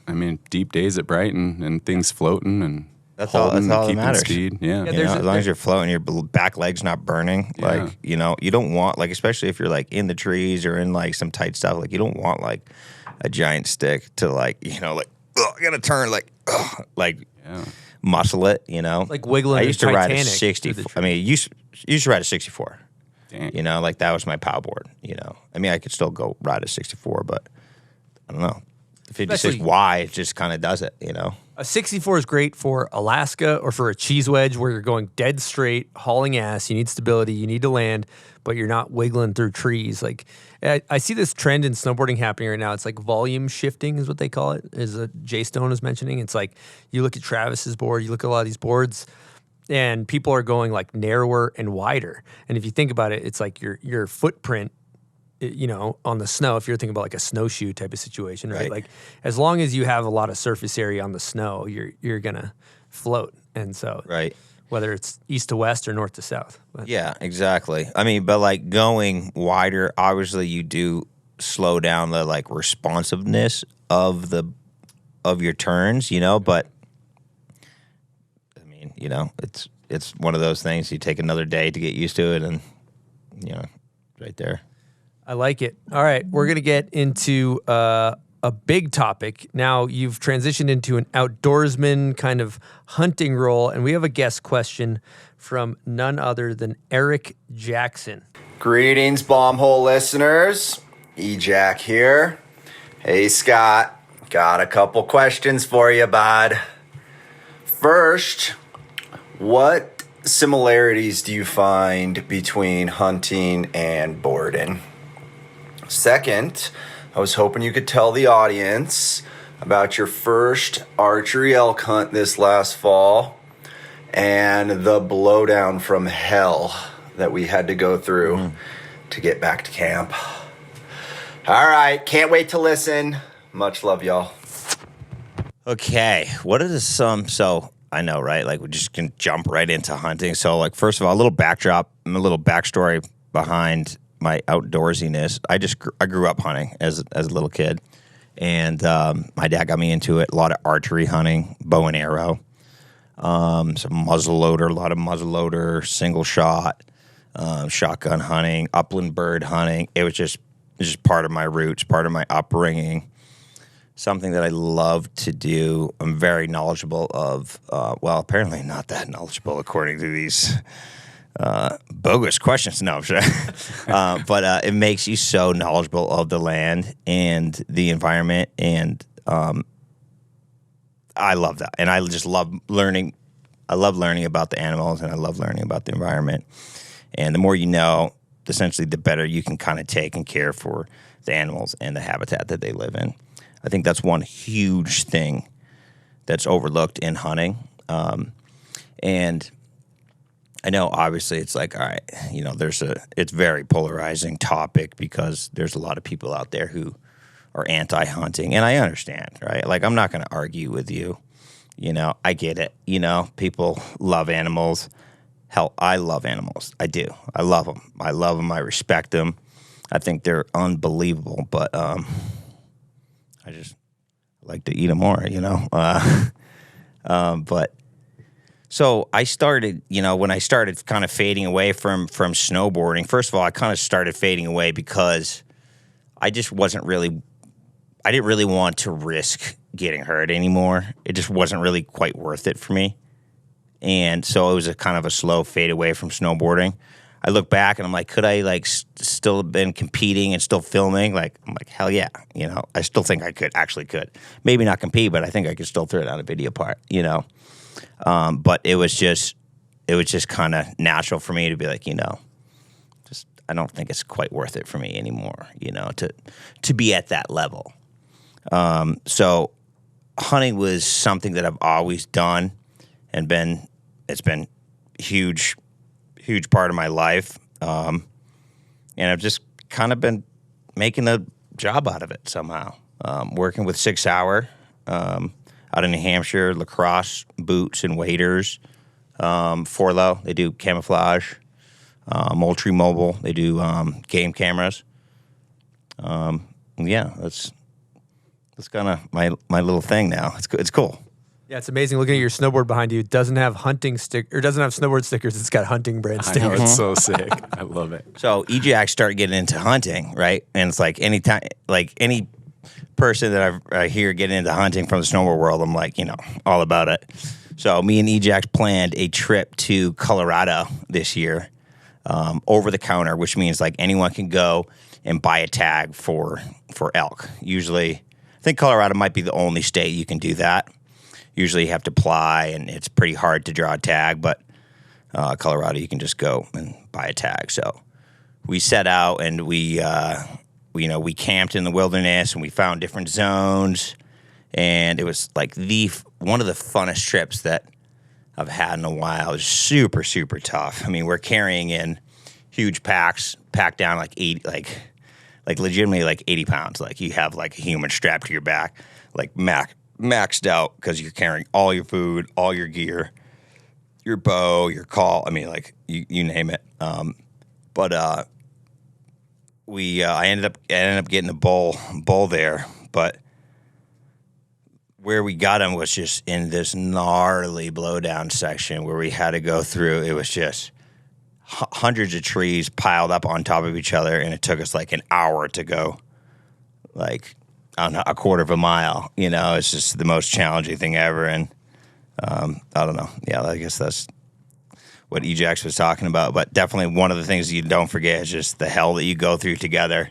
I mean, deep days at Brighton and things floating and that's all that matters. Speed. Yeah, as long as you're floating, your back leg's not burning. Yeah. Like, you know, you don't want, like, especially if you're like in the trees or in like some tight stuff, like you don't want like a giant stick to like, you know, like, I gotta turn muscle it, you know. Like wiggling. I used to ride a Titanic 60. I mean, used to ride a 64. Dang. You know, like that was my pow board, you know. I mean, I could still go ride a 64, but I don't know. The 56 Y just kind of does it, you know. A 64 is great for Alaska or for a cheese wedge where you're going dead straight, hauling ass. You need stability, you need to land, but you're not wiggling through trees. Like I see this trend in snowboarding happening right now. It's like volume shifting is what they call it, as Jay Stone was mentioning. It's like you look at Travis's board, you look at a lot of these boards, and people are going like narrower and wider. And if you think about it, it's like your footprint, you know, on the snow, if you're thinking about like a snowshoe type of situation, right? Like as long as you have a lot of surface area on the snow, you're gonna float. And so whether it's east to west or north to south. But. Yeah, exactly. I mean, but like going wider, obviously you do slow down the like responsiveness of your turns, you know, but I mean, you know, it's one of those things you take another day to get used to it, and you know, right there. I like it. All right, we're going to get into a big topic. Now you've transitioned into an outdoorsman kind of hunting role, and we have a guest question from none other than Eric Jackson. Greetings, Bombhole listeners. E-Jack here. Hey, Scott. Got a couple questions for you, bud. First, what similarities do you find between hunting and boarding? Second, I was hoping you could tell the audience about your first archery elk hunt this last fall and the blowdown from hell that we had to go through to get back to camp. All right, can't wait to listen. Much love, y'all. Okay, what are some, so I know, right? Like, we just can jump right into hunting. So, like, first of all, a little backstory behind my outdoorsiness. I grew up hunting as a little kid, and my dad got me into it. A lot of archery hunting, bow and arrow, some muzzleloader, a lot of muzzleloader, single shot, shotgun hunting, upland bird hunting. It was just part of my roots, part of my upbringing. Something that I love to do. I'm very knowledgeable of. Well, apparently not that knowledgeable according to these bogus questions. No, I'm sure. But it makes you so knowledgeable of the land and the environment, and I love that. And I just love learning. I love learning about the animals, and I love learning about the environment. And the more you know, essentially, the better you can kind of take and care for the animals and the habitat that they live in. I think that's one huge thing that's overlooked in hunting. And I know, obviously, it's like, all right, you know, it's very polarizing topic because there's a lot of people out there who are anti-hunting, and I understand, right? Like, I'm not going to argue with you. You know, I get it. You know, people love animals. Hell, I love animals. I do. I love them. I respect them. I think they're unbelievable, but I just like to eat them more, you know? But so I started, you know, when I started kind of fading away from snowboarding, first of all, I kind of started fading away because I just I didn't really want to risk getting hurt anymore. It just wasn't really quite worth it for me. And so it was a kind of a slow fade away from snowboarding. I look back and I'm like, could I still have been competing and still filming? Like, I'm like, hell yeah. You know, I still think I could. Maybe not compete, but I think I could still throw it on a video part, you know? But it was just kind of natural for me to be like, you know, I don't think it's quite worth it for me anymore, you know, to be at that level. So hunting was something that I've always done and it's been huge part of my life. And I've just kind of been making a job out of it somehow. Working with 6 Hour out in New Hampshire, lacrosse boots and waders. Forlow, they do camouflage. Moultrie Mobile, they do game cameras. Yeah, that's kind of my little thing now. It's cool. Yeah, it's amazing looking at your snowboard behind you. It doesn't have doesn't have snowboard stickers. It's got hunting brand stickers. I know, it's so sick. I love it. So EJack started getting into hunting, right? And it's like any person that I hear getting into hunting from the snowboard world, I'm like, you know, all about it. So me and EJack planned a trip to Colorado this year, over the counter, which means like anyone can go and buy a tag for elk. Usually, I think Colorado might be the only state you can do that. Usually you have to apply, and it's pretty hard to draw a tag, but Colorado, you can just go and buy a tag. So we set out, and we camped in the wilderness, and we found different zones, and it was like one of the funnest trips that I've had in a while. It was super, super tough. I mean, we're carrying in huge packs, packed down like legitimately like 80 pounds. Like you have like a human strapped to your back, like maxed out because you're carrying all your food, all your gear, your bow, your call. I mean, like you name it. But I ended up getting the bull there, but where we got him was just in this gnarly blowdown section where we had to go through. It was just hundreds of trees piled up on top of each other, and it took us like an hour to go like on a quarter of a mile. You know, it's just the most challenging thing ever. And I don't know. Yeah, I guess that's what Ejax was talking about. But definitely one of the things you don't forget is just the hell that you go through together.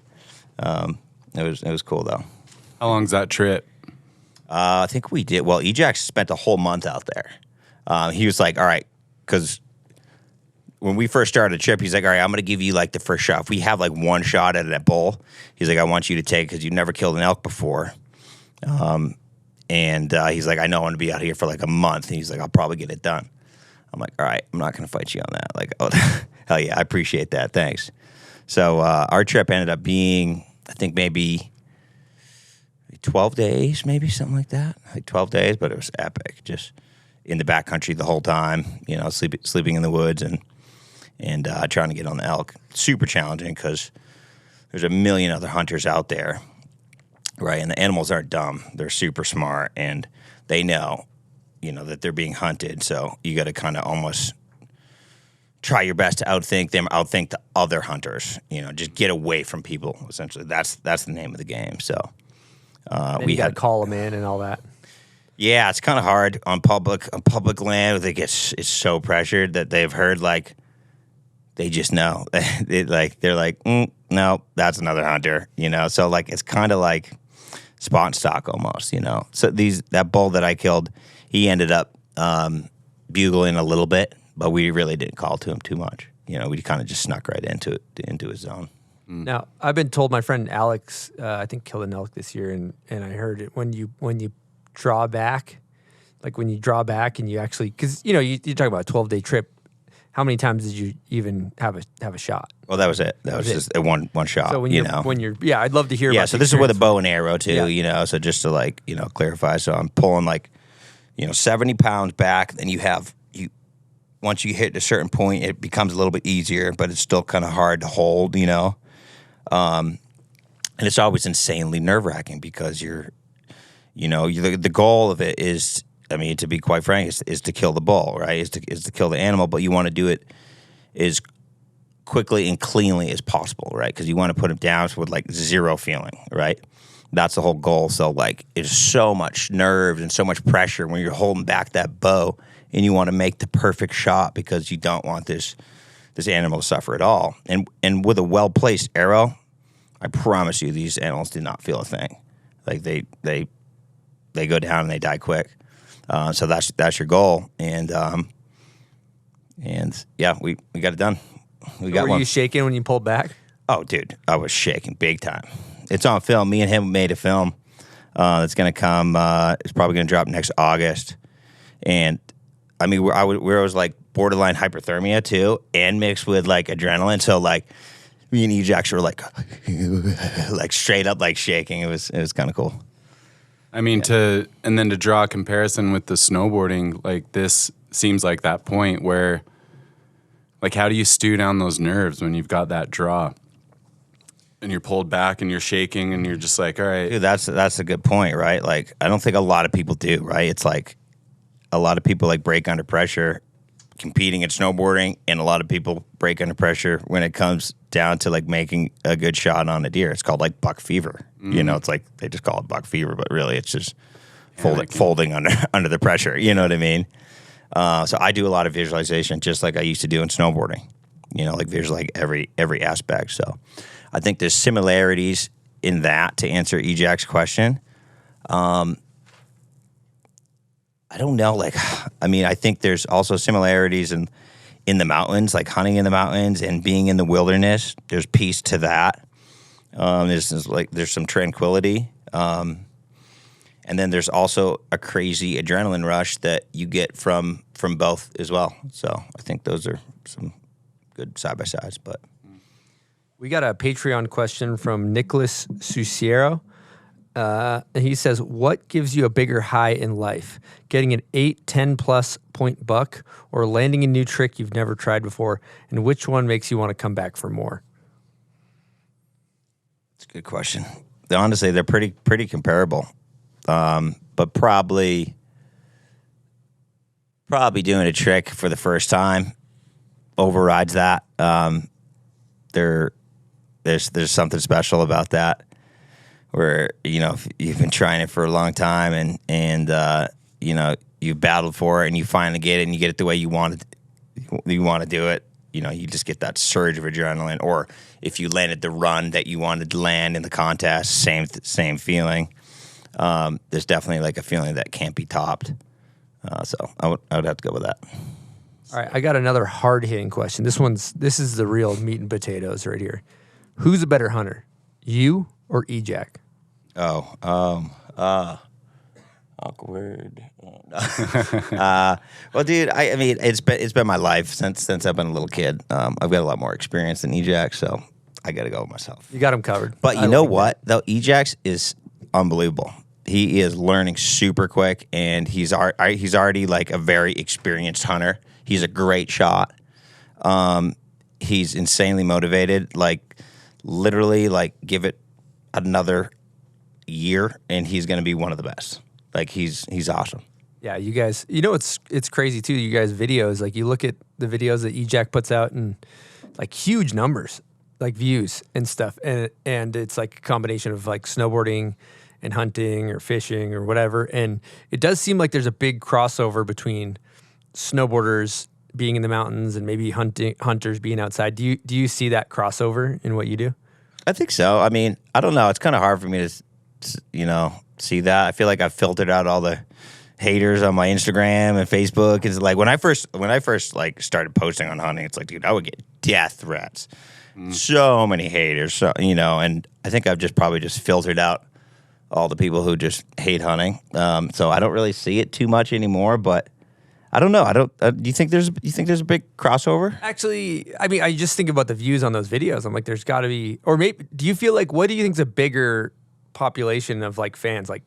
It was cool though. How long's that trip? I think we did. Well, Ejax spent a whole month out there. He was like, all right, because when we first started the trip, he's like, all right, I'm going to give you like the first shot. If we have like one shot at that bull, he's like, I want you to take because you've never killed an elk before. And he's like, I know I'm going to be out here for like a month. And he's like, I'll probably get it done. I'm like, all right, I'm not going to fight you on that. Like, oh, hell yeah, I appreciate that. Thanks. So our trip ended up being, I think maybe 12 days, maybe something like that. Like 12 days, but it was epic. Just in the backcountry the whole time, you know, sleeping in the woods and trying to get on the elk. Super challenging because there's a million other hunters out there, right? And the animals aren't dumb. They're super smart, and they know, you know, that they're being hunted. So you got to kind of almost try your best to outthink them, outthink the other hunters. You know, just get away from people, essentially. That's the name of the game. So we got to call them in and all that. Yeah, it's kind of hard on public land. It's so pressured that they've heard, like, they just know. They're like, no, that's another hunter, you know? So, like, it's kind of like spot and stock almost, you know? So that bull that I killed, he ended up bugling a little bit, but we really didn't call to him too much. You know, we kind of just snuck right into his zone. Now, I've been told my friend Alex, I think, killed an elk this year, and I heard it when you draw back, like when you draw back and you actually, because, you know, you talk about a 12-day trip. How many times did you even have a shot? Well, that was it. That was just a one shot. So when you're, I'd love to hear. Yeah, about so this is with a bow and arrow too. You know, so just to like, you know, clarify. So I'm pulling like, you know, 70 pounds back. Then once you hit a certain point, it becomes a little bit easier, but it's still kind of hard to hold. You know, and it's always insanely nerve wracking because the goal of it is, I mean, to be quite frank, is to kill the bull, right? Is to kill the animal, but you want to do it as quickly and cleanly as possible, right? Because you want to put him down with like zero feeling, right? That's the whole goal. So like, it's so much nerves and so much pressure when you're holding back that bow, and you want to make the perfect shot because you don't want this animal to suffer at all. And with a well placed arrow, I promise you, these animals do not feel a thing. Like they go down and they die quick. So that's your goal, and yeah, we got it done. We got one. Were you shaking when you pulled back? Oh, dude, I was shaking big time. It's on film. Me and him made a film that's gonna come. It's probably gonna drop next August, and I mean, I was like borderline hyperthermia too, and mixed with like adrenaline. So like, me and Ejax were like, like straight up like shaking. It was kind of cool. I mean, to draw a comparison with the snowboarding, like this seems like that point where, like, how do you stew down those nerves when you've got that draw and you're pulled back and you're shaking and you're just like, all right. Dude, that's a good point, right? Like, I don't think a lot of people do, right? It's like a lot of people like break under pressure competing at snowboarding, and a lot of people break under pressure when it comes down to like making a good shot on a deer. It's called like buck fever. You know, it's like they just call it buck fever, but really it's just folding under the pressure. You know what I mean? So I do a lot of visualization, just like I used to do in snowboarding. You know, like visualize every aspect. So I think there's similarities in that to answer Ejax's question. I don't know. Like, I mean, I think there's also similarities in the mountains, like hunting in the mountains and being in the wilderness. There's peace to that. There's some tranquility. And then there's also a crazy adrenaline rush that you get from both as well. So I think those are some good side-by-sides. But we got a Patreon question from Nicholas Susiero. And he says, what gives you a bigger high in life? Getting an 8, 10-plus point buck, or landing a new trick you've never tried before? And which one makes you want to come back for more? It's a good question. Honestly, they're pretty comparable. But probably doing a trick for the first time overrides that. There's something special about that. where if you've been trying it for a long time and you battled for it and you finally get it and you get it the way you want to do it. You just get that surge of adrenaline. Or if you landed the run that you wanted to land in the contest, same feeling. There's definitely like a feeling that can't be topped. So I would have to go with that. All right, I got another hard-hitting question. This is the real meat and potatoes right here. Who's a better hunter, you or E-Jack? Awkward. Well, dude, I mean, it's been my life since I've been a little kid. I've got a lot more experience than E-Jack, so I got to go with myself. You got him covered. But you know what, though? E-Jack's is unbelievable. He is learning super quick, and he's already like a very experienced hunter. He's a great shot. He's insanely motivated. Like, literally, like, give it another year, and he's going to be one of the best. Like, he's awesome. Yeah, you guys, it's crazy too. You guys' videos, like you look at the videos that E-Jack puts out and like huge numbers, like views and stuff. And it's like a combination of like snowboarding and hunting or fishing or whatever. And it does seem like there's a big crossover between snowboarders being in the mountains and maybe hunters being outside. Do you see that crossover in what you do? I think so. I mean, I don't know. It's kind of hard for me to, see that. I feel like I've filtered out all the haters on my Instagram and Facebook. It's like when I first like started posting on hunting, it's like, dude, I would get death threats. So many haters. So, and I think I've probably filtered out all the people who just hate hunting. So I don't really see it too much anymore, but I don't know. Do you think there's a big crossover? Actually, I mean, I just think about the views on those videos. I'm like, there's got to be, or maybe, do you feel like, what do you think is a bigger population of like fans, like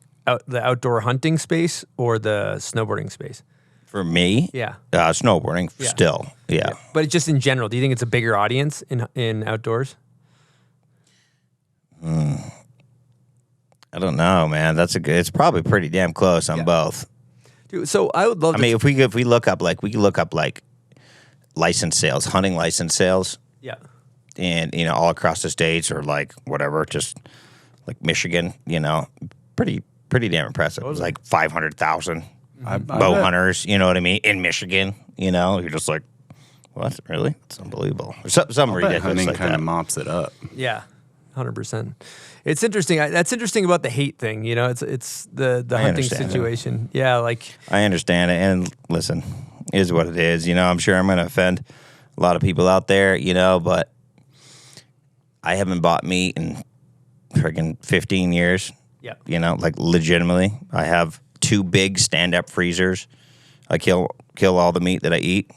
the outdoor hunting space or the snowboarding space? For me, yeah, snowboarding still, yeah. But just in general, do you think it's a bigger audience in outdoors? I don't know, man. It's probably pretty damn close on both. Dude, so I would love. I mean, if we look up like license sales, hunting license sales, yeah, and all across the states or like whatever, just like Michigan, pretty damn impressive. It was like 500,000 bow hunters, you know what I mean, in Michigan. You're just like, what? Really? It's unbelievable. Some ridiculous hunting like kind that. of mops it up. Yeah, 100%. It's interesting. That's interesting about the hate thing. It's the hunting situation. It. Yeah, like I understand it. And listen, it is what it is. I'm sure I'm going to offend a lot of people out there. But I haven't bought meat in friggin' 15 years. Yeah. Like legitimately. I have 2 big stand-up freezers. I kill all the meat that I eat.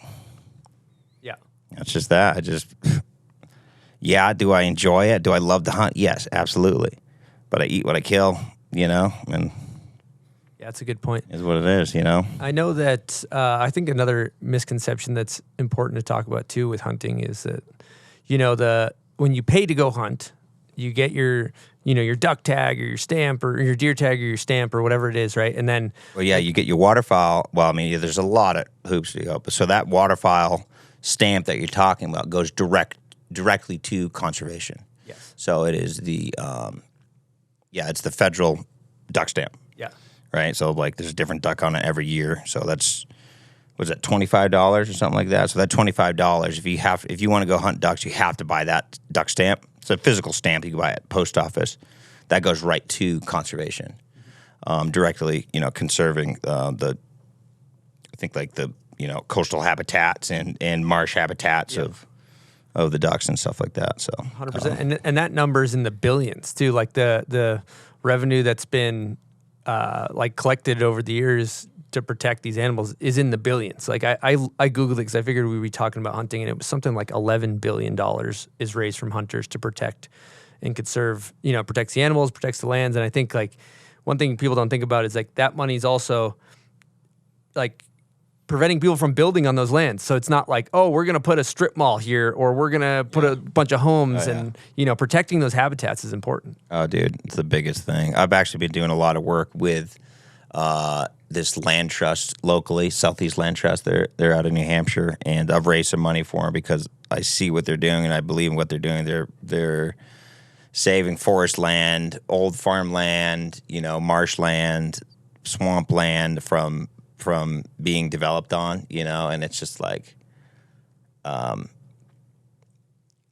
Yeah. It's just that. Yeah, do I enjoy it? Do I love to hunt? Yes, absolutely. But I eat what I kill, and yeah, that's a good point. Is what it is, I know that I think another misconception that's important to talk about too with hunting is that, when you pay to go hunt, you get your duck tag or your stamp or your deer tag or your stamp or whatever it is, right? And then, well, yeah, you get your waterfowl. Well, I mean, there's a lot of hoops to go, so that waterfowl stamp that you're talking about goes directly to conservation. Yes. So it is it's the federal duck stamp. Yeah. Right. So like, there's a different duck on it every year. So that's, was it $25 or something like that? So that $25, if you want to go hunt ducks, you have to buy that duck stamp. It's a physical stamp you can buy at post office. That goes right to conservation, directly, conserving I think like the coastal habitats and marsh habitats of the ducks and stuff like that. So 100%, and that number is in the billions too. Like the revenue that's been like collected over the years to protect these animals is in the billions. Like I Googled it because I figured we'd be talking about hunting, and it was something like $11 billion is raised from hunters to protect and conserve, protects the animals, protects the lands. And I think like one thing people don't think about is like that money's also like preventing people from building on those lands. So it's not like, oh, we're going to put a strip mall here or we're going to put a bunch of homes and, protecting those habitats is important. Oh, dude, it's the biggest thing. I've actually been doing a lot of work with this land trust locally, Southeast Land Trust. They're out in New Hampshire, and I've raised some money for them because I see what they're doing and I believe in what they're doing. They're saving forest land, old farmland, marshland, swampland from being developed on, and it's just like, I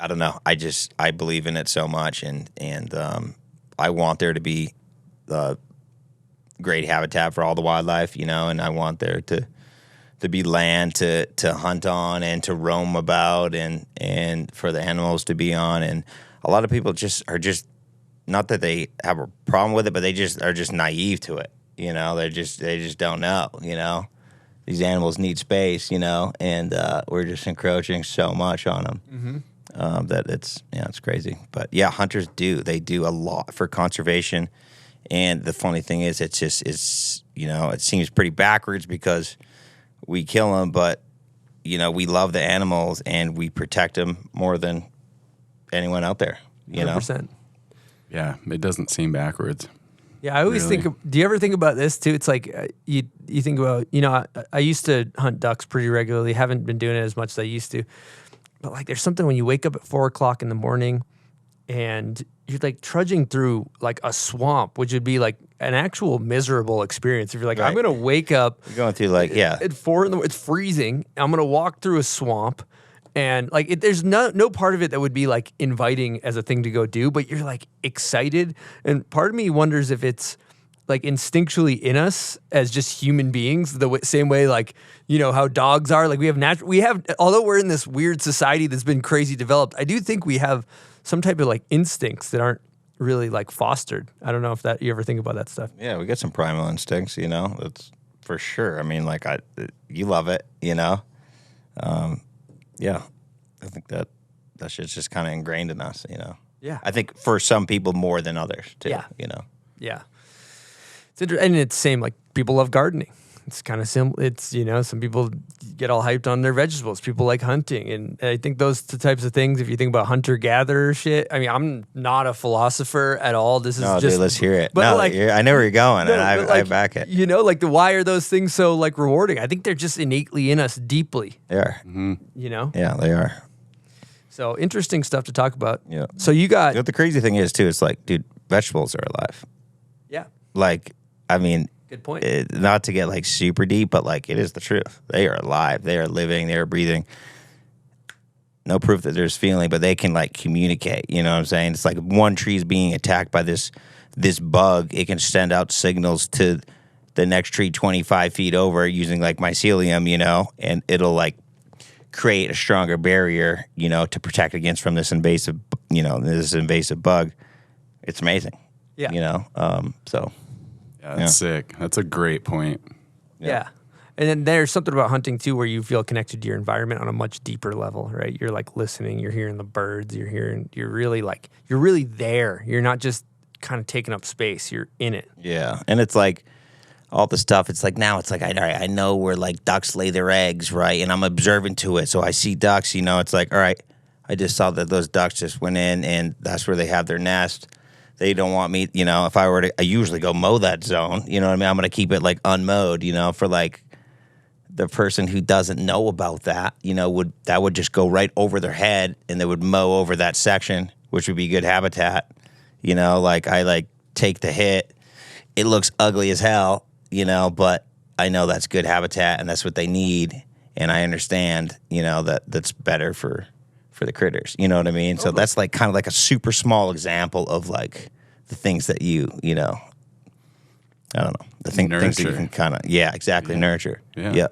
don't know. I believe in it so much, and I want there to be great habitat for all the wildlife, and I want there to be land to hunt on and to roam about, and for the animals to be on. And a lot of people are just not that they have a problem with it, but they just are just naive to it. They just don't know. These animals need space. And we're just encroaching so much on them that it's crazy. But yeah, hunters they do a lot for conservation. And the funny thing is, it seems pretty backwards because we kill them, but we love the animals and we protect them more than anyone out there. 100%. Yeah, it doesn't seem backwards. Yeah, I always think. Do you ever think about this too? It's like you think about. I used to hunt ducks pretty regularly. Haven't been doing it as much as I used to. But like, there's something when you wake up at 4 o'clock in the morning, and you're like trudging through like a swamp, which would be like an actual miserable experience. If you're like, I'm gonna wake up, you're going through at 4 it's freezing. I'm gonna walk through a swamp. And like, there's no part of it that would be like inviting as a thing to go do, but you're like excited. And part of me wonders if it's like instinctually in us as just human beings, the same way like, how dogs are. Like we have, although we're in this weird society that's been crazy developed, I do think we have some type of like instincts that aren't really like fostered. I don't know if you ever think about that stuff. Yeah, we got some primal instincts, that's for sure. I mean, like you love it, Yeah, I think that shit's just kind of ingrained in us, Yeah. I think for some people more than others, too, Yeah. Yeah. It's interesting. And it's the same, like people love gardening. It's kind of simple. It's, some people get all hyped on their vegetables. People like hunting. And I think those types of things, if you think about hunter-gatherer shit, I mean, I'm not a philosopher at all. This is just... dude, let's hear it. But no, like, I know where you're going, and I like, back it. Why are those things so, like, rewarding? I think they're just innately in us deeply. They are. Yeah, they are. So, interesting stuff to talk about. Yeah. So, you got... The crazy thing is, too, it's like, dude, vegetables are alive. Yeah. Like, I mean... Good point. Not to get like super deep, but like it is the truth. They are alive. They are living. They are breathing. No proof that there's feeling, but they can like communicate. You know what I'm saying? It's like one tree is being attacked by this bug. It can send out signals to the next tree 25 feet over using like mycelium, and it'll like create a stronger barrier, to protect against from this invasive bug. It's amazing. Yeah. So. Yeah, that's sick. That's a great point. Yeah. And then there's something about hunting too where you feel connected to your environment on a much deeper level, right? You're like listening, you're hearing the birds, you're really there. You're not just kind of taking up space, you're in it. Yeah. And it's like all the stuff, it's like now it's like, I know where like ducks lay their eggs, right? And I'm observant to it. So I see ducks, it's like, all right, I just saw that those ducks just went in and that's where they have their nest. They don't want me, if I were to, I usually go mow that zone, you know what I mean? I'm going to keep it like unmowed, for like the person who doesn't know about that, would just go right over their head and they would mow over that section, which would be good habitat. Like I like take the hit. It looks ugly as hell, but I know that's good habitat and that's what they need. And I understand, that's better for the critters, you know what I mean? So that's like kind of like a super small example of like the things that I don't know, things that you can kind of, nurture. Yeah.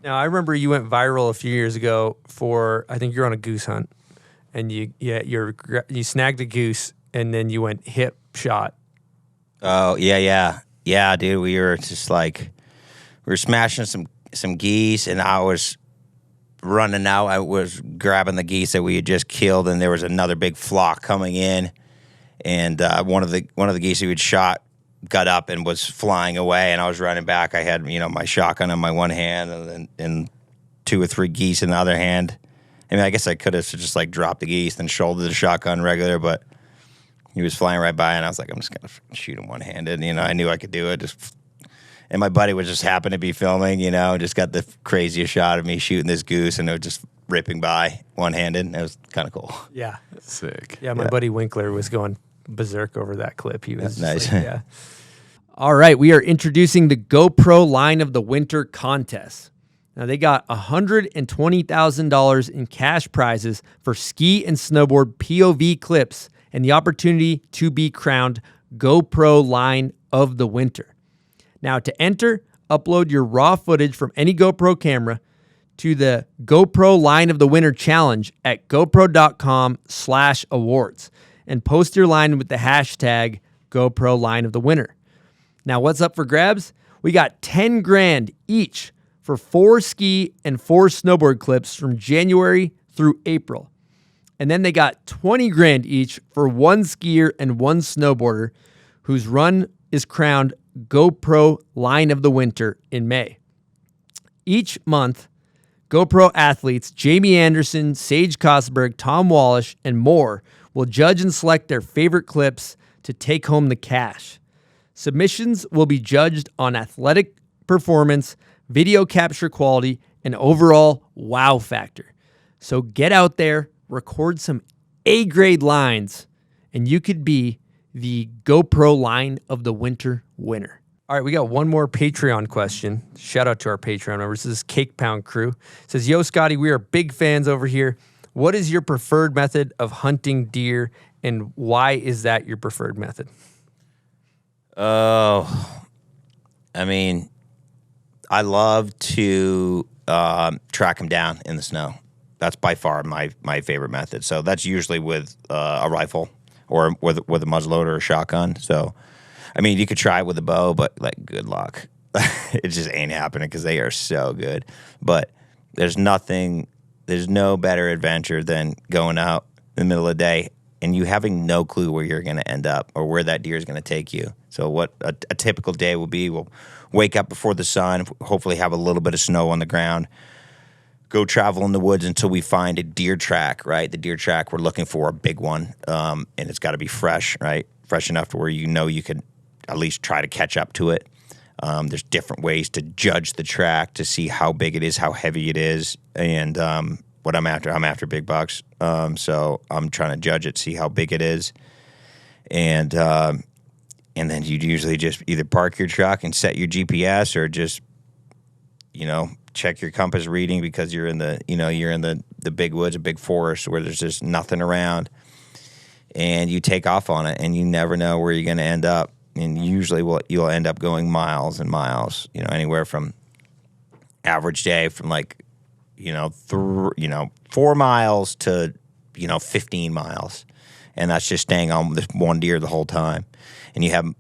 Now, I remember you went viral a few years ago for, I think you're on a goose hunt, and you snagged a goose, and then you went hip shot. Oh, yeah, dude. We were just like, we were smashing some geese, and I was running out. I was grabbing the geese that we had just killed, and there was another big flock coming in. And one of the geese we had shot got up and was flying away, and I was running back. I had my shotgun in my one hand, and 2 or 3 geese in the other hand. I mean, I guess I could have just like dropped the geese and shouldered the shotgun regular, but he was flying right by, and I was like, I'm just gonna shoot him one handed. I knew I could do it. And my buddy was just happened to be filming, just got the craziest shot of me shooting this goose, and it was just ripping by one-handed. It was kind of cool. Yeah. Sick. Yeah, my buddy Winkler was going berserk over that clip. He was That's just nice. yeah. All right, we are introducing the GoPro line of the winter contest. Now, they got $120,000 in cash prizes for ski and snowboard POV clips and the opportunity to be crowned GoPro line of the winter. Now, to enter, upload your raw footage from any GoPro camera to the GoPro line of the winter challenge at gopro.com/awards and post your line with the hashtag GoPro line of the winter. Now, what's up for grabs? We got 10 grand each for 4 ski and 4 snowboard clips from January through April. And then they got 20 grand each for 1 skier and 1 snowboarder whose run is crowned GoPro line of the winter in May. Each month, GoPro athletes Jamie Anderson, Sage Kosberg, Tom Wallish, and more will judge and select their favorite clips to take home the cash. Submissions will be judged on athletic performance, video capture quality, and overall wow factor. So get out there, record some A-grade lines, and you could be the GoPro line of the winter winner. All right, we got one more Patreon question. Shout out to our Patreon members. This is Cake Pound Crew. It says, yo, Scotty, we are big fans over here. What is your preferred method of hunting deer, and why is that your preferred method? Oh, I mean, I love to track them down in the snow. That's by far my favorite method. So that's usually with a rifle or with a muzzleloader or a shotgun. So, I mean, you could try it with a bow, but like, good luck. It just ain't happening because they are so good. But there's no better adventure than going out in the middle of the day and you having no clue where you're going to end up or where that deer is going to take you. So what a typical day will be, we'll wake up before the sun, hopefully have a little bit of snow on the ground, go travel in the woods until we find a deer track, right? The deer track, we're looking for a big one, and it's got to be fresh, right? Fresh enough to where you know you could at least try to catch up to it. There's different ways to judge the track to see how big it is, how heavy it is, and what I'm after big bucks. So I'm trying to judge it, see how big it is, and then you'd usually just either park your truck and set your GPS or just, check your compass reading because you're in the big woods, a big forest where there's just nothing around, and you take off on it and you never know where you're going to end up. And usually you'll end up going miles and miles, anywhere from average day from 4 miles to, 15 miles. And that's just staying on this one deer the whole time. And you have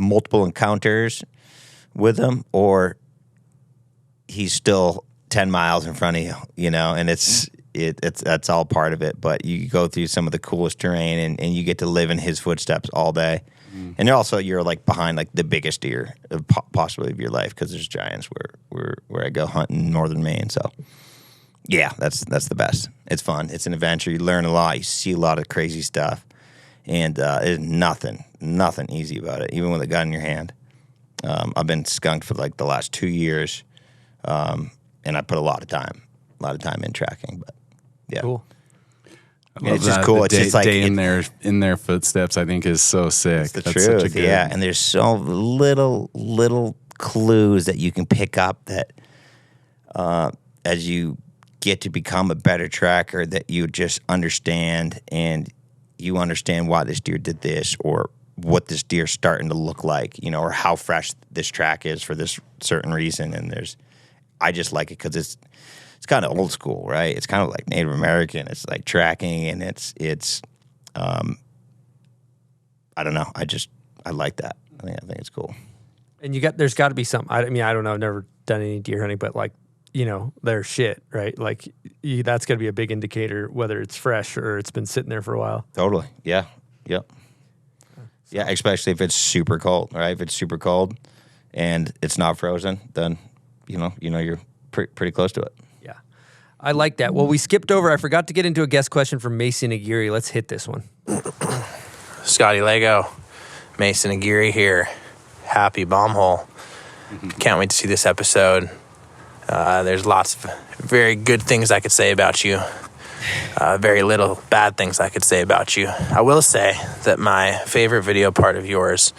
multiple encounters with him, or he's still 10 miles in front of you, and that's all part of it. But you go through some of the coolest terrain and you get to live in his footsteps all day. And also you're behind the biggest deer possibly of your life because there's giants where I go hunting in northern Maine. So yeah, that's the best. It's fun. It's an adventure. You learn a lot. You see a lot of crazy stuff, and there's nothing easy about it. Even with a gun in your hand. I've been skunked for the last 2 years, and I put a lot of time in tracking. But yeah, cool. It's just cool. It's just in their footsteps, I think, is so sick. It's the That's truth. such a good, yeah, and there's so little clues that you can pick up that as you get to become a better tracker, that you just understand, and you understand why this deer did this, or what this deer's starting to look like, or how fresh this track is for this certain reason. And I just like it because it's kind of old school, right? It's kind of like Native American. It's like tracking, and it's I don't know. I like that. I think it's cool. And there's got to be some. I mean, I don't know. I've never done any deer hunting, but their shit, right? That's got to be a big indicator whether it's fresh or it's been sitting there for a while. Totally. Yeah. Yep. Yeah, especially if it's super cold, right? If it's super cold and it's not frozen, then you're pretty close to it. Yeah, I like that. Well, we skipped over. I forgot to get into a guest question from Mason Aguirre. Let's hit this one. Scotty Lago, Mason Aguirre here. Happy bomb hole. Can't wait to see this episode. There's lots of very good things I could say about you. very little bad things I could say about you. I will say that my favorite video part of yours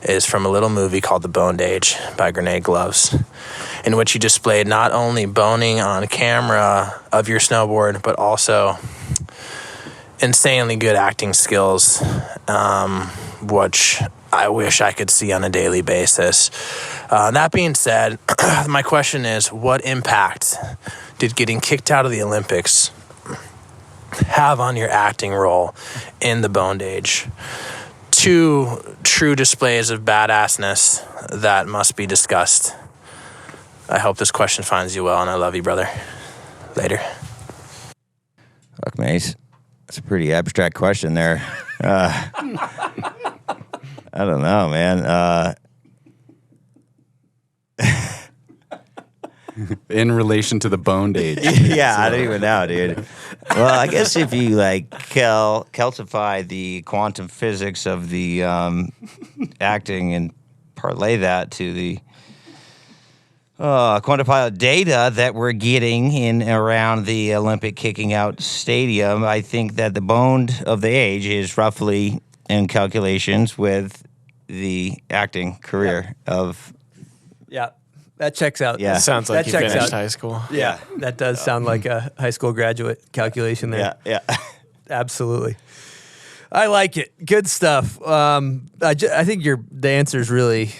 is from a little movie called The Boned Age by Grenade Gloves, in which you displayed not only boning on camera of your snowboard, but also insanely good acting skills, which I wish I could see on a daily basis. That being said, my question is, what impact did getting kicked out of the Olympics have on your acting role in the Boned Age? Two true displays of badassness that must be discussed. I hope this question finds you well, and I love you, brother. Later. Fuck, Mace. That's a pretty abstract question there. I don't know, man. In relation to the Boned Age. Yeah, I don't even know, dude. Well, I guess if you like calcify the quantum physics of the acting and parlay that to the quantified data that we're getting in around the Olympic kicking out stadium, I think that the Boned of the Age is roughly in calculations with the acting career of. Yeah. That checks out. Yeah. Sounds like That you checks finished out. high school. Yeah, that does sound like a high school graduate calculation there. Yeah. Absolutely. I like it. Good stuff. I think the answer is really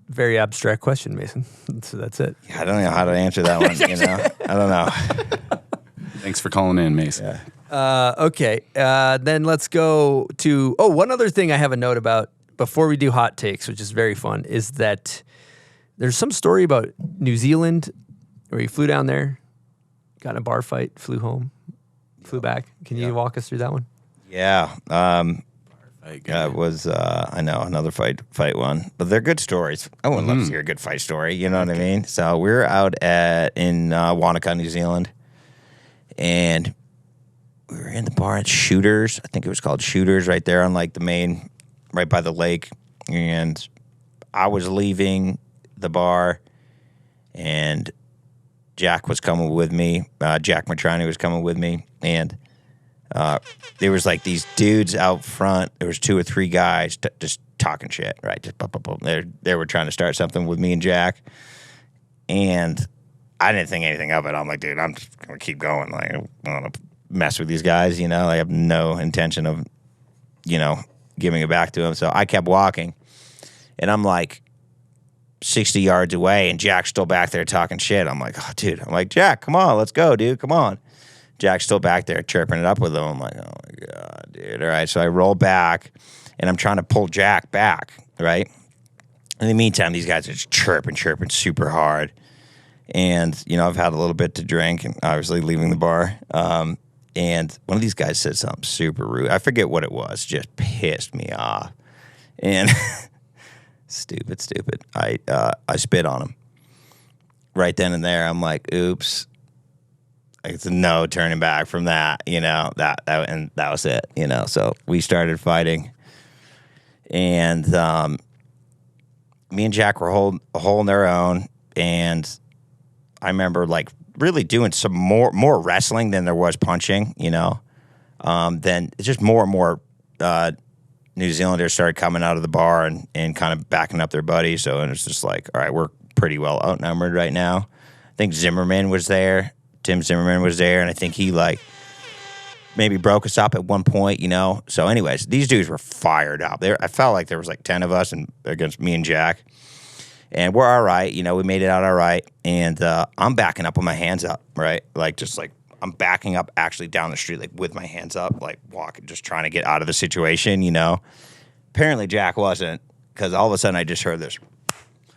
very abstract question, Mason. So that's it. I don't know how to answer that one. I don't know. Thanks for calling in, Mason. Okay. Then let's go to one other thing I have a note about before we do hot takes, which is very fun, is that there's some story about New Zealand where you flew down there, got in a bar fight, flew home, flew back. Can you walk us through that one? Yeah. It was, I know, another fight one. But they're good stories. I would love to hear a good fight story, you know what I mean? So we were out in Wanaka, New Zealand, and we were in the bar at Shooters. I think it was called Shooters right there on like the main, right by the lake. And I was leaving the bar, and Jack was coming with me. Jack Matrani was coming with me, and there was like these dudes out front. There was 2 or 3 guys just talking shit, right? Just they were trying to start something with me and Jack, and I didn't think anything of it. I'm like, dude, I'm just gonna keep going. Like, I don't want to mess with these guys, you know. I have no intention of, giving it back to them. So I kept walking, and I'm like 60 yards away, and Jack's still back there talking shit. I'm like, oh, dude. I'm like, Jack, come on, let's go, dude, come on. Jack's still back there chirping it up with him. I'm like, oh, my God, dude. All right, so I roll back, and I'm trying to pull Jack back, right? In the meantime, these guys are just chirping super hard. And, I've had a little bit to drink, and obviously leaving the bar. And one of these guys said something super rude. I forget what it was. Just pissed me off. And stupid. I spit on him. Right then and there, I'm like, oops. It's no turning back from that, and that was it, So we started fighting, and me and Jack were holding their own, and I remember like really doing some more wrestling than there was punching, Then it's just more and more New Zealanders started coming out of the bar and kind of backing up their buddies. So it's just like, all right, we're pretty well outnumbered right now. I think Zimmerman was there. Tim Zimmerman was there, and I think he like maybe broke us up at one point, So anyways, these dudes were fired up. I felt like there was like 10 of us against me and Jack. And we're all right, we made it out all right. And I'm backing up with my hands up, right? Like just like I'm backing up actually down the street, like with my hands up, like walking, just trying to get out of the situation, Apparently Jack wasn't, because all of a sudden I just heard this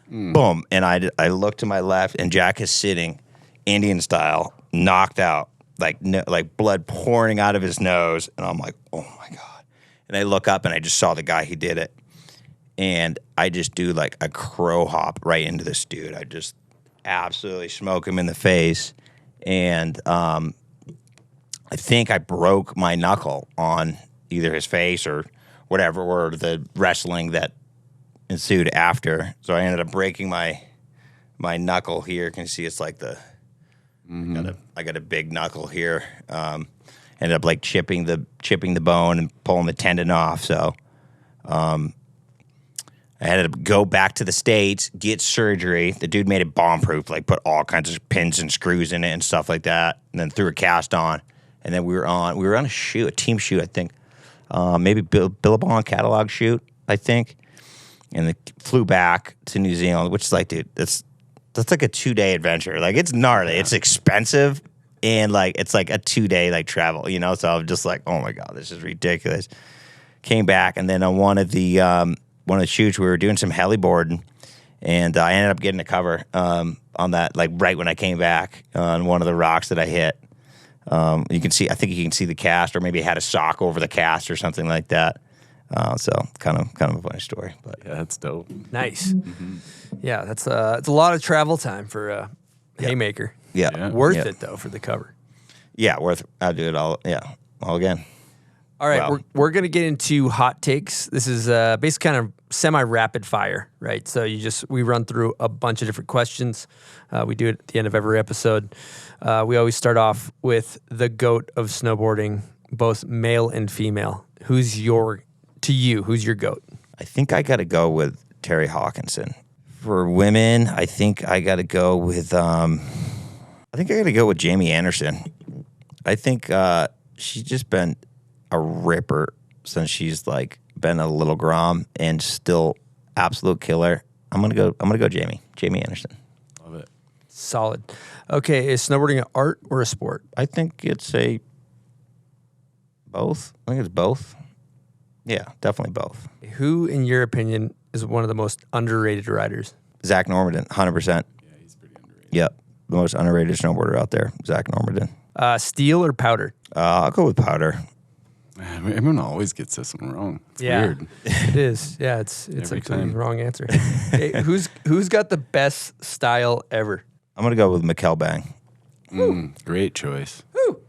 boom. And I looked to my left, and Jack is sitting Indian style, knocked out, like blood pouring out of his nose. And I'm like, oh my God. And I look up, and I just saw the guy who did it. And I just do like a crow hop right into this dude. I just absolutely smoke him in the face. And I think I broke my knuckle on either his face or whatever, or the wrestling that ensued after. So I ended up breaking my knuckle here. You can see it's like the I got a big knuckle here. Ended up like chipping the bone and pulling the tendon off. So I had to go back to the States, get surgery. The dude made it bomb-proof, like put all kinds of pins and screws in it and stuff like that, and then threw a cast on. And then we were on a team shoot, I think. Maybe Billabong catalog shoot, I think. And then flew back to New Zealand, which is like, dude, that's like a 2-day adventure. Like, it's gnarly. Yeah. It's expensive, and like it's like a 2-day like travel, you know? So I'm just like, oh my God, this is ridiculous. Came back, and then on one of the shoots, we were doing some heliboarding, and I ended up getting a cover on that, like right when I came back on one of the rocks that I hit. I think you can see the cast, or maybe it had a sock over the cast or something like that. So kind of a funny story, but yeah, that's dope. Nice. Mm-hmm. Yeah, it's a lot of travel time for a haymaker. Yeah. Worth it though for the cover. Yeah, I'll do it all. Yeah, all again. All right, we're gonna get into hot takes. This is basically kind of semi-rapid fire, right? So we run through a bunch of different questions. We do it at the end of every episode. We always start off with the GOAT of snowboarding, both male and female. Who's your GOAT? I think I got to go with Terry Hawkinson. For women, I think I got to go with Jamie Anderson. I think she's just been a ripper since she's like been a little grom and still absolute killer. I'm gonna go Jamie Anderson. Love it. Solid. Okay, is snowboarding an art or a sport? I think it's both. I think it's both. Yeah, definitely both. Who, in your opinion, is one of the most underrated riders? Zach Normanton, 100%. Yeah, he's pretty underrated. Yep, the most underrated snowboarder out there, Zach Normanton. Steel or powder? I'll go with powder. Everyone always gets this one wrong. It's weird. It is. Yeah, it's Every like time. the wrong answer. Hey, who's got the best style ever? I'm gonna go with Mikkel Bang. Great choice. Woo.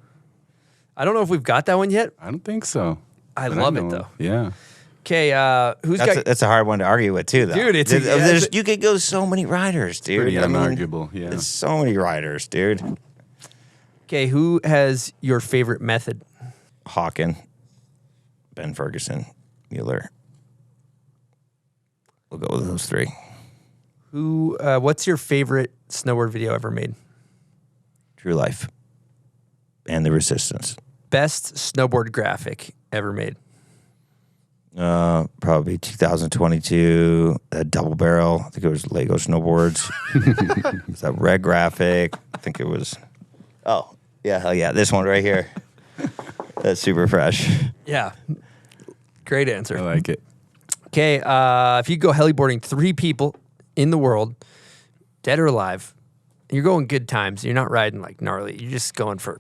I don't know if we've got that one yet. I don't think so. I love it though. Yeah. Okay, That's a hard one to argue with too, though. Dude, you could go so many riders, dude. Pretty unarguable. Yeah. There's so many riders, dude. Okay, who has your favorite method? Hawken, Ben Ferguson, Müller. We'll go with those three. What's your favorite snowboard video ever made? True Life and The Resistance. Best snowboard graphic ever made? Probably 2022, that double barrel. I think it was Lago Snowboards. It's that red graphic. I think it was. Oh, yeah, hell yeah. This one right here. That's super fresh. Yeah. Great answer. I like it. Okay, if you go heliboarding, 3 people in the world, dead or alive, you're going good times. You're not riding like gnarly. You're just going for a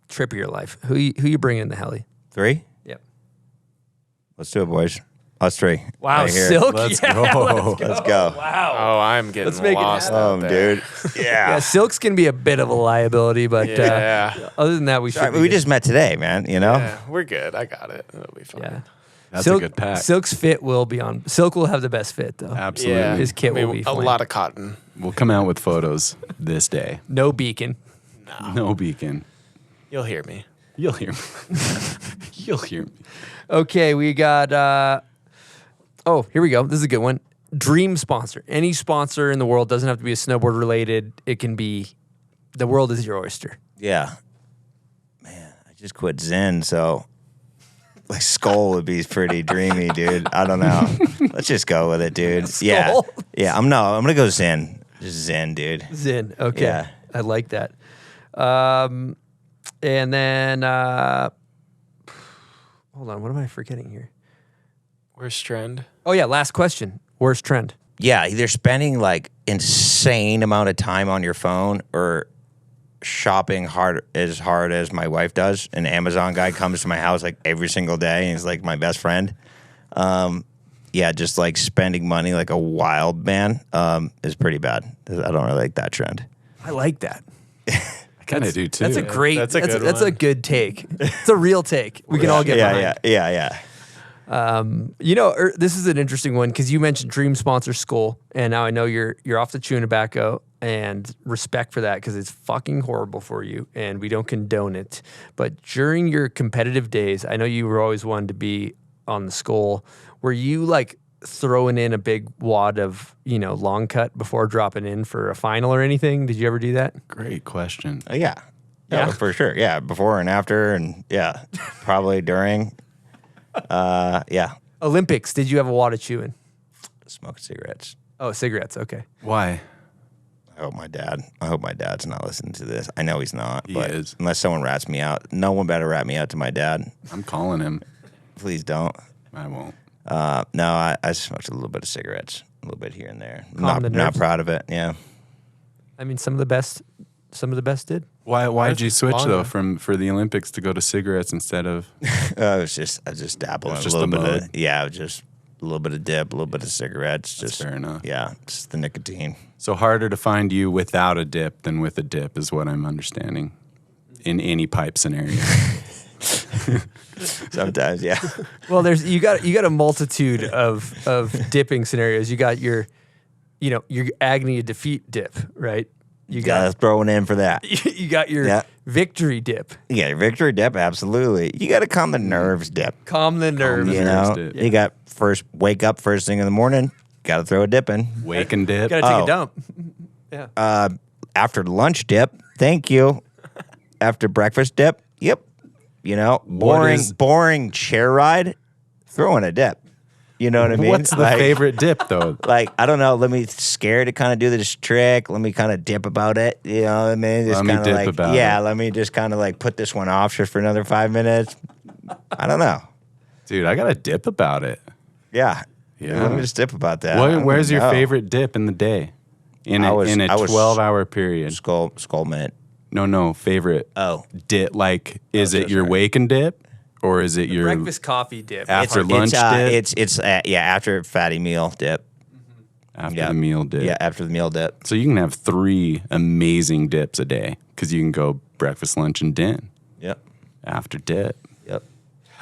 trip of your life. Who you bringing in the heli? 3? Yep. Let's do it, boys. Us 3. Wow, right here. Silk? Let's yeah, go. Let's go. Wow. Oh, I'm getting Let's make it lost happen. out there. Dude. Yeah. Silk's going to be a bit of a liability, but Yeah. other than that, we should be we good. just met today, man, you know? Yeah, we're good. I got it. It'll be fine. Yeah. That's Silk, a good pack. Silk's fit will be on. Silk will have the best fit, though. Absolutely. Yeah. His kit will be a fine. lot of cotton. We'll come out with photos this day. No beacon. No beacon. You'll hear me. You'll hear me. You'll hear me. Okay, we got. Here we go. This is a good one. Dream sponsor. Any sponsor in the world, doesn't have to be a snowboard related. It can be. The world is your oyster. Yeah. Man, I just quit Zen, so like Skull would be pretty dreamy, dude. I don't know. Let's just go with it, dude. Yeah. Skull? Yeah, I'm gonna go Zen. Just Zen, dude. Zen. Okay. Yeah. I like that. And then hold on, what am I forgetting here? Where's Trend? Oh yeah, last question. Worst trend. Yeah, either spending like insane amount of time on your phone or shopping hard as my wife does. An Amazon guy comes to my house like every single day and he's like my best friend. Yeah, just like spending money like a wild man is pretty bad. I don't really like that trend. I like that. I kind of do too. That's a great. That's a good That's a one. good take. It's a real take. We can all get behind. Yeah. This is an interesting one because you mentioned dream sponsor Skull, and now I know you're off the chewing tobacco, and respect for that because it's fucking horrible for you and we don't condone it. But during your competitive days, I know you were always one to be on the skull. Were you like throwing in a big wad of, long cut before dropping in for a final or anything? Did you ever do that? Great question. Yeah. Yeah, for sure. Yeah, before and after, and yeah, probably during. Yeah. Olympics, did you have a wad of chewing? Smoking cigarettes. Oh, cigarettes. Okay. Why? I hope my dad's not listening to this. I know he's not. He but is. Unless someone rats me out. No one better rat me out to my dad. I'm calling him. Please don't. I won't. No, I smoked a little bit of cigarettes. A little bit here and there. Calm the Not nerves. proud of it. Yeah. I mean, some of the best did. Why'd you switch longer. though for the Olympics to go to cigarettes instead of? I was just dabbling It was a just little the bit. mode. Just a little bit of dip, a little bit of cigarettes. That's fair enough. Yeah, just the nicotine. So harder to find you without a dip than with a dip is what I'm understanding in any pipe scenario. Sometimes, yeah. Well, you got a multitude of dipping scenarios. You got your agony of defeat dip, right? You got throwing in for that. you got your victory dip. Yeah, your victory dip, absolutely. You got to calm the nerves dip. Calm the nerves. You you got wake up first thing in the morning. Got to throw a dip in. Wake and dip. Got to take a dump. Yeah. After lunch dip, thank you. After breakfast dip, yep. Boring chair ride, throw in a dip. You know what I mean? What's the favorite dip though? Like, I don't know. Let me scared to kind of do this trick. Let me kind of dip about it. You know what I mean? Just Let me kinda dip like, about yeah, it. let me just kind of like put this one off just for another 5 minutes. I don't know. Dude, I got a dip about it. Yeah. Yeah. Let me just dip about that. I don't Where's your know. favorite dip in the day? In a I was 12-hour period. Skull mint. No, favorite. Oh. Dip, like, is it your wake and dip? Or is it your breakfast coffee dip? after lunch dip? It's after fatty meal dip. After the meal dip. Yeah, after the meal dip. So you can have 3 amazing dips a day because you can go breakfast, lunch, and din. Yep. After dip. Yep.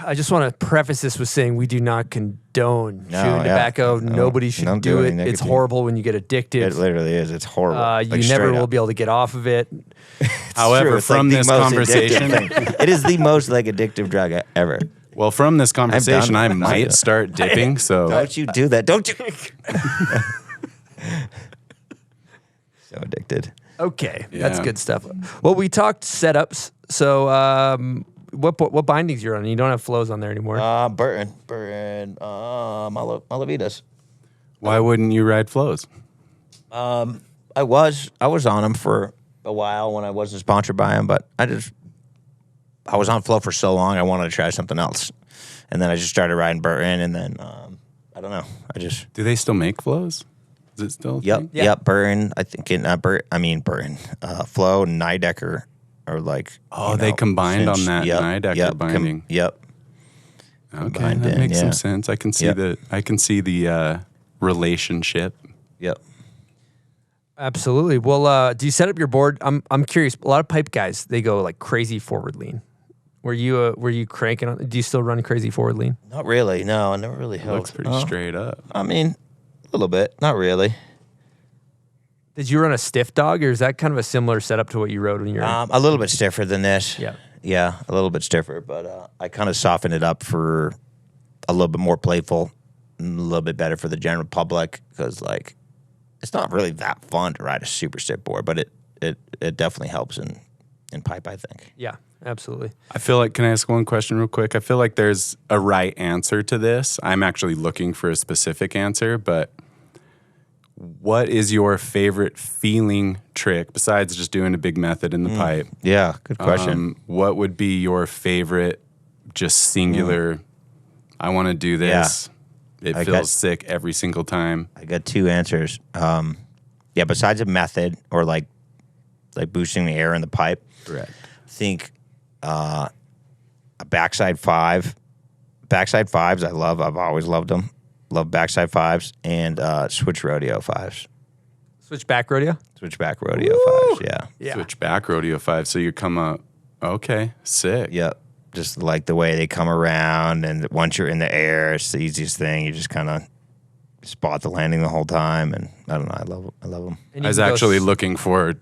I just want to preface this with saying we do not condone No, chewing yeah. tobacco. No, Nobody should don't do do it. any It's nicotine. horrible when you get addicted. It literally is. It's horrible. You Like, never straight will up. be able to get off of it. However, True. It's from like this the most conversation, addictive thing. It is the most addictive drug ever. well, from this conversation, I done. might start dipping. So Don't you do that? Don't you? So addicted. Okay, that's Yeah. good stuff. Well, we talked setups. So, what bindings you're on? You don't have flows on there anymore. Burton, Malavitas. why wouldn't you ride flows? I was on them for a while when I wasn't sponsored by them, but I was on Flow for so long I wanted to try something else, and then I just started riding Burton, and then I don't know. Do they still make flows? Is it still? a Yep, thing? yep. Burton. I think Burton. Flow and Nidecker are like. Oh, they combined on that Nidecker yep, binding. Yep. Okay, Combined that in, makes yeah. some sense. I can see the relationship. Yep. Absolutely. Well, do you set up your board? I'm curious. A lot of pipe guys, they go like crazy forward lean. Were you cranking on? Do you still run crazy forward lean? Not really. No, I never really held. Looks pretty straight up. I mean, a little bit. Not really. Did you run a stiff dog, or is that kind of a similar setup to what you rode when you were? A little bit stiffer than this. Yeah. Yeah, a little bit stiffer, but I kind of softened it up for a little bit more playful, and a little bit better for the general public because, like, it's not really that fun to ride a super stiff board, but it definitely helps in pipe, I think. Yeah, absolutely. I feel like, can I ask one question real quick? I feel like there's a right answer to this. I'm actually looking for a specific answer, but what is your favorite feeling trick besides just doing a big method in the pipe? Yeah, good question. What would be your favorite, just singular, I want to do this. It feels sick every single time. I got 2 answers. Besides a method or like boosting the air in the pipe, Correct. I think a backside 5. Backside 5s I love. I've always loved them. Love backside 5s and switch rodeo 5s. Switchback rodeo? Switchback rodeo 5s, yeah. Yeah. Switchback rodeo 5. So you come up, okay, sick. Yep. Just like the way they come around, and once you're in the air, it's the easiest thing. You just kind of, spot the landing the whole time, and I don't know. I love them. And I you was can go actually looking for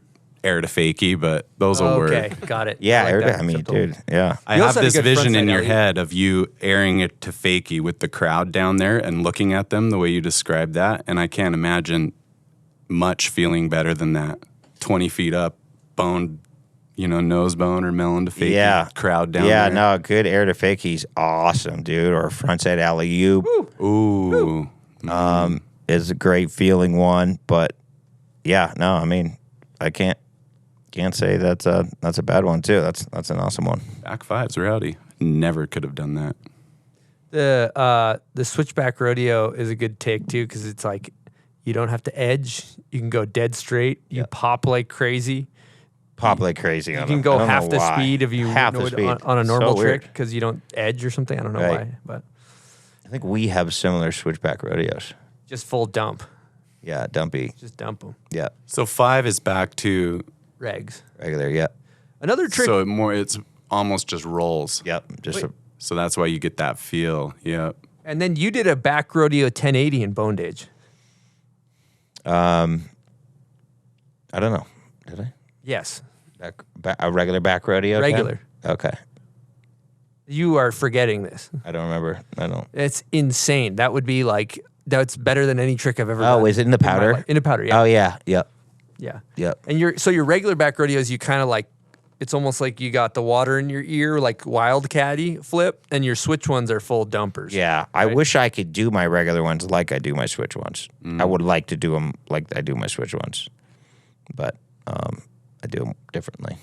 air to fakie, but those will Okay, work. got it. Yeah, I like that. I mean, dude, yeah. I You have also have a this good vision in frontside your alley. head of you airing it to fakie with the crowd down there and looking at them the way you described that, and I can't imagine much feeling better than that. 20 feet up, bone, nose bone or melon to fakie, crowd down there. Yeah, no, good air to fakie's awesome, dude. Or a frontside alley-oop. Ooh. Is a great feeling one, but yeah, no, I mean, I can't say that's a bad one too. That's an awesome one. Back five's rowdy. Never could have done that. The switchback rodeo is a good take too, because it's like you don't have to edge. You can go dead straight. You pop like crazy. Pop like crazy. You can go half the speed if you half the would speed. on a normal So trick weird. because you don't edge or something. I don't know Right. why, but I think we have similar switchback rodeos. just full dump. Yeah, dumpy. Just dump them. Yeah, So five is back to Regs. regular. Yeah, Another trick. so it's almost just rolls. yep. Just So that's why you get that feel. Yep. And then you did a back rodeo 1080 in bondage. I don't know. Did I? Yes. A regular back rodeo? Ken? Regular. Okay. You are forgetting this. I don't remember. I don't. It's insane. That would be like, that's better than any trick I've ever done. Oh, is it in the my powder? life. In the powder, yeah. Oh yeah. Yep. Yeah. Yep. And your regular back rodeos, you kind of like, it's almost like you got the water in your ear, like wildcatty flip, and your switch ones are full dumpers. Yeah. I wish I could do my regular ones like I do my switch ones. I would like to do them like I do my switch ones, but I do them differently.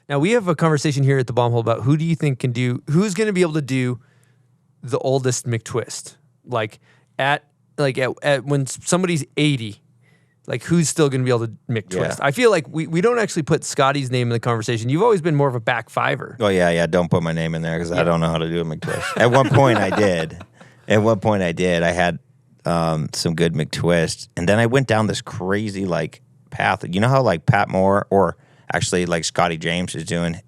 Now we have a conversation here at the Bomb Hole about who do you think who's going to be able to do the oldest McTwist? Like at when somebody's 80, like who's still going to be able to McTwist? Yeah. I feel like we don't actually put Scotty's name in the conversation. You've always been more of a back fiver. Oh yeah. Don't put my name in there because I don't know how to do a McTwist. At one point I did. I had some good McTwists, and then I went down this crazy like path. You know how like Pat Moore or actually like Scotty James is doing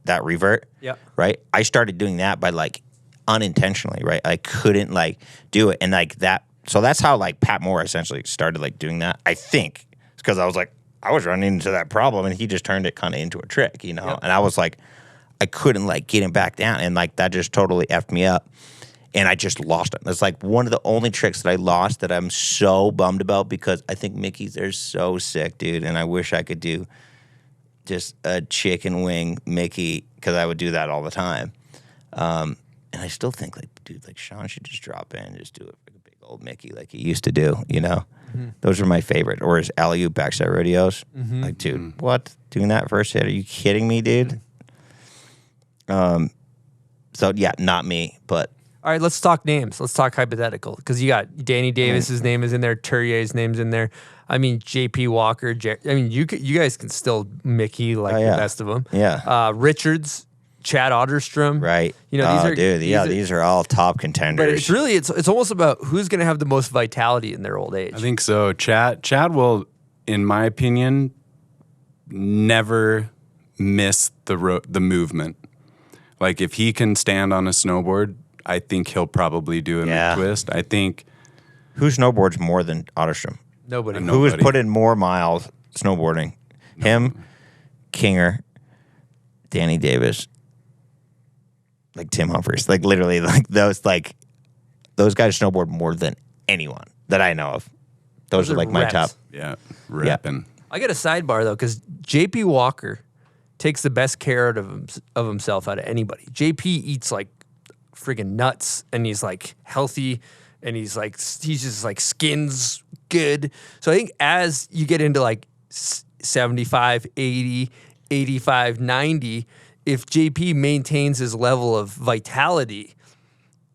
that revert? Yeah. Right? I started doing that by like unintentionally, right? I couldn't like do it. And like that, so that's how like Pat Moore essentially started like doing that. I think it's because I was like, I was running into that problem and he just turned it kind of into a trick, you know? Yep. And I was like, I couldn't like get him back down. And like that just totally effed me up. And I just lost it. That's like one of the only tricks that I lost that I'm so bummed about because I think Mickey's, they're so sick, dude. And I wish I could do just a chicken wing Mickey because I would do that all the time. And I still think, like, dude, like Shaun should just drop in and just do a big old Mickey like he used to do, you know? Mm-hmm. Those are my favorite. Or his alley-oop backside rodeos. Mm-hmm. Like, dude, what? Doing that first hit? Are you kidding me, dude? So, yeah, not me, but... All right, let's talk names. Let's talk hypothetical because you got Danny Davis's name is in there, Turrier's name's in there. I mean, JP Walker. You guys can still Mickey like the best of them. Yeah. Richards, Chad Otterstrom. Right. You know, these are all top contenders. But it's really it's almost about who's going to have the most vitality in their old age. I think so. Chad will, in my opinion, never miss the movement. Like if he can stand on a snowboard, I think he'll probably do a McTwist. I think. Who snowboards more than Otterstrom? Nobody. Who has put in more miles snowboarding? No. Him, Kinger, Danny Davis, like Tim Humphries. Like literally, like those guys snowboard more than anyone that I know of. Those are like my top. Yeah, repping. I got a sidebar though, because JP Walker takes the best care out of himself out of anybody. JP eats like friggin' nuts, and he's like healthy, and he's just like skins good. So I think as you get into like 75, 80, 85, 90, if JP maintains his level of vitality,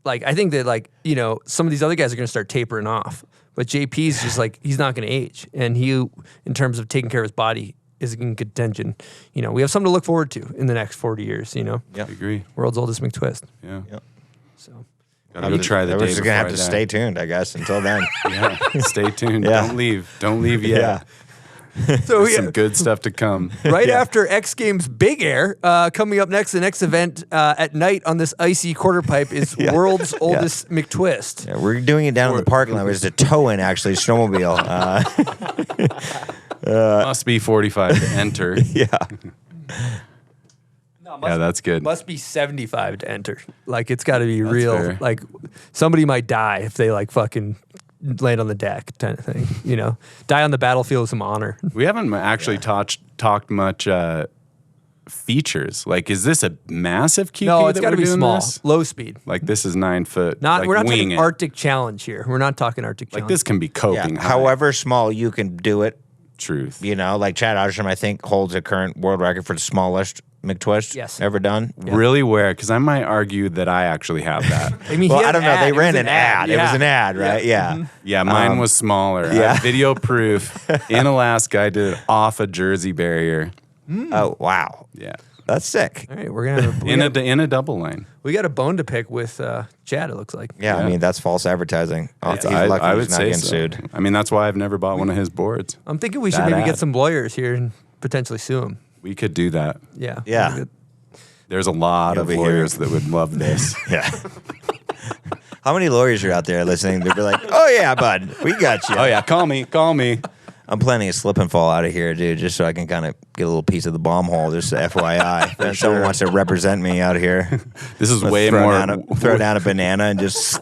like I think that like, you know, some of these other guys are going to start tapering off. But JP's just like, he's not going to age. And he, in terms of taking care of his body, is in contention. You know, we have something to look forward to in the next 40 years, you know? Yeah, I agree. World's oldest McTwist. Yeah. Yep. So. Gotta try the day We're just going to have to that. stay tuned, I guess, until then. Yeah, stay tuned. Yeah. Don't leave yet. So Some good stuff to come. right after X Games Big Air, coming up next, the next event at night on this icy quarter pipe is world's oldest McTwist. Yeah, we're doing it down in the parking lot. It's a tow-in, actually, snowmobile. Must be 45 to enter. Yeah. Yeah, that's good. Must be 75 to enter. Like, it's got to be That's real. fair. Like, somebody might die if they, like, fucking land on the deck kind of thing. You know? Die on the battlefield with some honor. We haven't actually talked much features. Like, is this a massive QQ? No, it's got to be small. Low speed. Like, this is 9 foot. Not, like, we're not wing talking it. Arctic Challenge here. We're not talking Arctic Like, Challenge. this can be coping. Yeah. high. However small you can do it. Truth. You know, like Chad Otterstrom, I think, holds a current world record for the smallest McTwist ever done. Really where? Because I might argue that I actually have that. I mean, Well, he I had don't know. ad. They It was ran an ad. It was Yeah. an ad, right? Yeah. Yeah, mine was smaller. I yeah. have video proof. In Alaska, I did it off a Jersey barrier. Oh, wow. Yeah. That's sick. All right, we're gonna have In a double line. we got a bone to pick with Chad. It looks like. Yeah, I mean, that's false advertising. Oh, he's I lucky would he's not say getting so. sued. I mean, that's why I've never bought one of his boards. I'm thinking we should That maybe get ad. some lawyers here and potentially sue him. We could do that. Yeah. Yeah. There's a lot You'll of be lawyers that would love this. Yeah. How many lawyers are out there listening? They're like, oh, yeah, bud, we got you. Oh, yeah, call me. I'm planning a slip and fall out of here, dude, just so I can kind of get a little piece of the bomb hole, just FYI. If someone wants to represent me out here. This is Let's way throw more throw down a banana and just...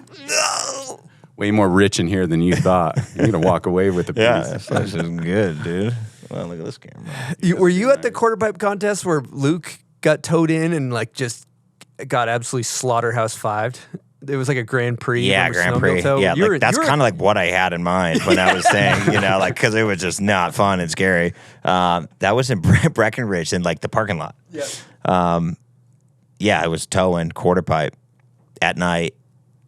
way more rich in here than you thought. You're gonna walk away with a piece. Yeah, this is good, dude. Well, look at this camera. Were you at the quarter pipe contest where Luke got towed in and like just got absolutely slaughterhouse fived? It was like a Grand Prix. Yeah, remember Grand Snowmobile Prix. tow? Yeah, You were- that's you were- kind of like what I had in mind when I was saying, you know, like, because it was just not fun and scary. That was in Breckenridge in like the parking lot. Yeah. Yeah, it was towing quarter pipe at night,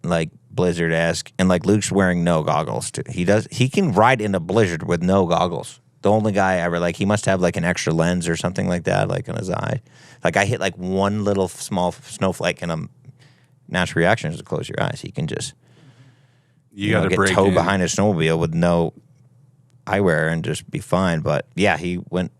like blizzard-esque, and like Luke's wearing no goggles. Too. He can ride in a blizzard with no goggles. The only guy ever, like, he must have like an extra lens or something like that, like in his eye. Like I hit like one little small snowflake, and natural reaction is to close your eyes. He can just You got to get break towed in. behind a snowmobile with no eyewear and just be fine. But yeah, he went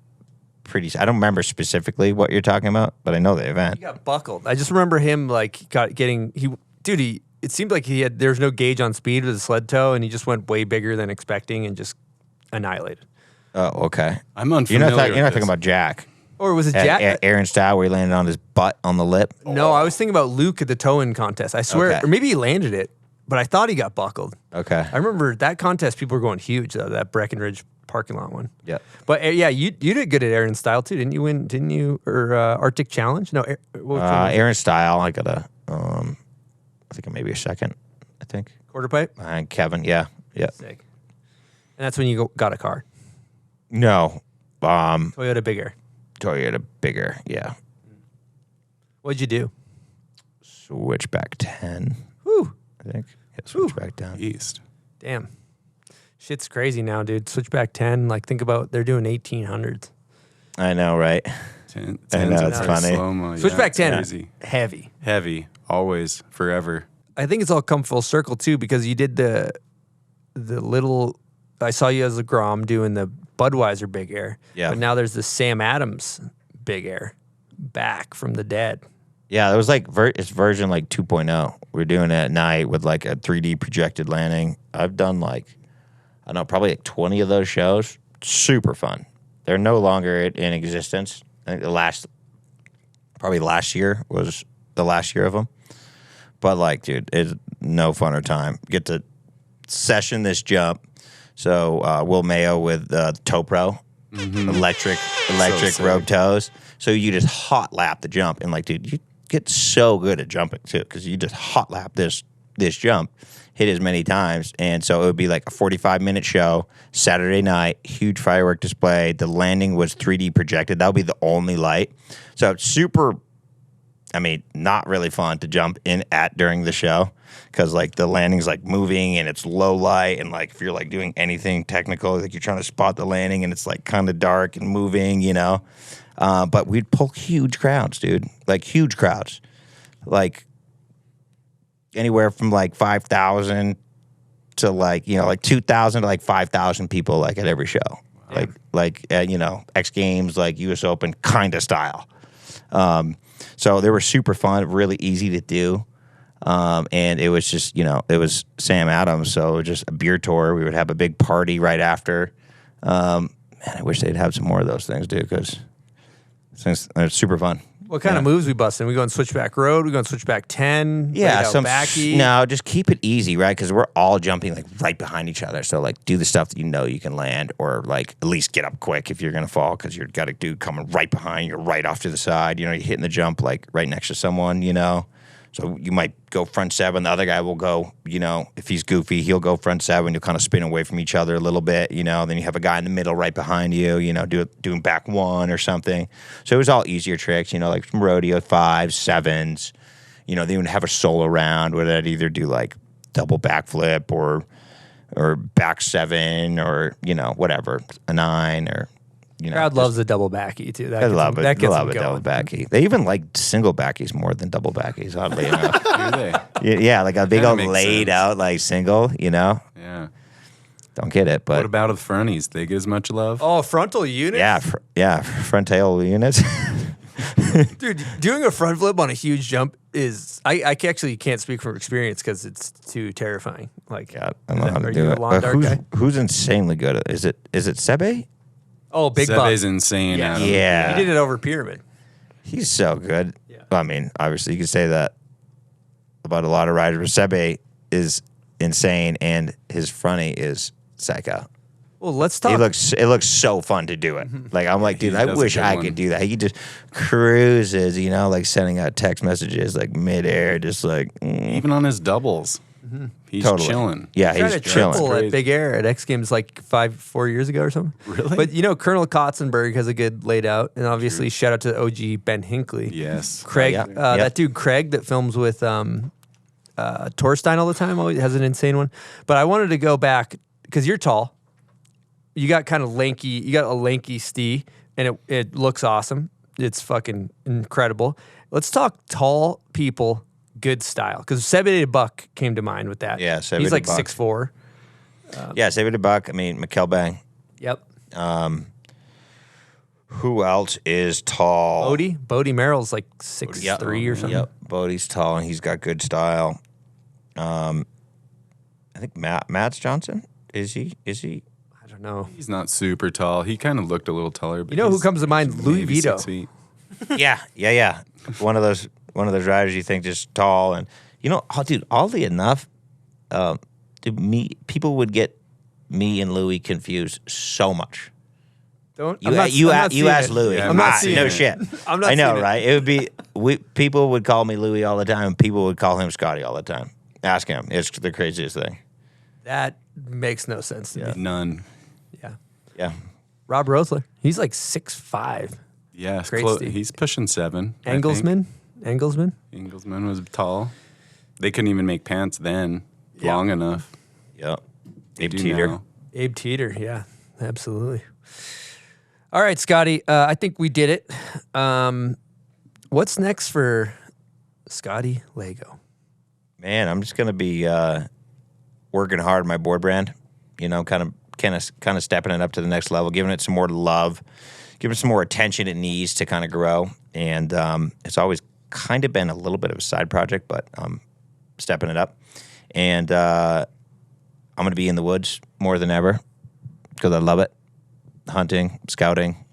pretty. I don't remember specifically what you're talking about, but I know the event. He got buckled. I just remember him like it seemed like there was no gauge on speed with the sled tow, and he just went way bigger than expecting and just annihilated. Oh, okay. I'm unfamiliar. You're not talking about Jack. Or was it Jack? Aaron style where he landed on his butt on the lip. No, I was thinking about Luke at the tow-in contest. I swear, Okay. or maybe he landed it, but I thought he got buckled. Okay. I remember that contest. People were going huge though. That Breckenridge parking lot one. Yeah. But yeah, you did good at Aaron style too, didn't you? Win? Didn't you? Or Arctic Challenge? No, what was it? Aaron style. I got I think maybe a second. I think Quarter pipe. behind Kevin. Yeah. Yeah. Sick. And that's when you got a car. No. Toyota Big Air. Toyota bigger. Yeah. What'd you do? Switchback 10. Whew. I think. Yeah, switchback down. East. Damn. Shit's crazy now, dude. Switchback 10. Like, think about they're doing 1800s. I know, right? I know, it's funny. Slow-mo, Switchback it's 10. crazy. Heavy. Heavy. Always. Forever. I think it's all come full circle too because you did the little. I saw you as a Grom doing the Budweiser Big Air. Yeah. But now there's the Sam Adams Big Air back from the dead. Yeah, it was like it's version like 2.0. We're doing it at night with like a 3D projected landing. I've done like, I don't know, probably like 20 of those shows. Super fun. They're no longer in existence. I think probably last year was the last year of them. But like, dude, it's no funner time. Get to session this jump. So Will Mayo with Tow Pro, electric So rope sick. tows. So you just hot lap the jump, and like, dude, you get so good at jumping too because you just hot lap this jump, hit as many times, and so it would be like a 45-minute show Saturday night, huge firework display. The landing was 3D projected. That would be the only light. So it's super. I mean, not really fun to jump in at during the show because like the landing's like moving and it's low light, and like if you're like doing anything technical, like you're trying to spot the landing and it's like kind of dark and moving, you know. But we'd pull huge crowds, dude, like huge crowds, like anywhere from like 5,000 to like, you know, like 2,000 to like 5,000 people like at every show. like X Games, like US Open kind of style. So they were super fun, really easy to do. And it was just, it was Sam Adams. So just a beer tour. We would have a big party right after. Man, I wish they'd have some more of those things, dude, because it's super fun. What kind of moves we busting? We going switchback road? We going switchback 10? Yeah, some backy? No, just keep it easy, right? Because we're all jumping like right behind each other. So like do the stuff that you can land, or like at least get up quick if you're gonna fall, because you've got a dude coming right behind you, right off to the side. You're hitting the jump like right next to someone. So you might go front 7. The other guy will go, if he's goofy, he'll go front 7. You'll kind of spin away from each other a little bit, Then you have a guy in the middle right behind you, doing back 1 or something. So it was all easier tricks, like some rodeo 5s, 7s. They would have a solo round where they'd either do like double backflip or back 7 or, whatever, a 9 or... Crowd loves the double backy too. I love it. I love a double backy. They even like single backies more than double backies, oddly enough. Do they? Yeah, like a big old makes laid sense. out like single, Yeah. Don't get it, but What about the fronties? They get as much love? Oh, frontal unit? yeah, front tail units. Dude, doing a front flip on a huge jump is... I actually can't speak from experience because it's too terrifying. Like, I don't know how to are do you a it. lawn dart guy? Who's insanely good at it? Is it Sebe? Oh, Big Buck. Sebe's insane. Yeah. Adam. Yeah. He did it over pyramid. He's so good. Yeah. I mean, obviously you could say that about a lot of riders, but Sebe is insane and his fronty is psycho. Well, let's talk. It looks so fun to do it. Like I'm like, dude, He I does a wish good I one. could do that. He just cruises, like sending out text messages like midair, just like Even on his doubles. He's totally chilling. Yeah, Tried he's a chilling. triple at Crazy. Big Air at X Games like 4 years ago or something. Really? But Colonel Kotzenberg has a good laid out, and obviously shout out to OG Ben Hinckley. Yes. Craig, Yep. that dude Craig that films with Torstein all the time, always has an insane one. But I wanted to go back because you're tall. You got kind of lanky. You got a lanky stee, and it looks awesome. It's fucking incredible. Let's talk tall people, good style. Because Sebede Buck came to mind with that. Yeah, Sebede he's like Buck. 6'4". Yeah, Save It a Buck. I mean, McKelbang. Yep. Who else is tall? Bodie Merrill's like 6'3" or something. Yep, Bodie's tall and he's got good style. I think Matt's Johnson. Is he? I don't know. He's not super tall. He kind of looked a little taller. But You know who he's comes to mind? Louis maybe Vito. 6 feet. Yeah. One of those riders you think just tall and dude. Oddly enough, people would get me and Louis confused so much. You asked Louis. Yeah, I'm not seeing no it. shit. I'm not I know, seeing it. right? It would be people would call me Louis all the time, and people would call him Scotty all the time. Ask him. It's the craziest thing. That makes no sense to me. None. Yeah. Yeah. Rob Rosler. He's like 6'5". Yeah, Great Steve. he's pushing 7. I think. Engelsman. Engelsman was tall. They couldn't even make pants then long enough. Yep. They Abe do Teeter. now. Abe Teeter. Yeah, absolutely. All right, Scotty. I think we did it. What's next for Scotty Lago? Man, I'm just gonna be working hard on my board brand. Kind of stepping it up to the next level, giving it some more love, giving it some more attention it needs to kind of grow. And it's always kind of been a little bit of a side project, but I'm stepping it up. And I'm gonna be in the woods more than ever because I love it. Hunting, scouting.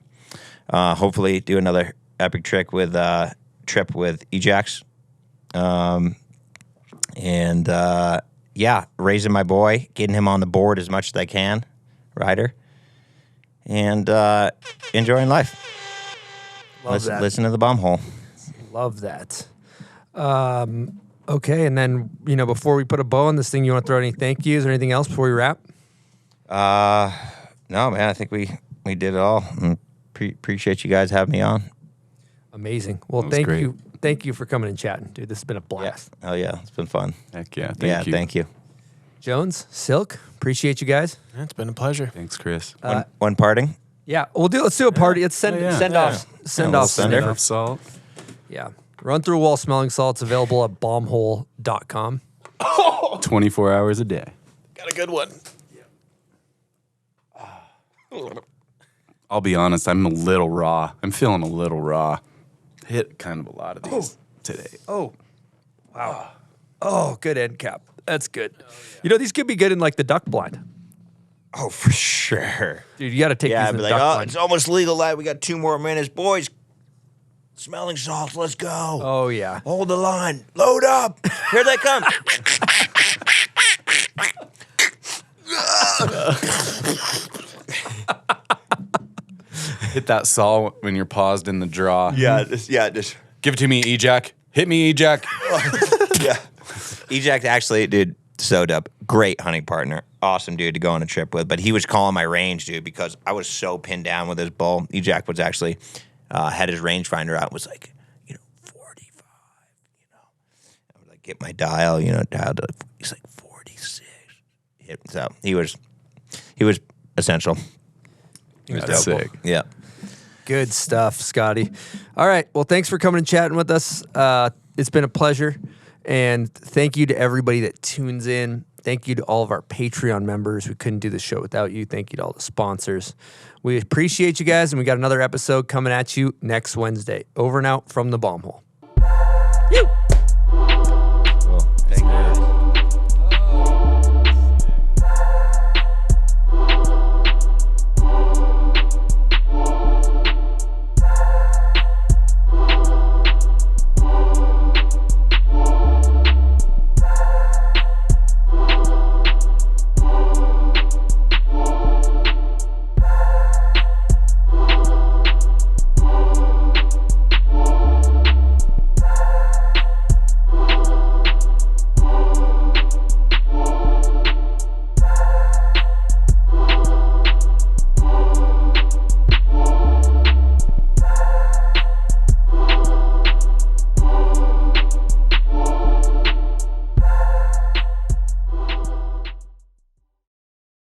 Hopefully, do another epic trip with Ejax. Raising my boy, getting him on the board as much as I can, rider, and enjoying life. Listen to the bomb hole. Love that. Okay, and then before we put a bow on this thing, you want to throw any thank yous or anything else before we wrap? No, man. I think we did it all. Appreciate you guys having me on. Amazing. Well, That was thank great. you. Thank you for coming and chatting, dude. This has been a blast. Oh yeah, it's been fun. Heck yeah. Thank you. Jones, Silk, appreciate you guys. Yeah, it's been a pleasure. Thanks, Chris. One parting. Yeah, let's do a party. Let's send off. Send off. Send Send off salt. Yeah. Run through a wall smelling salts available at bombhole.com. 24 hours a day. Got a good one. I'll be honest, I'm a little raw. I'm feeling a little raw. Hit kind of a lot of these today. Oh, wow. Oh, good end cap. That's good. You know, these could be good in like the duck blind. Oh, for sure. Dude, you got to take these Yeah, in be the like, duck oh, blind. it's almost legal, lad. We got 2 more minutes. Boys, smelling salts, let's go. Oh, yeah. Hold the line. Load up. Here they come. Hit that saw when you're paused in the draw. Just Give it to me, E-Jack. Hit me, E-Jack. yeah. Ejac actually, dude, so dope. Great hunting partner. Awesome dude to go on a trip with. But he was calling my range, dude, because I was so pinned down with his bull. Ejac was actually, had his rangefinder out and was like, 45, I would like get my dial, dialed to, he's like 46. So he was essential. He was That's dope. sick. Yeah. Good stuff, Scotty. All right. Well, thanks for coming and chatting with us. It's been a pleasure. And thank you to everybody that tunes in. Thank you to all of our Patreon members. We couldn't do the show without you. Thank you to all the sponsors. We appreciate you guys, and we got another episode coming at you next Wednesday. Over and out from the bomb hole.